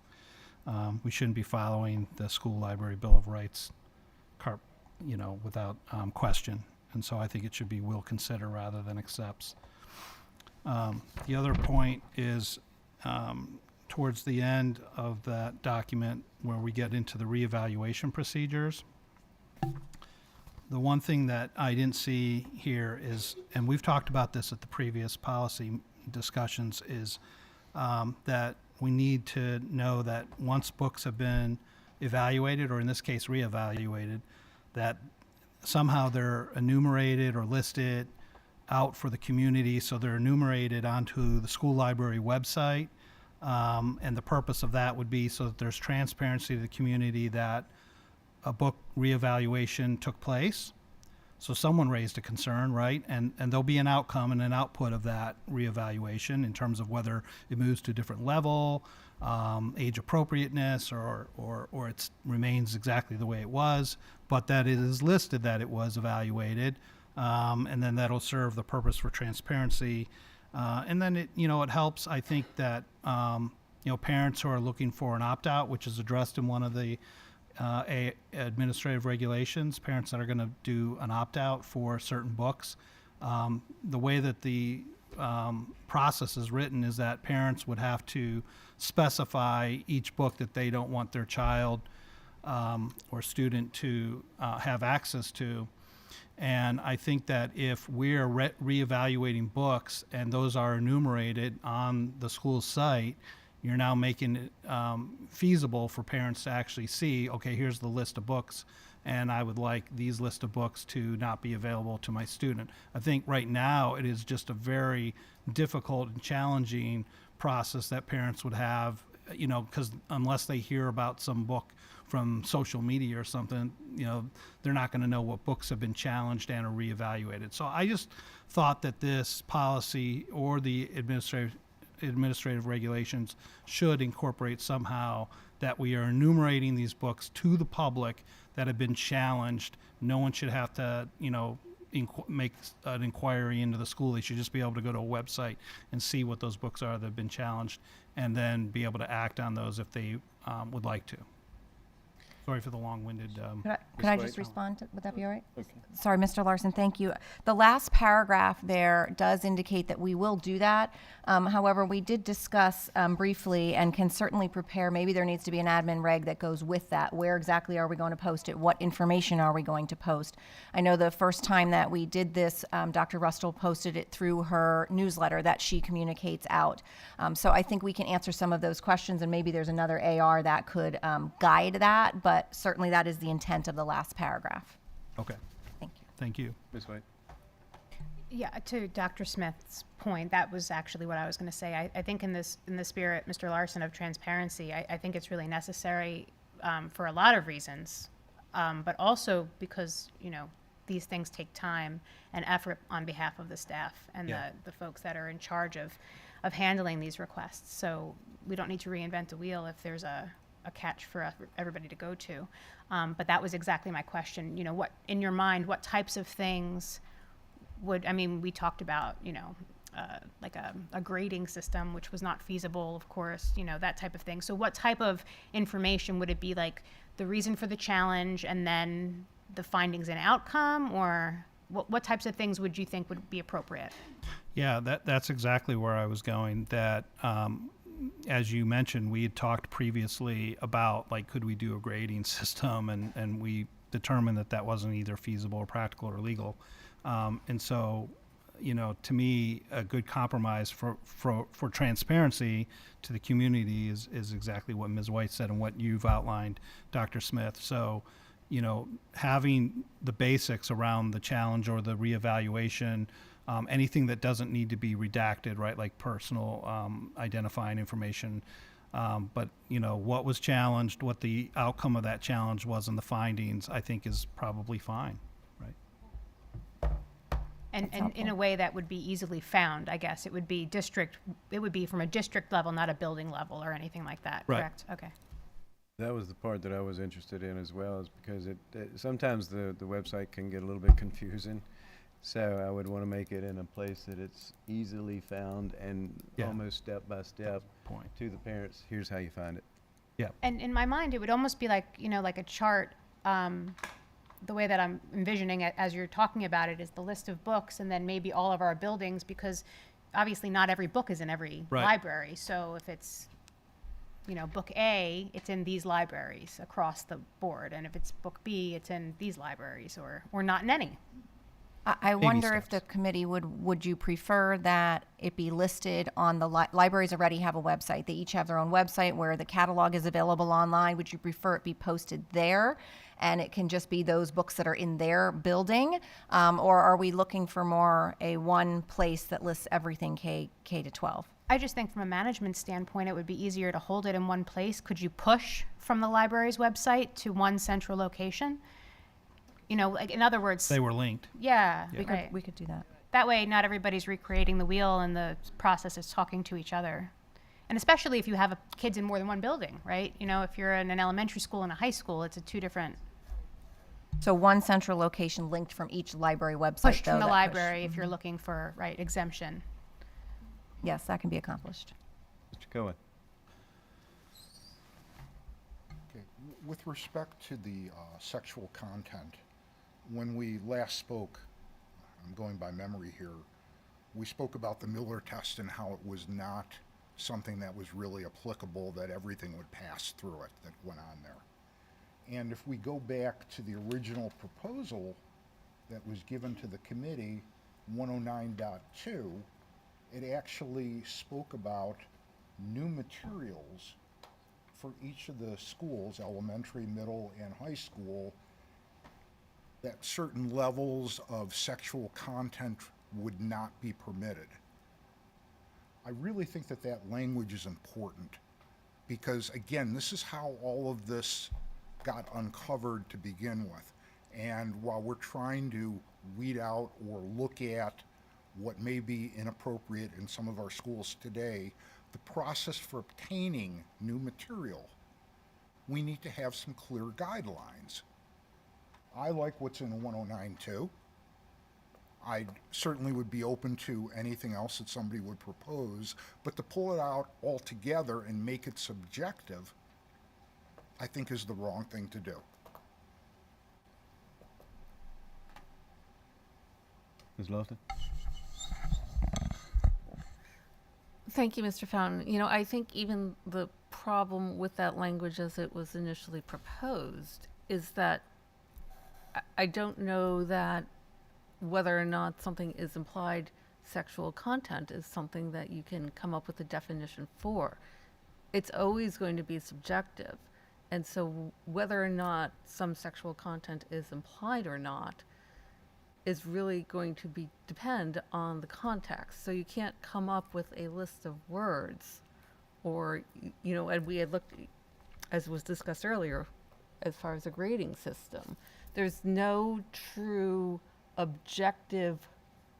We shouldn't be following the School Library Bill of Rights, without question. And so I think it should be will consider rather than accepts. The other point is towards the end of that document where we get into the reevaluation procedures. The one thing that I didn't see here is, and we've talked about this at the previous policy discussions, is that we need to know that once books have been evaluated, or in this case reevaluated, that somehow they're enumerated or listed out for the community, so they're enumerated onto the school library website. And the purpose of that would be so that there's transparency to the community that a book reevaluation took place. So someone raised a concern, right? And there'll be an outcome and an output of that reevaluation in terms of whether it moves to a different level, age appropriateness, or it remains exactly the way it was, but that it is listed that it was evaluated. And then that'll serve the purpose for transparency. And then it helps, I think, that, parents who are looking for an opt-out, which is addressed in one of the administrative regulations, parents that are going to do an opt-out for certain books. The way that the process is written is that parents would have to specify each book that they don't want their child or student to have access to. And I think that if we're reevaluating books and those are enumerated on the school site, you're now making it feasible for parents to actually see, okay, here's the list of books, and I would like these list of books to not be available to my student. I think right now it is just a very difficult and challenging process that parents would have, because unless they hear about some book from social media or something, they're not going to know what books have been challenged and are reevaluated. So I just thought that this policy or the administrative regulations should incorporate somehow that we are enumerating these books to the public that have been challenged. No one should have to, make an inquiry into the school. They should just be able to go to a website and see what those books are that have been challenged, and then be able to act on those if they would like to. Sorry for the long-winded. Could I just respond? Would that be all right? Okay. Sorry, Mr. Larson, thank you. The last paragraph there does indicate that we will do that. However, we did discuss briefly and can certainly prepare, maybe there needs to be an admin reg that goes with that. Where exactly are we going to post it? What information are we going to post? I know the first time that we did this, Dr. Rustle posted it through her newsletter that she communicates out. So I think we can answer some of those questions, and maybe there's another AR that could guide that, but certainly that is the intent of the last paragraph. Okay. Thank you. Thank you. Ms. White? Yeah, to Dr. Smith's point, that was actually what I was going to say. I think in the spirit, Mr. Larson, of transparency, I think it's really necessary for a lot of reasons, but also because, these things take time and effort on behalf of the staff and the folks that are in charge of handling these requests. So we don't need to reinvent the wheel if there's a catch for everybody to go to. But that was exactly my question. What, in your mind, what types of things we talked about, like a grading system, which was not feasible, of course, that type of thing. So what type of information would it be, like the reason for the challenge and then the findings and outcome, or what types of things would you think would be appropriate? Yeah, that's exactly where I was going. That, as you mentioned, we had talked previously about, like, could we do a grading system, and we determined that that wasn't either feasible or practical or legal. And so, you know, to me, a good compromise for transparency to the community is exactly what Ms. White said and what you've outlined, Dr. Smith. So, you know, having the basics around the challenge or the reevaluation, anything that doesn't need to be redacted, right, like personal identifying information. But, you know, what was challenged, what the outcome of that challenge was and the findings, I think is probably fine, right? And in a way that would be easily found, I guess. It would be from a district level, not a building level or anything like that, Right. correct? Okay. That was the part that I was interested in as well, is because sometimes the website can get a little bit confusing. So I would want to make it in a place that it's easily found and Yeah. almost step by step Point. to the parents. Here's how you find it. Yeah. And in my mind, it would almost be like, you know, like a chart. The way that I'm envisioning it as you're talking about it is the list of books and then maybe all of our buildings, because obviously not every book is in every Right. library. So if it's, you know, book A, it's in these libraries across the board. And if it's book B, it's in these libraries or not in any. I wonder if the committee would you prefer that it be listed on the libraries already have a website. They each have their own website where the catalog is available online. Would you prefer it be posted there and it can just be those books that are in their building? Or are we looking for more a one place that lists everything K to 12? I just think from a management standpoint, it would be easier to hold it in one place. Could you push from the library's website to one central location? You know, like, in other words, They were linked. yeah, Yeah. We could do that. That way, not everybody's recreating the wheel and the process is talking to each other. And especially if you have kids in more than one building, right? You know, if you're in an elementary school and a high school, it's a two different, So one central location linked from each library website. pushed though, from the that push. library if you're looking for, right, exemption. Yes, that can be accomplished. Mr. Cohen. Okay, with respect to the sexual content, when we last spoke, I'm going by memory here, we spoke about the Miller test and how it was not something that was really applicable, that everything would pass through it that went on there. And if we go back to the original proposal that was given to the committee, 109.2, it actually spoke about new materials for each of the schools, elementary, middle, and high school, that certain levels of sexual content would not be permitted. I really think that that language is important because, again, this is how all of this got uncovered to begin with. And while we're trying to weed out or look at what may be inappropriate in some of our schools today, the process for obtaining new material, we need to have some clear guidelines. I like what's in 109.2. I certainly would be open to anything else that somebody would propose, but to pull it out altogether and make it subjective, I think is the wrong thing to do. Ms. Lofton? Thank you, Mr. Fountain. You know, I think even the problem with that language as it was initially proposed is that I don't know that whether or not something is implied sexual content is something that you can come up with a definition for. It's always going to be subjective. And so whether or not some sexual content is implied or not is really going to depend on the context. So you can't come up with a list of words or, you know, and we had looked, as was discussed earlier, as far as a grading system. There's no true objective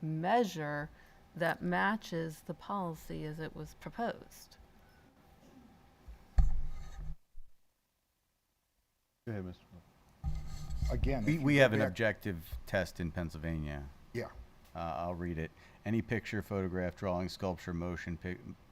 measure that matches the policy as it was proposed. Go ahead, Mr. Again, if you We go have an back- objective test in Pennsylvania. Yeah. I'll read it. any picture, photograph, drawing, sculpture, motion,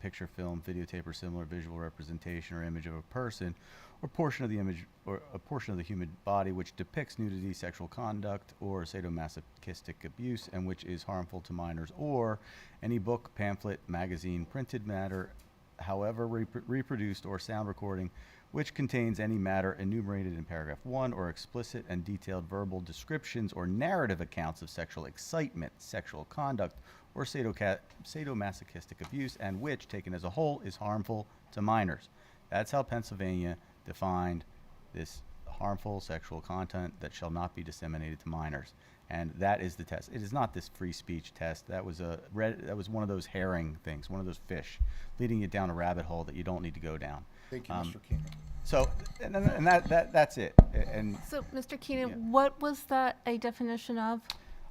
picture, film, videotape, or similar visual representation or image of a person or portion of the image or a portion of the human body which depicts nudity, sexual conduct, or sadomasochistic abuse and which is harmful to minors, or any book, pamphlet, magazine, printed matter, however reproduced, or sound recording which contains any matter enumerated in paragraph 1 or explicit and detailed verbal descriptions or narrative accounts of sexual excitement, sexual conduct, or sadomasochistic abuse, and which, taken as a whole, is harmful to minors. That's how Pennsylvania defined this harmful sexual content that shall not be disseminated to minors. And that is the test. It is not this free speech test. That was one of those herring things, one of those fish, leading you down a rabbit hole that you don't need to go down. Thank you, Mr. Keenan. So, and that's it. And So, Mr. Keenan, Yeah. what was that a definition of?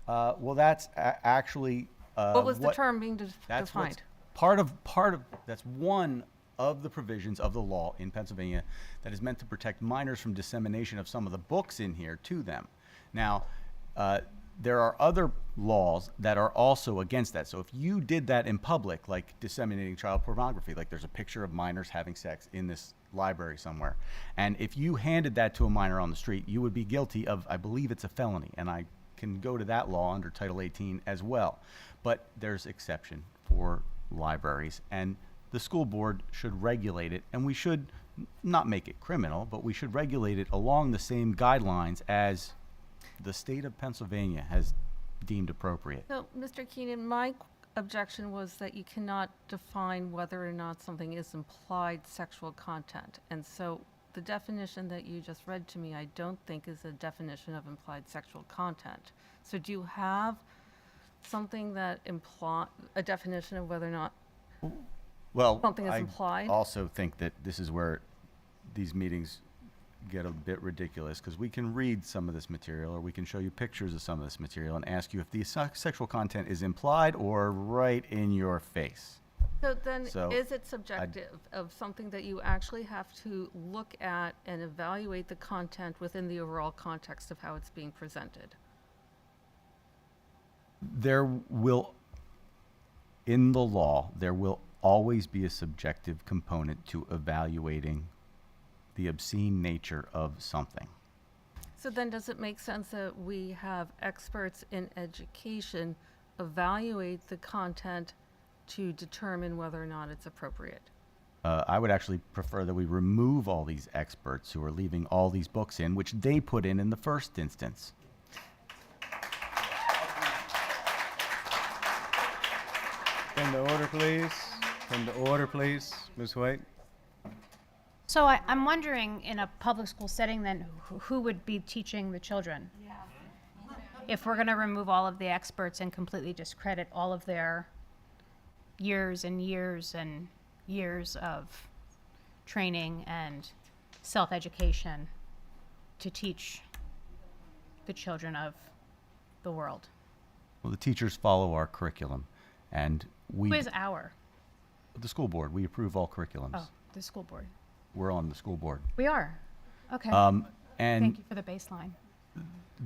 well, that's actually What was the term being that's what's defined? part of that's one of the provisions of the law in Pennsylvania that is meant to protect minors from dissemination of some of the books in here to them. Now, there are other laws that are also against that. So if you did that in public, like disseminating child pornography, like there's a picture of minors having sex in this library somewhere, and if you handed that to a minor on the street, you would be guilty of, I believe it's a felony, and I can go to that law under Title 18 as well. But there's exception for libraries, and the school board should regulate it, and we should not make it criminal, but we should regulate it along the same guidelines as the state of Pennsylvania has deemed appropriate. So, Mr. Keenan, my objection was that you cannot define whether or not something is implied sexual content. And so the definition that you just read to me, I don't think is a definition of implied sexual content. So do you have something that a definition of whether or not Well, something is I implied? also think that this is where these meetings get a bit ridiculous, because we can read some of this material or we can show you pictures of some of this material and ask you if the sexual content is implied or right in your face. So then, So, is it subjective of something that you actually have to look at and evaluate the content within the overall context of how it's being presented? There will, in the law, there will always be a subjective component to evaluating the obscene nature of something. So then, does it make sense that we have experts in education evaluate the content to determine whether or not it's appropriate? I would actually prefer that we remove all these experts who are leaving all these books in, which they put in the first instance. Can the order, please? Can the order, please, Ms. White? So I'm wondering, in a public school setting, then who would be teaching the children? If we're going to remove all of the experts and completely discredit all of their years and years and years of training and self-education to teach the children of the world. Well, the teachers follow our curriculum, and we, Who is our? the school board, we approve all curriculums. Oh, the school board. We're on the school board. We are. Okay. And Thank you for the baseline.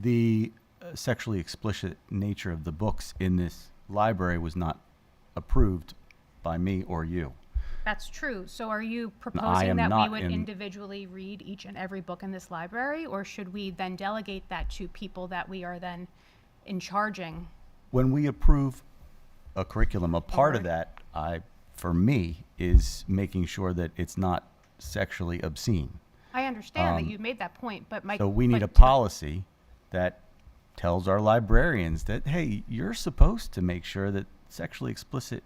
the sexually explicit nature of the books in this library was not approved by me or you. That's true. So are you am proposing that we not would in- individually read each and every book in this library, or should we then delegate that to people that we are then in charging? When we approve a curriculum, a part of that, for me, is making sure that it's not sexually obscene. I understand that you've made that point, but So we need a policy that tells our librarians that, hey, you're supposed to make sure that sexually explicit,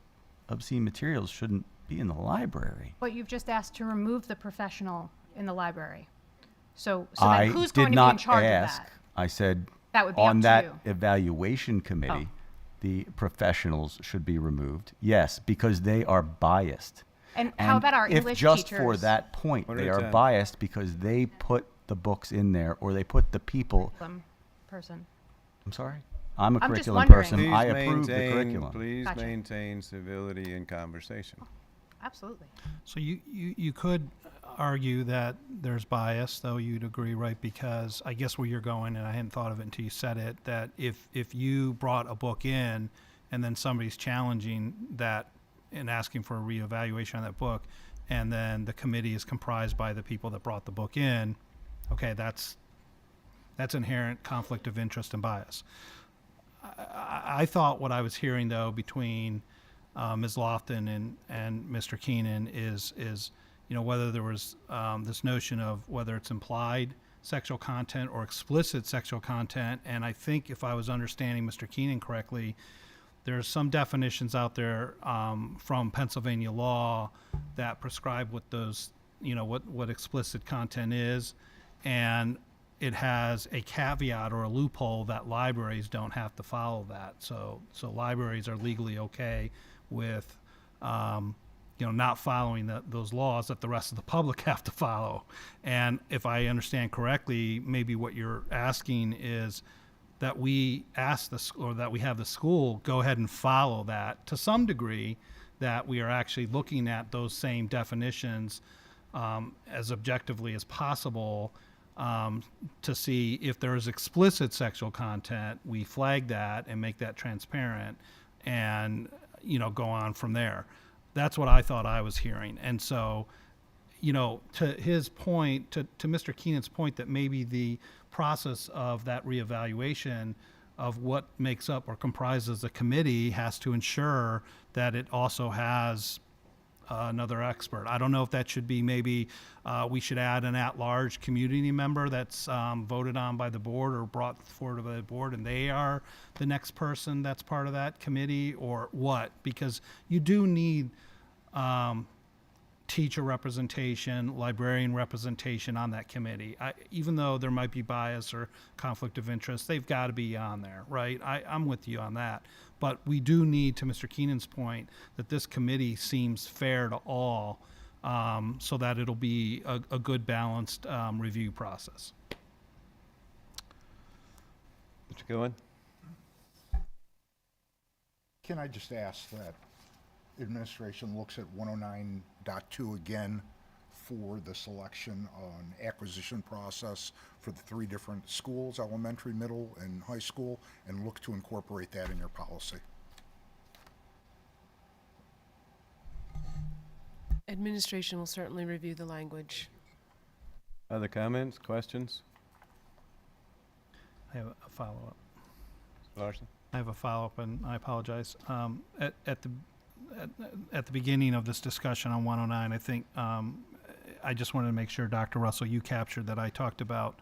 obscene materials shouldn't be in the library. But you've just asked to remove the professional in the library. So I then who's did going to be in not charge ask. of that? I said That would be on up to that you. evaluation committee, Oh. the professionals should be removed. Yes, because they are biased. And how about our if English just for teachers? that point, What they are are the time? biased because they put the books in there, or they put the people. Person. I'm sorry? I'm a I'm just curriculum wondering. person. Please I approve the maintain- curriculum. Please Gotcha. maintain civility in conversation. Absolutely. So you could argue that there's bias, though you'd agree, right? Because I guess where you're going, and I hadn't thought of it until you said it, that if you brought a book in and then somebody's challenging that and asking for a reevaluation on that book, and then the committee is comprised by the people that brought the book in, okay, that's inherent conflict of interest and bias. I thought what I was hearing, though, between Ms. Lofton and Mr. Keenan is whether there was this notion of whether it's implied sexual content or explicit sexual content. And I think if I was understanding Mr. Keenan correctly, there's some definitions out there from Pennsylvania law that prescribe what those, what explicit content is. And it has a caveat or a loophole that libraries don't have to follow that. So libraries are legally okay with, not following those laws that the rest of the public have to follow. And if I understand correctly, maybe what you're asking is that we ask that we have the school go ahead and follow that to some degree, that we are actually looking at those same definitions as objectively as possible, to see if there is explicit sexual content, we flag that and make that transparent and, go on from there. That's what I thought I was hearing. And so, to his point, to Mr. Keenan's point, that maybe the process of that reevaluation of what makes up or comprises the committee has to ensure that it also has another expert. I don't know if that should be maybe we should add an at-large community member that's voted on by the board or brought forward by the board, and they are the next person that's part of that committee, or what? Because you do need teacher representation, librarian representation on that committee. Even though there might be bias or conflict of interest, they've got to be on there, right? I'm with you on that. But we do need, to Mr. Keenan's point, that this committee seems fair to all, so that it'll be a good balanced review process. Mr. Cohen? Can I just ask that administration looks at 109.2 again for the selection on acquisition process for the 3 different schools, elementary, middle, and high school, and look to incorporate that in your policy? Administration will certainly review the language. Other comments, questions? I have a follow-up. Larson? I have a follow-up, and I apologize. At the beginning of this discussion on 109, I think I just wanted to make sure, Dr. Russell, you captured that I talked about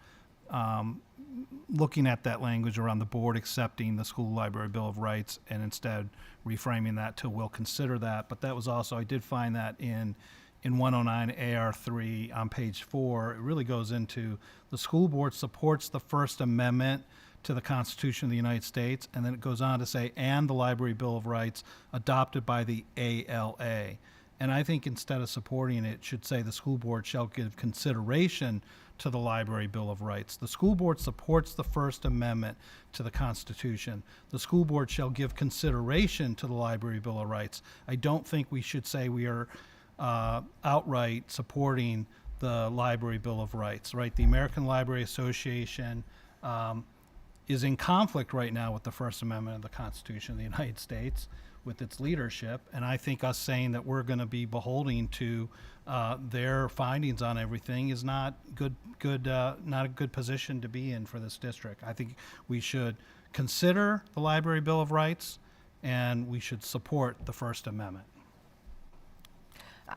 looking at that language around the board accepting the school library bill of rights, and instead reframing that to "will consider that." But that was also, I did find that in 109 AR3 on page 4, it really goes into the school board supports the First Amendment to the Constitution of the United States, and then it goes on to say, and the Library Bill of Rights adopted by the ALA. And I think instead of supporting it, it should say the school board shall give consideration to the Library Bill of Rights. The school board supports the First Amendment to the Constitution. The school board shall give consideration to the Library Bill of Rights. I don't think we should say we are outright supporting the Library Bill of Rights, right? The American Library Association is in conflict right now with the First Amendment of the Constitution of the United States, with its leadership, and I think us saying that we're going to be beholden to their findings on everything is not not a good position to be in for this district. I think we should consider the Library Bill of Rights, and we should support the First Amendment.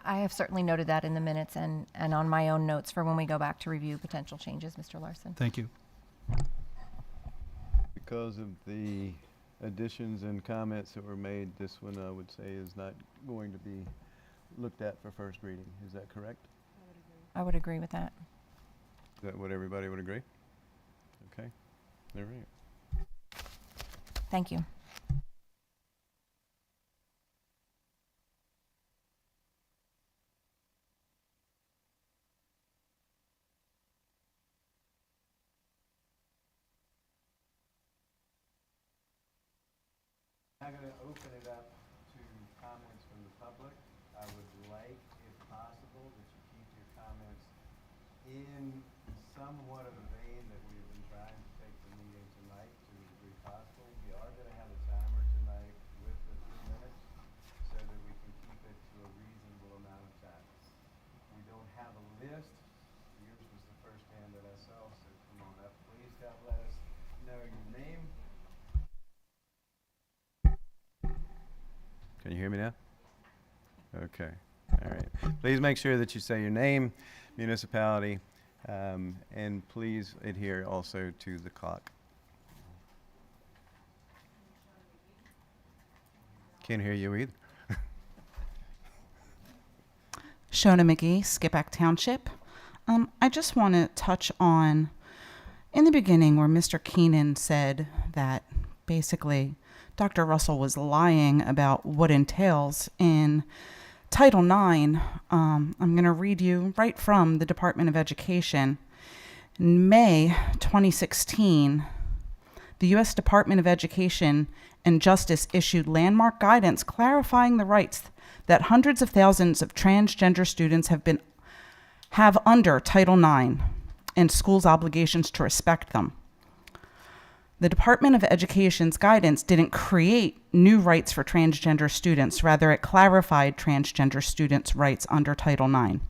I have certainly noted that in the minutes and on my own notes for when we go back to review potential changes, Mr. Larson. Thank you. Because of the additions and comments that were made, this one I would say is not going to be looked at for first reading. Is that correct? I would agree with that. Is that what everybody would agree? Okay. All right. Thank you. I'm going to open it up to comments from the public. I would like, if possible, that you keep your comments in somewhat of a vein that we've been trying to take the meeting tonight to the degree possible. We are going to have a timer tonight with Can you hear me now? Okay. All right. Please make sure that you say your name, municipality, and please adhere also to the clock. Can't hear you either. Shona McGee, Skippack Township. I just want to touch on, in the beginning, where Mr. Keenan said that basically Dr. Russell was lying about what entails in Title IX. I'm going to read you right from the Department of Education. In May 2016, the U.S. Department of Education and Justice issued landmark guidance clarifying the rights that hundreds of thousands of transgender students have under Title IX and schools' obligations to respect them. The Department of Education's guidance didn't create new rights for transgender students. Rather, it clarified transgender students' rights under Title IX,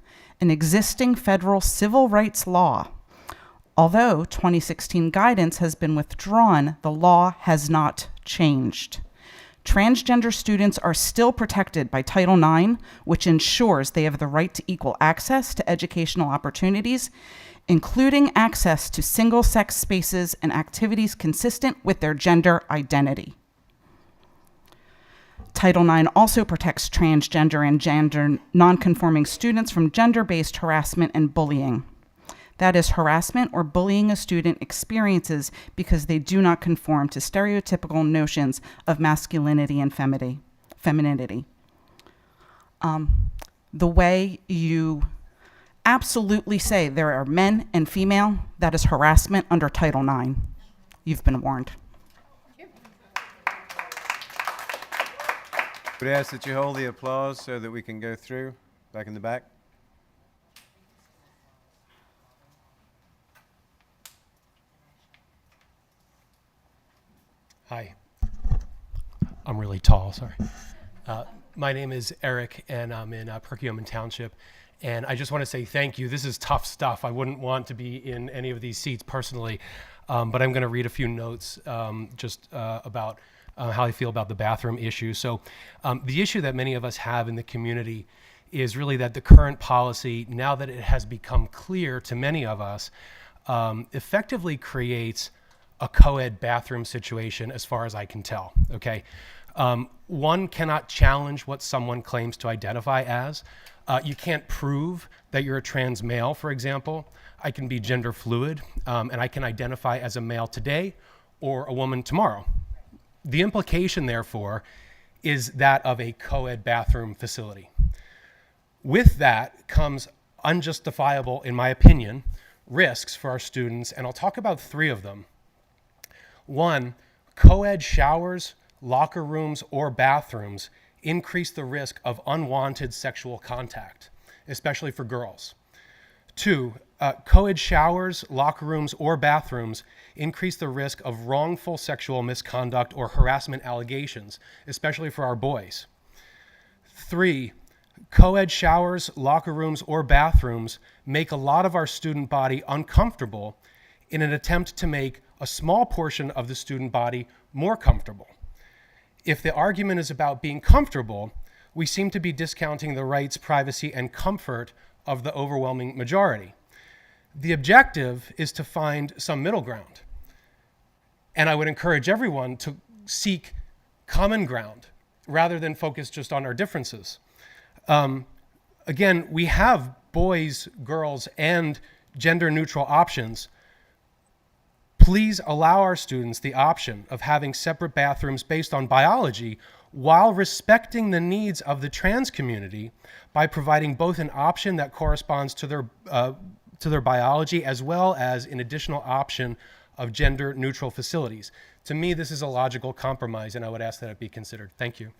an existing federal civil rights law. Although 2016 guidance has been withdrawn, the law has not changed. Transgender students are still protected by Title IX, which ensures they have the right to equal access to educational opportunities, including access to single-sex spaces and activities consistent with their gender identity. Title IX also protects transgender and gender nonconforming students from gender-based harassment and bullying. That is harassment or bullying a student experiences because they do not conform to stereotypical notions of masculinity and femininity. The way you absolutely say there are men and female, that is harassment under Title IX. You've been warned. Would I ask that you hold the applause so that we can go through back in the back? Hi. I'm really tall, sorry. My name is Eric, and I'm in Perkiomen Township. And I just want to say thank you. This is tough stuff. I wouldn't want to be in any of these seats personally, but I'm going to read a few notes just about how I feel about the bathroom issue. So the issue that many of us have in the community is really that the current policy, now that it has become clear to many of us, effectively creates a co-ed bathroom situation as far as I can tell, okay? One cannot challenge what someone claims to identify as. You can't prove that you're a trans male, for example. I can be gender fluid, and I can identify as a male today or a woman tomorrow. The implication, therefore, is that of a co-ed bathroom facility. With that comes unjustifiable, in my opinion, risks for our students, and I'll talk about 3 of them. 1, co-ed showers, locker rooms, or bathrooms increase the risk of unwanted sexual contact, especially for girls. 2, co-ed showers, locker rooms, or bathrooms increase the risk of wrongful sexual misconduct or harassment allegations, especially for our boys. 3, co-ed showers, locker rooms, or bathrooms make a lot of our student body uncomfortable in an attempt to make a small portion of the student body more comfortable. If the argument is about being comfortable, we seem to be discounting the rights, privacy, and comfort of the overwhelming majority. The objective is to find some middle ground. And I would encourage everyone to seek common ground rather than focus just on our differences. Again, we have boys, girls, and gender-neutral options. Please allow our students the option of having separate bathrooms based on biology while respecting the needs of the trans community by providing both an option that corresponds to their biology as well as an additional option of gender-neutral facilities. To me, this is a logical compromise, and I would ask that it be considered. Thank you.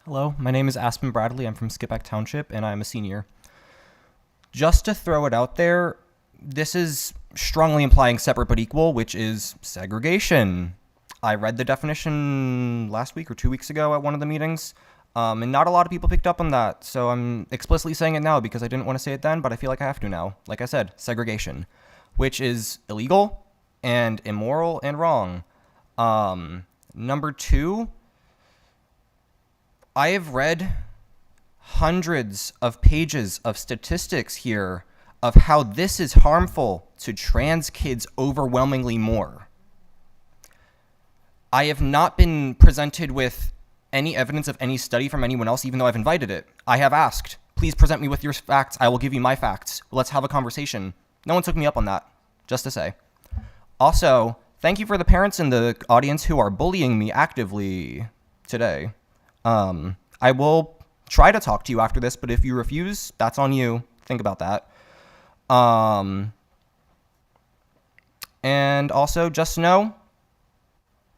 Hello, my name is Aspen Bradley. I'm from Skippack Township, and I'm a senior. Just to throw it out there, this is strongly implying separate but equal, which is segregation. I read the definition last week or 2 weeks ago at one of the meetings. And not a lot of people picked up on that, so I'm explicitly saying it now because I didn't want to say it then, but I feel like I have to now. Like I said, segregation, which is illegal and immoral and wrong. Number 2, I have read hundreds of pages of statistics here of how this is harmful to trans kids overwhelmingly more. I have not been presented with any evidence of any study from anyone else, even though I've invited it. I have asked, please present me with your facts. I will give you my facts. Let's have a conversation. No one took me up on that, just to say. Also, thank you for the parents in the audience who are bullying me actively today. I will try to talk to you after this, but if you refuse, that's on you. Think about that. And also, just know,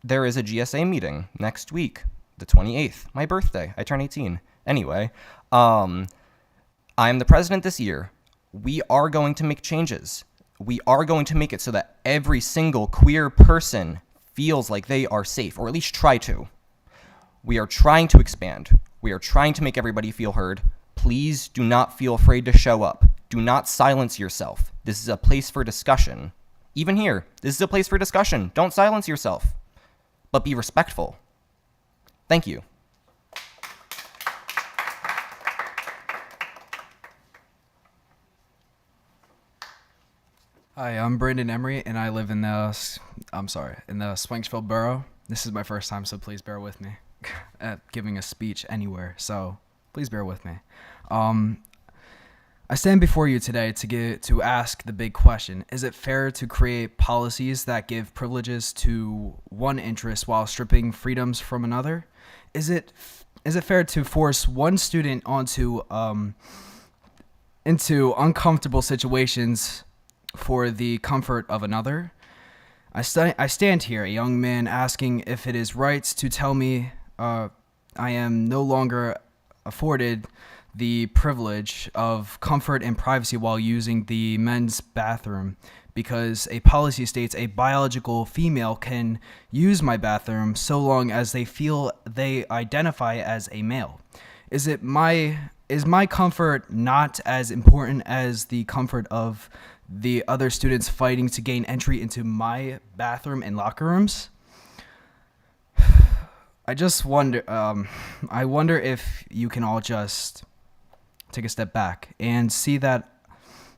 there is a GSA meeting next week, the 28th, my birthday. I turn 18. Anyway, I'm the president this year. We are going to make changes. We are going to make it so that every single queer person feels like they are safe, or at least try to. We are trying to expand. We are trying to make everybody feel heard. Please do not feel afraid to show up. Do not silence yourself. This is a place for discussion. Even here, this is a place for discussion. Don't silence yourself, but be respectful. Thank you. Hi, I'm Brandon Emery, and I live in the Swanksville borough. This is my first time, so please bear with me at giving a speech anywhere. So please bear with me. I stand before you today to ask the big question: is it fair to create policies that give privileges to one interest while stripping freedoms from another? Is it fair to force one student into uncomfortable situations for the comfort of another? I stand here, a young man, asking if it is right to tell me I am no longer afforded the privilege of comfort and privacy while using the men's bathroom, because a policy states a biological female can use my bathroom so long as they feel they identify as a male. Is my comfort not as important as the comfort of the other students fighting to gain entry into my bathroom and locker rooms? I just wonder, I wonder if you can all just take a step back and see that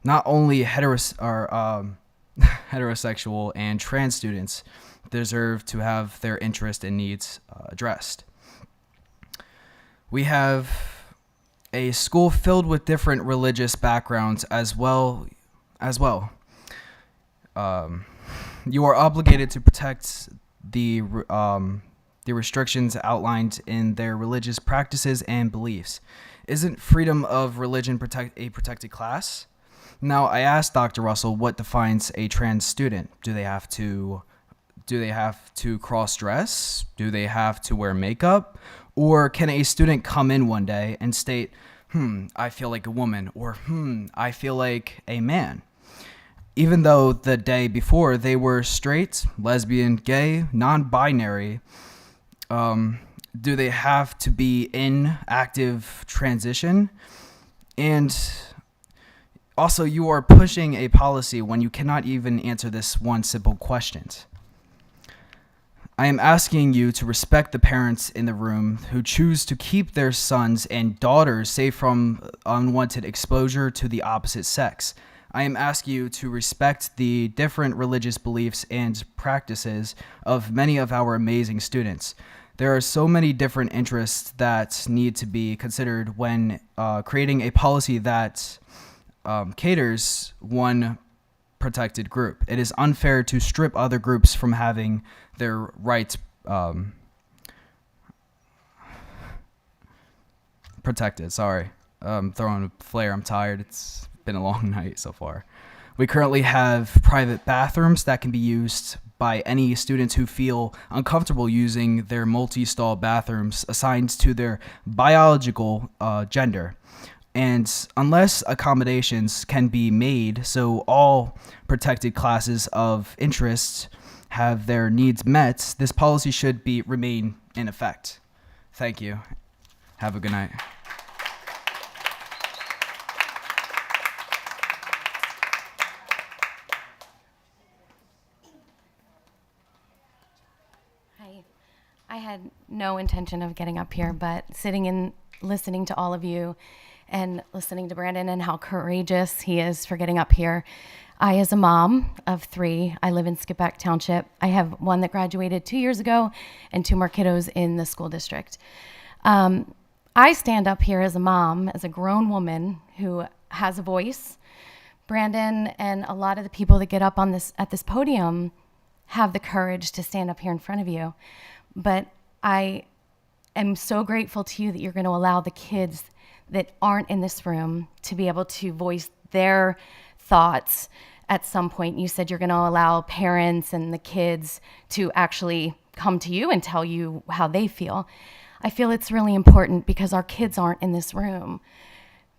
not only heterosexual and trans students deserve to have their interests and needs addressed. We have a school filled with different religious backgrounds as well. You are obligated to protect the restrictions outlined in their religious practices and beliefs. Isn't freedom of religion a protected class? Now, I asked Dr. Russell what defines a trans student. Do they have to cross-dress? Do they have to wear makeup? Or can a student come in one day and state, I feel like a woman, or I feel like a man, even though the day before they were straight, lesbian, gay, non-binary? Do they have to be in active transition? And also, you are pushing a policy when you cannot even answer this one simple question. I am asking you to respect the parents in the room who choose to keep their sons and daughters safe from unwanted exposure to the opposite sex. I am asking you to respect the different religious beliefs and practices of many of our amazing students. There are so many different interests that need to be considered when creating a policy that caters one protected group. It is unfair to strip other groups from having their rights protected. Sorry, I'm throwing a flare. I'm tired. It's been a long night so far. We currently have private bathrooms that can be used by any students who feel uncomfortable using their multi-stall bathrooms assigned to their biological gender. And unless accommodations can be made so all protected classes of interest have their needs met, this policy should remain in effect. Thank you. Have a good night. Hi. I had no intention of getting up here, but sitting and listening to all of you and listening to Brandon and how courageous he is for getting up here. I, as a mom of 3, I live in Skippack Township. I have one that graduated 2 years ago and 2 more kiddos in the school district. I stand up here as a mom, as a grown woman who has a voice. Brandon and a lot of the people that get up on at this podium have the courage to stand up here in front of you. But I am so grateful to you that you're going to allow the kids that aren't in this room to be able to voice their thoughts at some point. You said you're going to allow parents and the kids to actually come to you and tell you how they feel. I feel it's really important because our kids aren't in this room.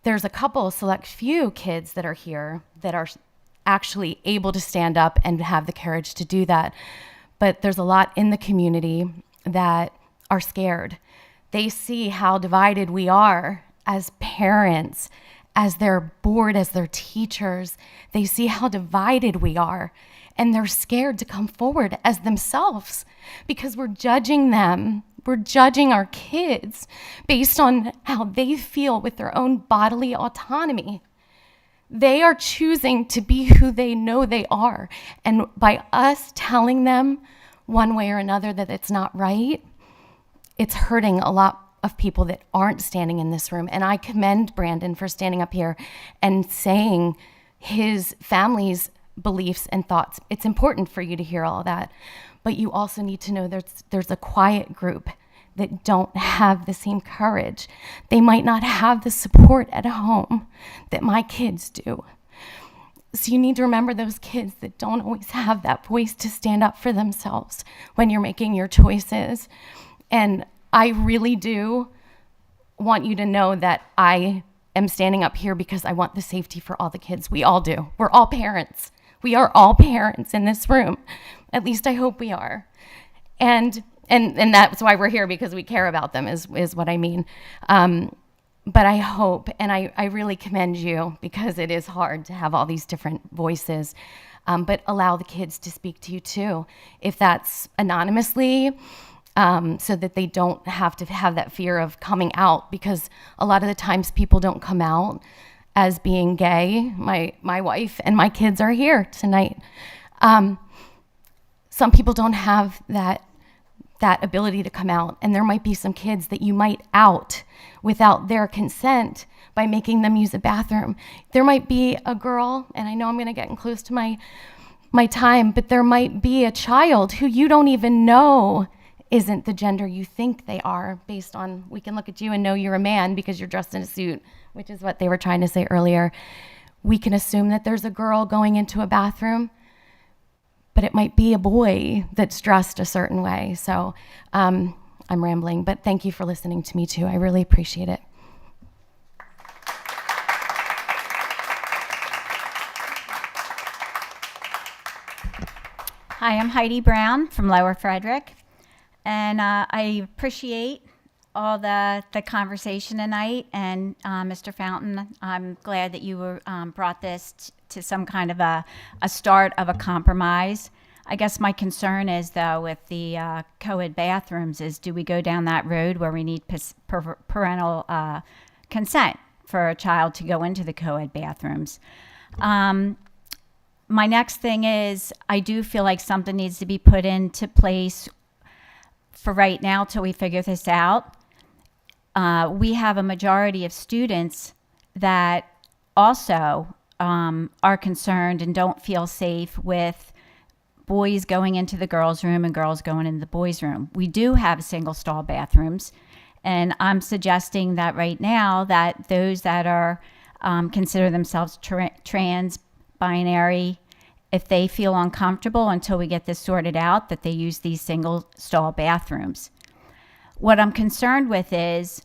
There's a couple, select few kids that are here that are actually able to stand up and have the courage to do that. But there's a lot in the community that are scared. They see how divided we are as parents, as their board, as their teachers. They see how divided we are, and they're scared to come forward as themselves because we're judging them. We're judging our kids based on how they feel with their own bodily autonomy. They are choosing to be who they know they are. And by us telling them one way or another that it's not right, it's hurting a lot of people that aren't standing in this room. And I commend Brandon for standing up here and saying his family's beliefs and thoughts. It's important for you to hear all of that. But you also need to know there's a quiet group that don't have the same courage. They might not have the support at home that my kids do. So you need to remember those kids that don't always have that voice to stand up for themselves when you're making your choices. And I really do want you to know that I am standing up here because I want the safety for all the kids. We all do. We're all parents. We are all parents in this room. At least I hope we are. And that's why we're here, because we care about them is what I mean. But I hope, and I really commend you, because it is hard to have all these different voices, but allow the kids to speak to you too. If that's anonymously, so that they don't have to have that fear of coming out, because a lot of the times people don't come out as being gay. My wife and my kids are here tonight. Some people don't have that ability to come out, and there might be some kids that you might out without their consent by making them use a bathroom. There might be a girl, and I know I'm going to get close to my time, but there might be a child who you don't even know isn't the gender you think they are, based on, we can look at you and know you're a man because you're dressed in a suit, which is what they were trying to say earlier. We can assume that there's a girl going into a bathroom, but it might be a boy that's dressed a certain way. So I'm rambling, but thank you for listening to me too. I really appreciate it. Hi, I'm Heidi Brown from Lower Frederick, and I appreciate all the conversation tonight. And Mr. Fountain, I'm glad that you were brought this to some kind of a start of a compromise. I guess my concern is, though, with the co-ed bathrooms is, do we go down that road where we need parental consent for a child to go into the co-ed bathrooms? My next thing is, I do feel like something needs to be put into place for right now till we figure this out. We have a majority of students that also are concerned and don't feel safe with boys going into the girls' room and girls going into the boys' room. We do have single stall bathrooms, and I'm suggesting that right now that those that are consider themselves trans, binary, if they feel uncomfortable until we get this sorted out, that they use these single stall bathrooms. What I'm concerned with is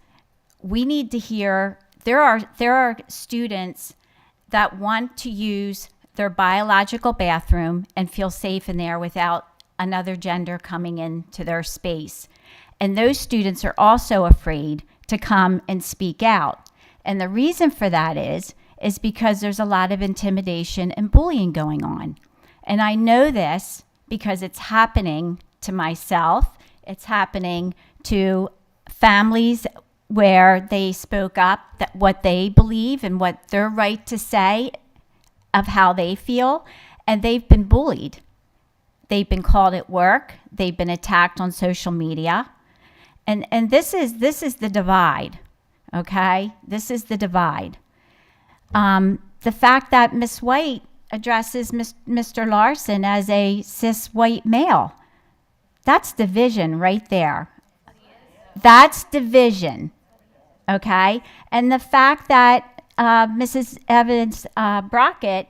we need to hear, there are students that want to use their biological bathroom and feel safe in there without another gender coming into their space. And those students are also afraid to come and speak out. And the reason for that is because there's a lot of intimidation and bullying going on. And I know this because it's happening to myself. It's happening to families where they spoke up that what they believe and what their right to say of how they feel, and they've been bullied. They've been called at work. They've been attacked on social media. And this is the divide, okay? This is the divide. The fact that Ms. White addresses Mr. Larson as a cis white male, that's division right there. That's division, okay? And the fact that Mrs. Evans Brockett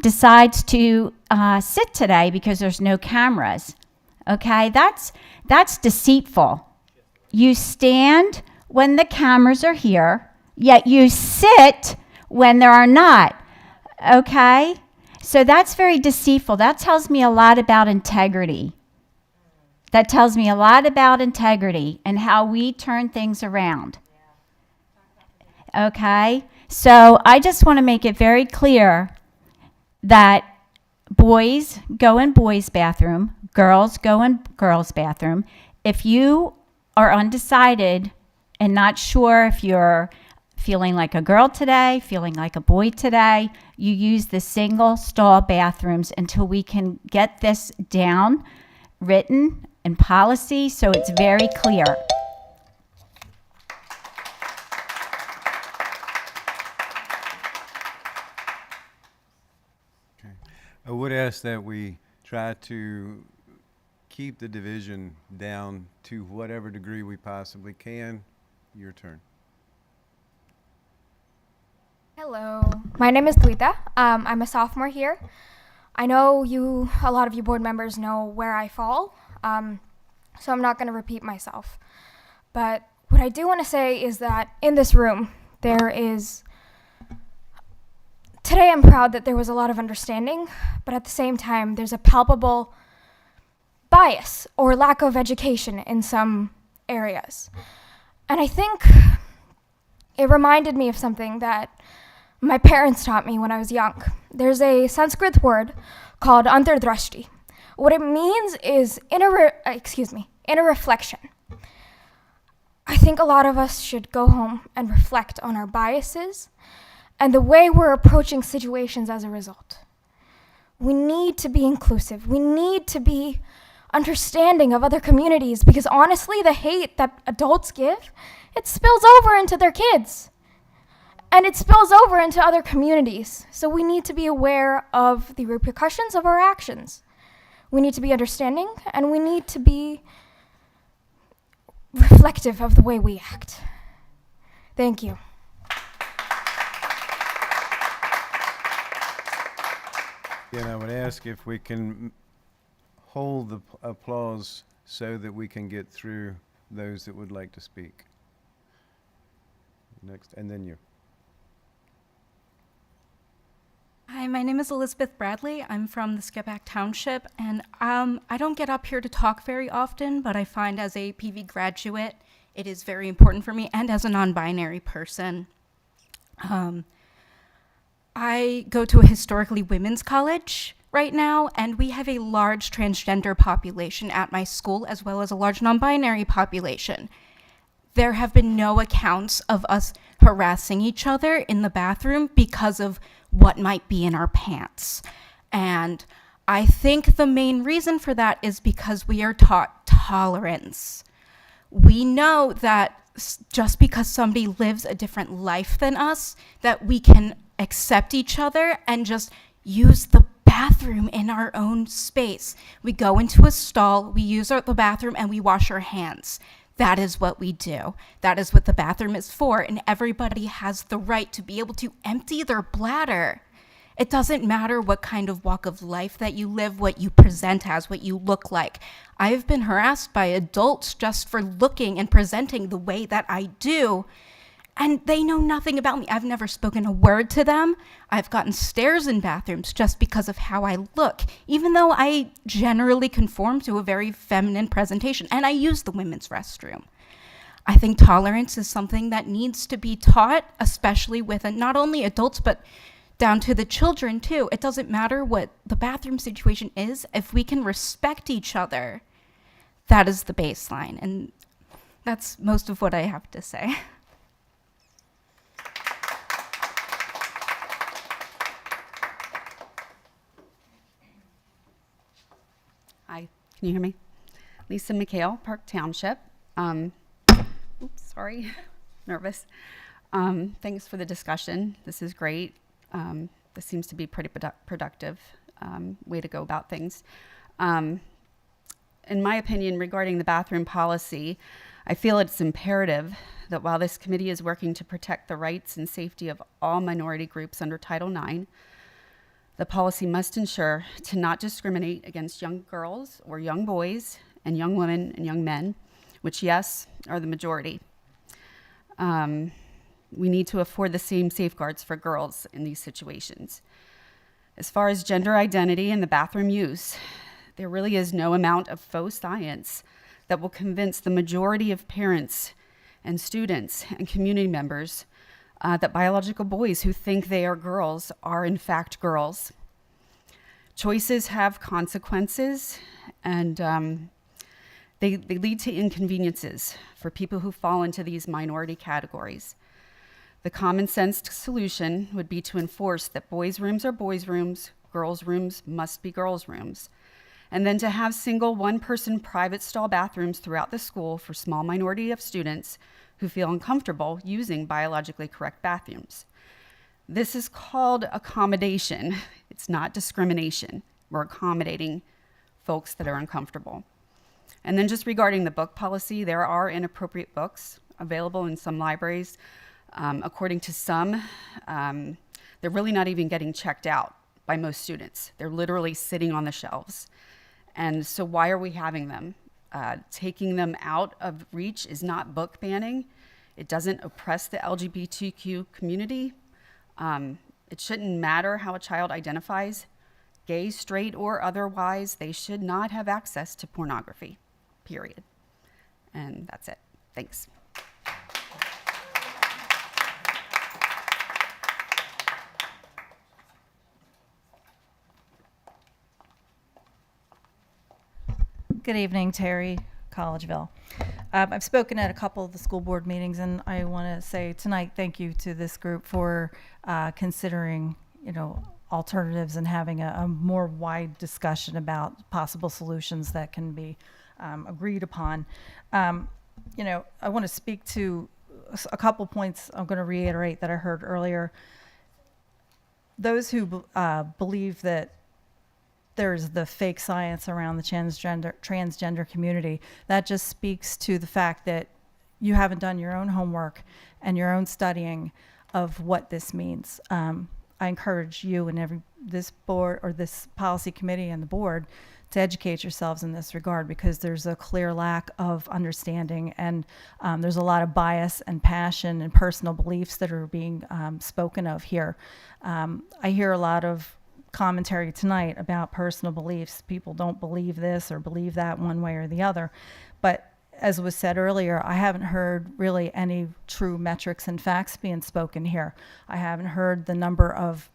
decides to sit today because there's no cameras, okay? That's deceitful. You stand when the cameras are here, yet you sit when there are not, okay? So that's very deceitful. That tells me a lot about integrity. That tells me a lot about integrity and how we turn things around. Okay? So I just want to make it very clear that boys go in boys' bathroom, girls go in girls' bathroom. If you are undecided and not sure if you're feeling like a girl today, feeling like a boy today, you use the single stall bathrooms until we can get this down, written in policy, so it's very clear. I would ask that we try to keep the division down to whatever degree we possibly can. Your turn. Hello, my name is Tuita. I'm a sophomore here. I know a lot of you board members know where I fall, so I'm not going to repeat myself. But what I do want to say is that in this room, today I'm proud that there was a lot of understanding, but at the same time, there's a palpable bias or lack of education in some areas. And I think it reminded me of something that my parents taught me when I was young. There's a Sanskrit word called antardrashti. What it means is inner reflection. I think a lot of us should go home and reflect on our biases and the way we're approaching situations as a result. We need to be inclusive. We need to be understanding of other communities, because honestly, the hate that adults give, it spills over into their kids. And it spills over into other communities. So we need to be aware of the repercussions of our actions. We need to be understanding, and we need to be reflective of the way we act. Thank you. And I would ask if we can hold the applause so that we can get through those that would like to speak. Next, and then you. Hi, my name is Elizabeth Bradley. I'm from the Skippack Township, and I don't get up here to talk very often, but I find as a PV graduate, it is very important for me, and as a non-binary person. I go to a historically women's college right now, and we have a large transgender population at my school, as well as a large non-binary population. There have been no accounts of us harassing each other in the bathroom because of what might be in our pants. And I think the main reason for that is because we are taught tolerance. We know that just because somebody lives a different life than us, that we can accept each other and just use the bathroom in our own space. We go into a stall, we use the bathroom, and we wash our hands. That is what we do. That is what the bathroom is for, and everybody has the right to be able to empty their bladder. It doesn't matter what kind of walk of life that you live, what you present as, what you look like. I've been harassed by adults just for looking and presenting the way that I do, and they know nothing about me. I've never spoken a word to them. I've gotten stares in bathrooms just because of how I look, even though I generally conform to a very feminine presentation, and I use the women's restroom. I think tolerance is something that needs to be taught, especially with not only adults, but down to the children too. It doesn't matter what the bathroom situation is. If we can respect each other, that is the baseline. And that's most of what I have to say. Hi, can you hear me? Lisa McHale, Park Township. Oops, sorry, nervous. Thanks for the discussion. This is great. This seems to be pretty productive way to go about things. In my opinion, regarding the bathroom policy, I feel it's imperative that while this committee is working to protect the rights and safety of all minority groups under Title IX, the policy must ensure to not discriminate against young girls or young boys and young women and young men, which, yes, are the majority. We need to afford the same safeguards for girls in these situations. As far as gender identity and the bathroom use, there really is no amount of faux science that will convince the majority of parents and students and community members that biological boys who think they are girls are in fact girls. Choices have consequences, and they lead to inconveniences for people who fall into these minority categories. The common sense solution would be to enforce that boys' rooms are boys' rooms, girls' rooms must be girls' rooms, and then to have single one-person private stall bathrooms throughout the school for small minority of students who feel uncomfortable using biologically correct bathrooms. This is called accommodation. It's not discrimination. We're accommodating folks that are uncomfortable. And then just regarding the book policy, there are inappropriate books available in some libraries. According to some, they're really not even getting checked out by most students. They're literally sitting on the shelves. And so why are we having them? Taking them out of reach is not book banning. It doesn't oppress the LGBTQ community. It shouldn't matter how a child identifies, gay, straight, or otherwise. They should not have access to pornography, period. And that's it. Thanks. Good evening, Terry, Collegeville. I've spoken at a couple of the school board meetings, and I want to say tonight thank you to this group for considering, alternatives and having a more wide discussion about possible solutions that can be agreed upon. I want to speak to a couple points I'm going to reiterate that I heard earlier. Those who believe that there's the fake science around the transgender community, that just speaks to the fact that you haven't done your own homework and your own studying of what this means. I encourage you and this board or this policy committee and the board to educate yourselves in this regard, because there's a clear lack of understanding, and there's a lot of bias and passion and personal beliefs that are being spoken of here. I hear a lot of commentary tonight about personal beliefs. People don't believe this or believe that one way or the other. But as was said earlier, I haven't heard really any true metrics and facts being spoken here. I haven't heard the number of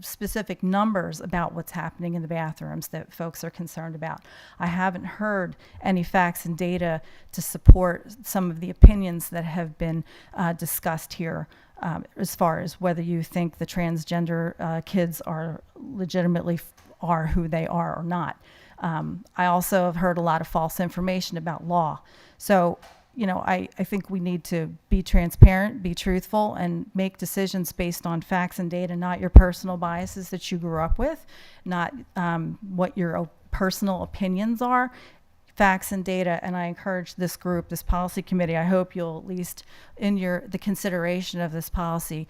specific numbers about what's happening in the bathrooms that folks are concerned about. I haven't heard any facts and data to support some of the opinions that have been discussed here, as far as whether you think the transgender kids are legitimately are who they are or not. I also have heard a lot of false information about law. So, I think we need to be transparent, be truthful, and make decisions based on facts and data, not your personal biases that you grew up with, not what your personal opinions are, facts and data. And I encourage this group, this policy committee, I hope you'll at least in the consideration of this policy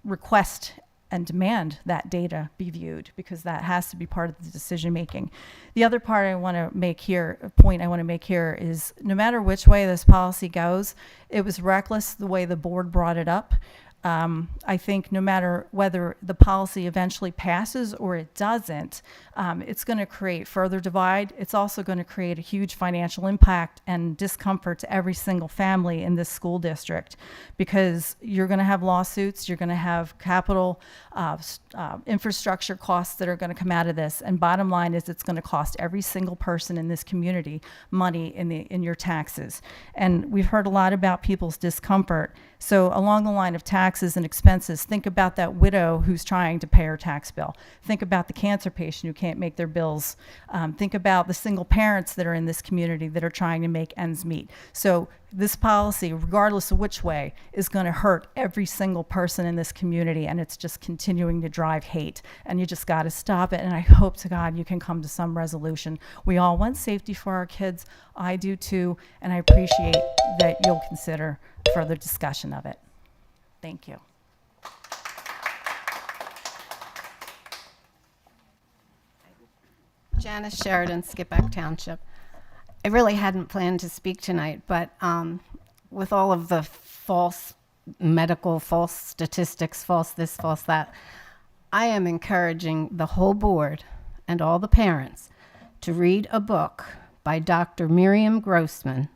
request and demand that data be viewed, because that has to be part of the decision making. The other part I want to make here, a point I want to make here, is no matter which way this policy goes, it was reckless the way the board brought it up. I think no matter whether the policy eventually passes or it doesn't, it's going to create further divide. It's also going to create a huge financial impact and discomfort to every single family in this school district, because you're going to have lawsuits, you're going to have capital infrastructure costs that are going to come out of this. And bottom line is, it's going to cost every single person in this community money in your taxes. And we've heard a lot about people's discomfort. So along the line of taxes and expenses, think about that widow who's trying to pay her tax bill. Think about the cancer patient who can't make their bills. Think about the single parents that are in this community that are trying to make ends meet. So this policy, regardless of which way, is going to hurt every single person in this community, and it's just continuing to drive hate. And you just got to stop it, and I hope to God you can come to some resolution. We all want safety for our kids. I do too, and I appreciate that you'll consider further discussion of it. Thank you. Janice Sheridan, Skippack Township. I really hadn't planned to speak tonight, but with all of the false medical, false statistics, false this, false that, I am encouraging the whole board and all the parents to read a book by Dr. Miriam Grossman.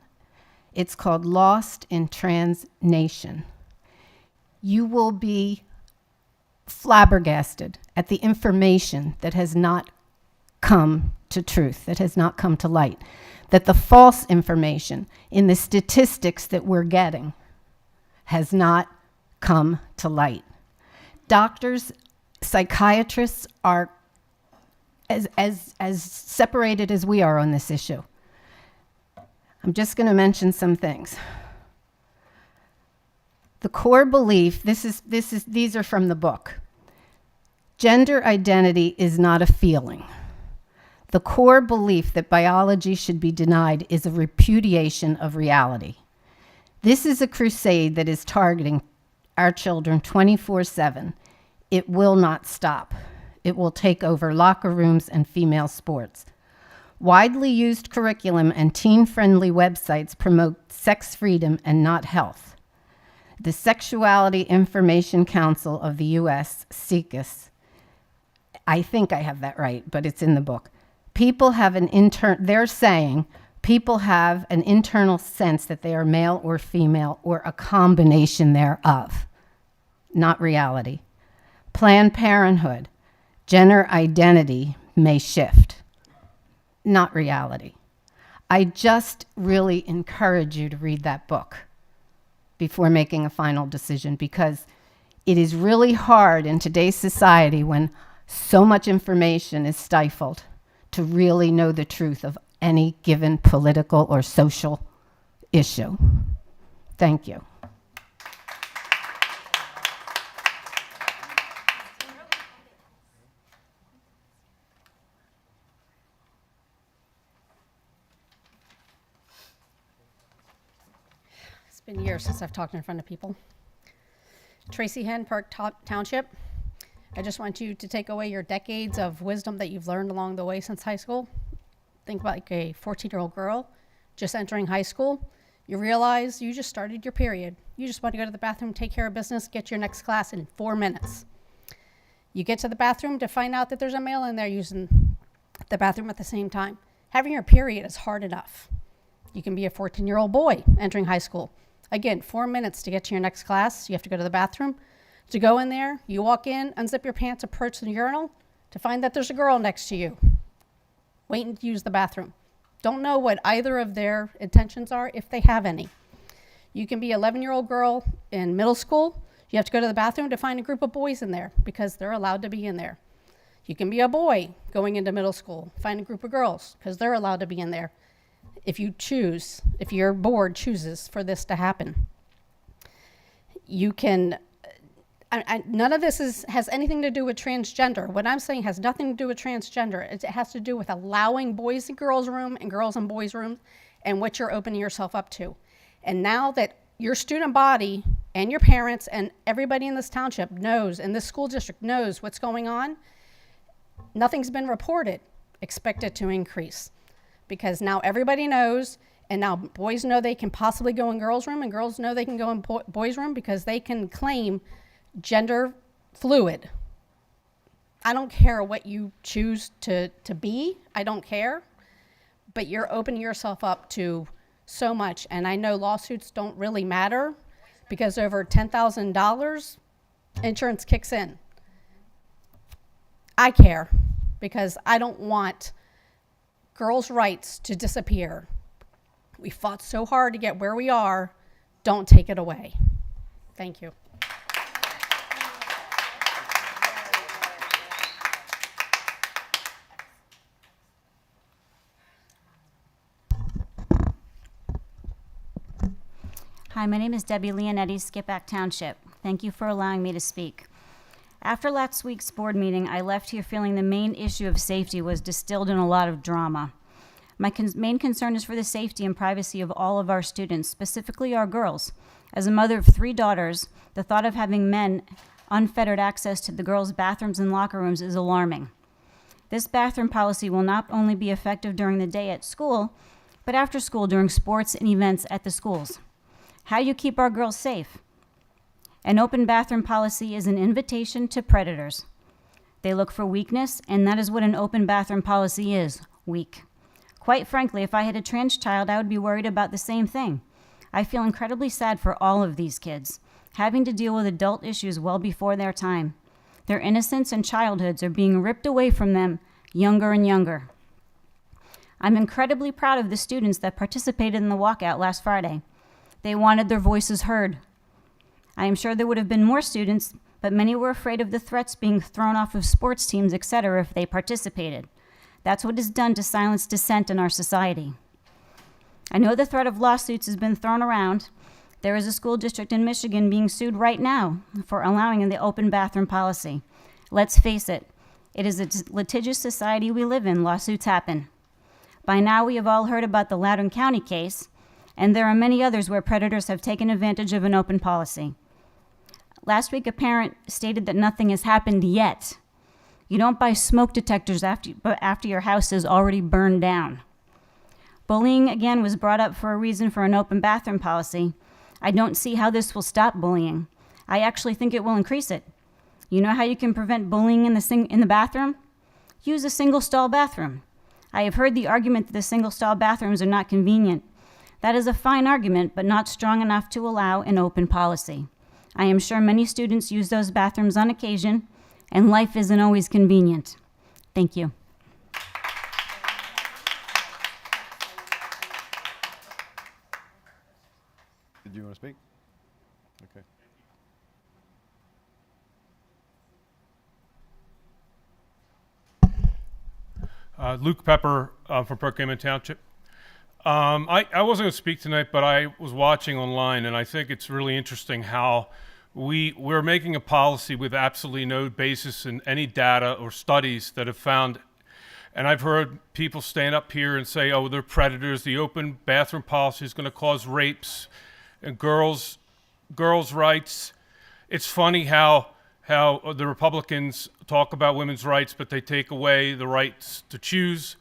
It's called Lost in Trans Nation. You will be flabbergasted at the information that has not come to truth, that has not come to light, that the false information in the statistics that we're getting has not come to light. Doctors, psychiatrists are as separated as we are on this issue. I'm just going to mention some things. The core belief, these are from the book. Gender identity is not a feeling. The core belief that biology should be denied is a repudiation of reality. This is a crusade that is targeting our children 24/7. It will not stop. It will take over locker rooms and female sports. Widely used curriculum and teen-friendly websites promote sex freedom and not health. The Sexuality Information Council of the U.S., SICUS, I think I have that right, but it's in the book. They're saying people have an internal sense that they are male or female or a combination thereof, not reality. Planned Parenthood, gender identity may shift, not reality. I just really encourage you to read that book before making a final decision, because it is really hard in today's society, when so much information is stifled, to really know the truth of any given political or social issue. Thank you. It's been years since I've talked in front of people. Tracy Hen, Park Township. I just want you to take away your decades of wisdom that you've learned along the way since high school. Think about like a 14-year-old girl just entering high school. You realize you just started your period. You just want to go to the bathroom, take care of business, get to your next class in 4 minutes. You get to the bathroom to find out that there's a male in there using the bathroom at the same time. Having your period is hard enough. You can be a 14-year-old boy entering high school. Again, 4 minutes to get to your next class. You have to go to the bathroom. To go in there, you walk in, unzip your pants, approach the urinal to find that there's a girl next to you, waiting to use the bathroom. Don't know what either of their intentions are, if they have any. You can be an 11-year-old girl in middle school. You have to go to the bathroom to find a group of boys in there because they're allowed to be in there. You can be a boy going into middle school, find a group of girls because they're allowed to be in there. If you choose, if your board chooses for this to happen, you can. None of this has anything to do with transgender. What I'm saying has nothing to do with transgender. It has to do with allowing boys in girls' room and girls in boys' rooms and what you're opening yourself up to. And now that your student body and your parents and everybody in this township knows, and this school district knows what's going on, nothing's been reported. Expect it to increase. Because now everybody knows, And now boys know they can possibly go in girls' room, and girls know they can go in boys' room because they can claim gender fluid. I don't care what you choose to be. I don't care. But you're opening yourself up to so much. And I know lawsuits don't really matter because over $10,000, insurance kicks in. I care because I don't want girls' rights to disappear. We fought so hard to get where we are. Don't take it away. Thank you. Hi, my name is Debbie Leonetti, Skipback Township. Thank you for allowing me to speak. After last week's board meeting, I left here feeling the main issue of safety was distilled in a lot of drama. My main concern is for the safety and privacy of all of our students, specifically our girls. As a mother of 3 daughters, the thought of having men unfettered access to the girls' bathrooms and locker rooms is alarming. This bathroom policy will not only be effective during the day at school, but after school during sports and events at the schools. How do you keep our girls safe? An open bathroom policy is an invitation to predators. They look for weakness, and that is what an open bathroom policy is, weak. Quite frankly, if I had a trans child, I would be worried about the same thing. I feel incredibly sad for all of these kids, having to deal with adult issues well before their time. Their innocence and childhoods are being ripped away from them younger and younger. I'm incredibly proud of the students that participated in the walkout last Friday. They wanted their voices heard. I am sure there would have been more students, but many were afraid of the threats being thrown off of sports teams, etc., if they participated. That's what is done to silence dissent in our society. I know the threat of lawsuits has been thrown around. There is a school district in Michigan being sued right now for allowing the open bathroom policy. Let's face it, it is a litigious society we live in. Lawsuits happen. By now, we have all heard about the Loudoun County case, and there are many others where predators have taken advantage of an open policy. Last week, a parent stated that nothing has happened yet. You don't buy smoke detectors after your house is already burned down. Bullying, again, was brought up for a reason for an open bathroom policy. I don't see how this will stop bullying. I actually think it will increase it. You know how you can prevent bullying in the bathroom? Use a single-stall bathroom. I have heard the argument that the single-stall bathrooms are not convenient. That is a fine argument, but not strong enough to allow an open policy. I am sure many students use those bathrooms on occasion, and life isn't always convenient. Thank you. Did you want to speak? Okay. Luke Pepper from Perkins Township. I wasn't going to speak tonight, but I was watching online, and I think it's really interesting how we're making a policy with absolutely no basis in any data or studies that have found. And I've heard people stand up here and say, oh, they're predators. The open bathroom policy is going to cause rapes and girls' rights. It's funny how the Republicans talk about women's rights, but they take away the rights to choose.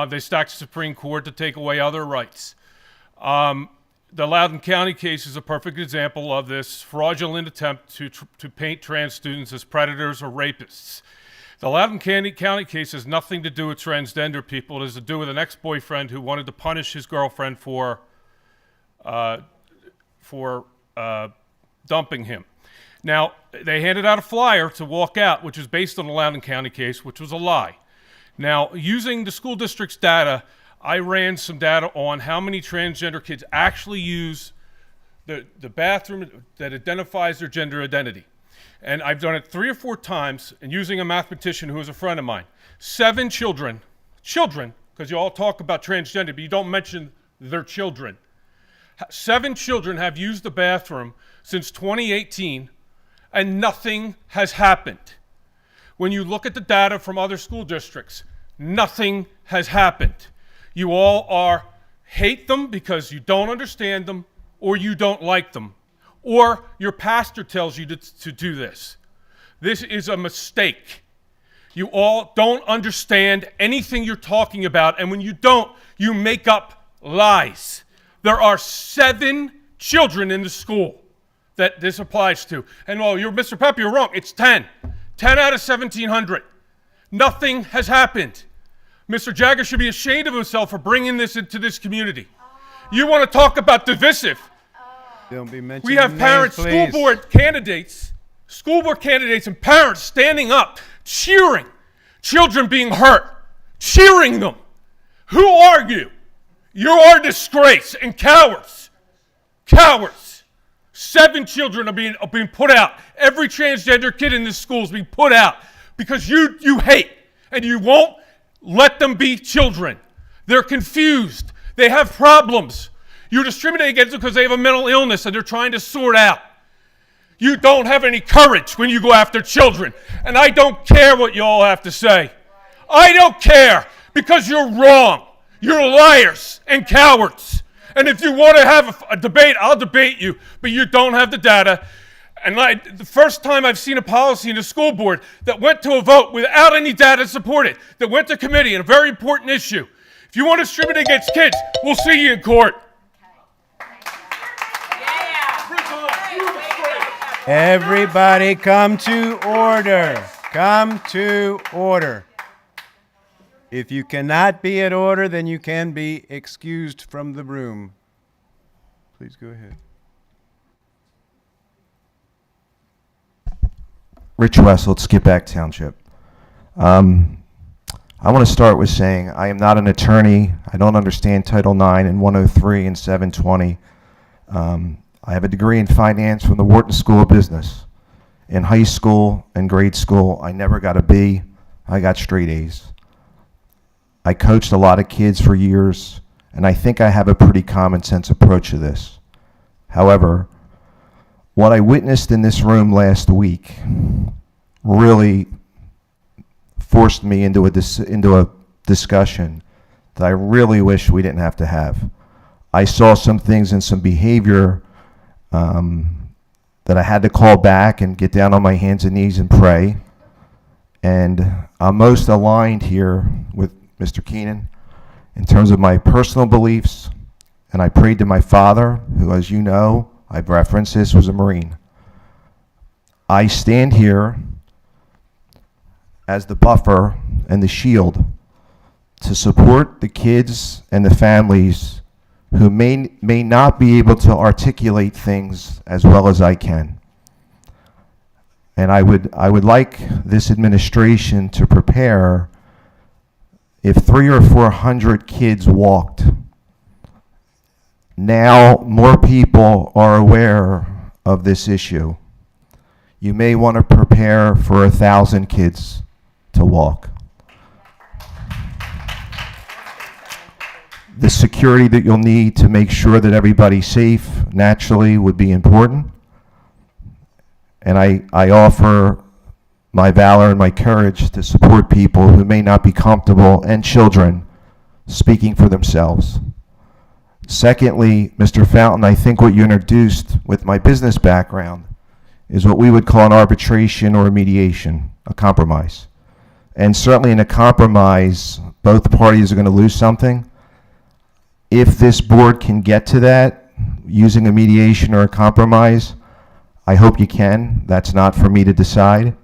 They stack the Supreme Court to take away other rights. The Loudoun County case is a perfect example of this fraudulent attempt to paint trans students as predators or rapists. The Loudoun County case has nothing to do with transgender people. It has to do with an ex-boyfriend who wanted to punish his girlfriend for dumping him. Now, they handed out a flyer to walk out, which is based on the Loudoun County case, which was a lie. Now, using the school district's data, I ran some data on how many transgender kids actually use the bathroom that identifies their gender identity. And I've done it 3 or 4 times, and using a mathematician who is a friend of mine. 7 children, because you all talk about transgender, but you don't mention their children. 7 children have used the bathroom since 2018, and nothing has happened. When you look at the data from other school districts, nothing has happened. You all hate them because you don't understand them, or you don't like them, or your pastor tells you to do this. This is a mistake. You all don't understand anything you're talking about, and when you don't, you make up lies. There are 7 children in the school that this applies to. And Mr. Pepper, you're wrong. It's 10. 10 out of 1,700. Nothing has happened. Mr. Jagger should be ashamed of himself for bringing this into this community. You want to talk about divisive? Don't be mentioning We have names, parents, please. school board candidates and parents standing up, cheering children being hurt, cheering them. Who are you? You are a disgrace and cowards. Cowards. 7 children are being put out. Every transgender kid in this school is being put out because you hate and you won't let them be children. They're confused. They have problems. You discriminate against them because they have a mental illness and they're trying to sort out. You don't have any courage when you go after children. And I don't care what you all have to say. I don't care because you're wrong. You're liars and cowards. And if you want to have a debate, I'll debate you. But you don't have the data. And the first time I've seen a policy in the school board that went to a vote without any data to support it, that went to committee on a very important issue. If you want to discriminate against kids, we'll see you in court. Everybody come to order. Come to order. If you cannot be at order, then you can be excused from the room. Please go ahead. Rich Wessel, Skipback Township. I want to start with saying I am not an attorney. I don't understand Title IX and 103 and 720. I have a degree in finance from the Wharton School of Business. In high school and grade school, I never got a B. I got straight A's. I coached a lot of kids for years, and I think I have a pretty common sense approach to this. However, what I witnessed in this room last week really forced me into a discussion that I really wish we didn't have to have. I saw some things and some behavior that I had to call back and get down on my hands and knees and pray. And I'm most aligned here with Mr. Keenan in terms of my personal beliefs. And I prayed to my father, who, as you know, I've referenced this, was a Marine. I stand here as the buffer and the shield to support the kids and the families who may not be able to articulate things as well as I can. And I would like this administration to prepare if 300 or 400 kids walked. Now more people are aware of this issue. You may want to prepare for 1,000 kids to walk. The security that you'll need to make sure that everybody's safe naturally would be important. And I offer my valor and my courage to support people who may not be comfortable, and children speaking for themselves. Secondly, Mr. Fountain, I think what you introduced with my business background is what we would call an arbitration or a mediation, a compromise. And certainly in a compromise, both parties are going to lose something. If this board can get to that using a mediation or a compromise, I hope you can. That's not for me to decide.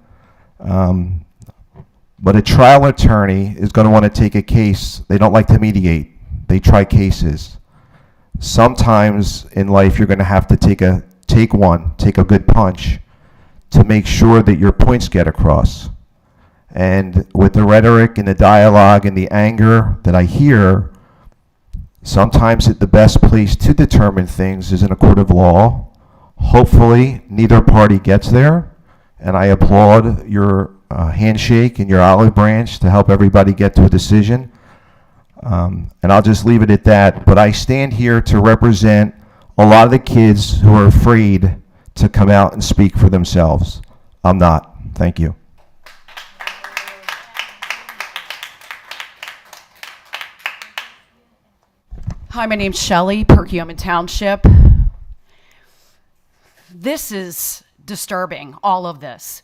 But a trial attorney is going to want to take a case. They don't like to mediate. They try cases. Sometimes in life you're going to have to take a good punch to make sure that your points get across. And with the rhetoric and the dialogue and the anger that I hear, sometimes the best place to determine things is in a court of law. Hopefully neither party gets there, and I applaud your handshake and your olive branch to help everybody get to a decision. And I'll just leave it at that. But I stand here to represent a lot of the kids who are afraid to come out and speak for themselves. I'm not. Thank you. Hi, my name's Shelley, Perkiomen Township. This is disturbing, all of this.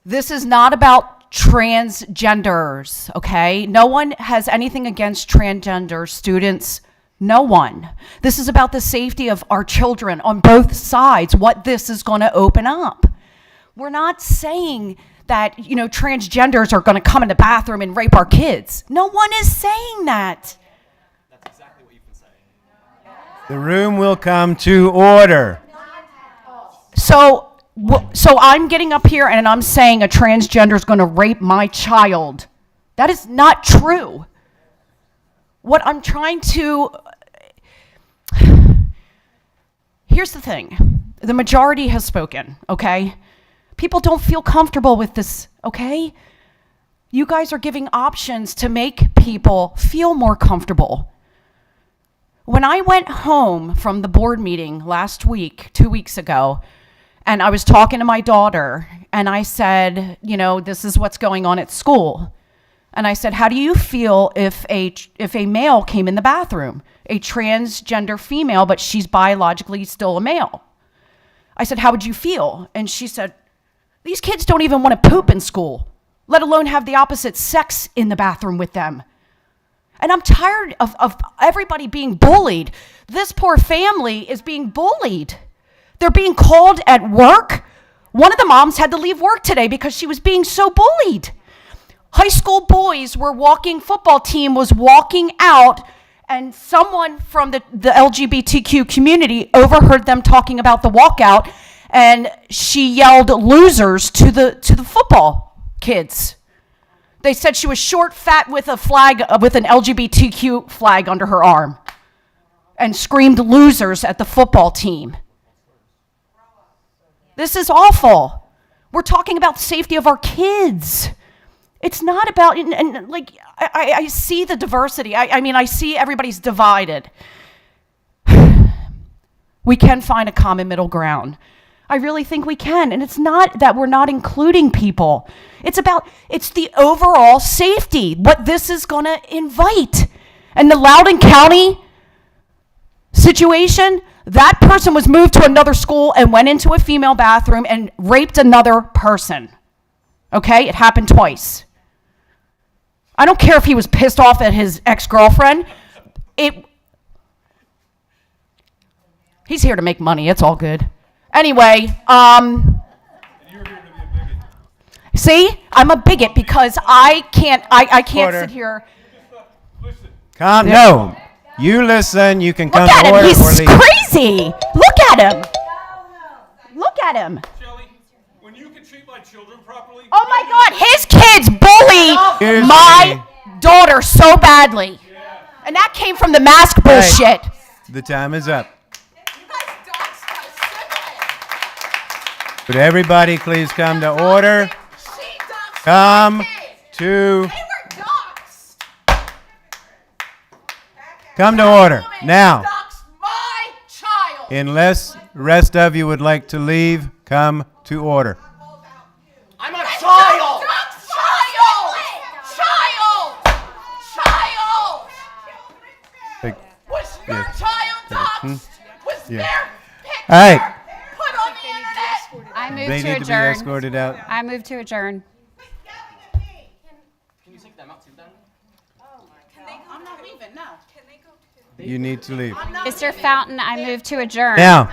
This is not about transgenders, okay? No one has anything against transgender students, No one. This is about the safety of our children on both sides, what this is going to open up. We're not saying that, transgenders are going to come in the bathroom and rape our kids. No one is saying that. The room will come to order. So I'm getting up here and I'm saying a transgender is going to rape my child. That is not true. What I'm trying to... Here's the thing. The majority has spoken, okay? People don't feel comfortable with this, okay? You guys are giving options to make people feel more comfortable. When I went home from the board meeting last week, 2 weeks ago, and I was talking to my daughter, and I said, this is what's going on at school. And I said, how do you feel if a male came in the bathroom, a transgender female, but she's biologically still a male? I said, how would you feel? And she said, these kids don't even want to poop in school, let alone have the opposite sex in the bathroom with them. And I'm tired of everybody being bullied. This poor family is being bullied. They're being called at work. One of the moms had to leave work today because she was being so bullied. High school boys football team was walking out, and someone from the LGBTQ community overheard them talking about the walkout, and she yelled losers to the football kids. They said she was short, fat, with a flag, with an LGBTQ flag under her arm, and screamed losers at the football team. This is awful. We're talking about the safety of our kids. It's not about, I see the diversity. I see everybody's divided. We can find a common middle ground. I really think we can. And it's not that we're not including people. It's the overall safety, what this is going to invite. And the Loudoun County situation, that person was moved to another school and went into a female bathroom and raped another person. Okay? It happened twice. I don't care if he was pissed off at his ex-girlfriend. He's here to make money. It's all good. Anyway, see, I'm a bigot because I can't sit here. No. You listen, you can come Look at to him, order he's or leave. crazy. Look at him. Look at him. When you can treat my children properly. Oh my God, his kids bully my daughter so badly. And that came from the mask bullshit. The time is up. Would everybody please come to order? Come to order. Now, unless the rest of you would like to leave, come to order. I'm a child. Was your child doxxed? Was their picture All right. put on the internet? I move They to need to be adjourn. escorted out. I move to adjourn. Can you take them out too, then? I'm not leaving, no. You need to leave. Mr. Fountain, I move to adjourn. Now,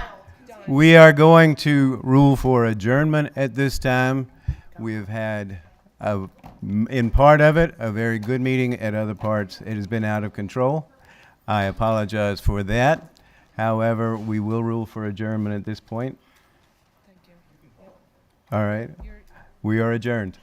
we are going to rule for adjournment at this time. We have had, in part of it, a very good meeting. At other parts, it has been out of control. I apologize for that. However, we will rule for adjournment at this point. All right. We are adjourned.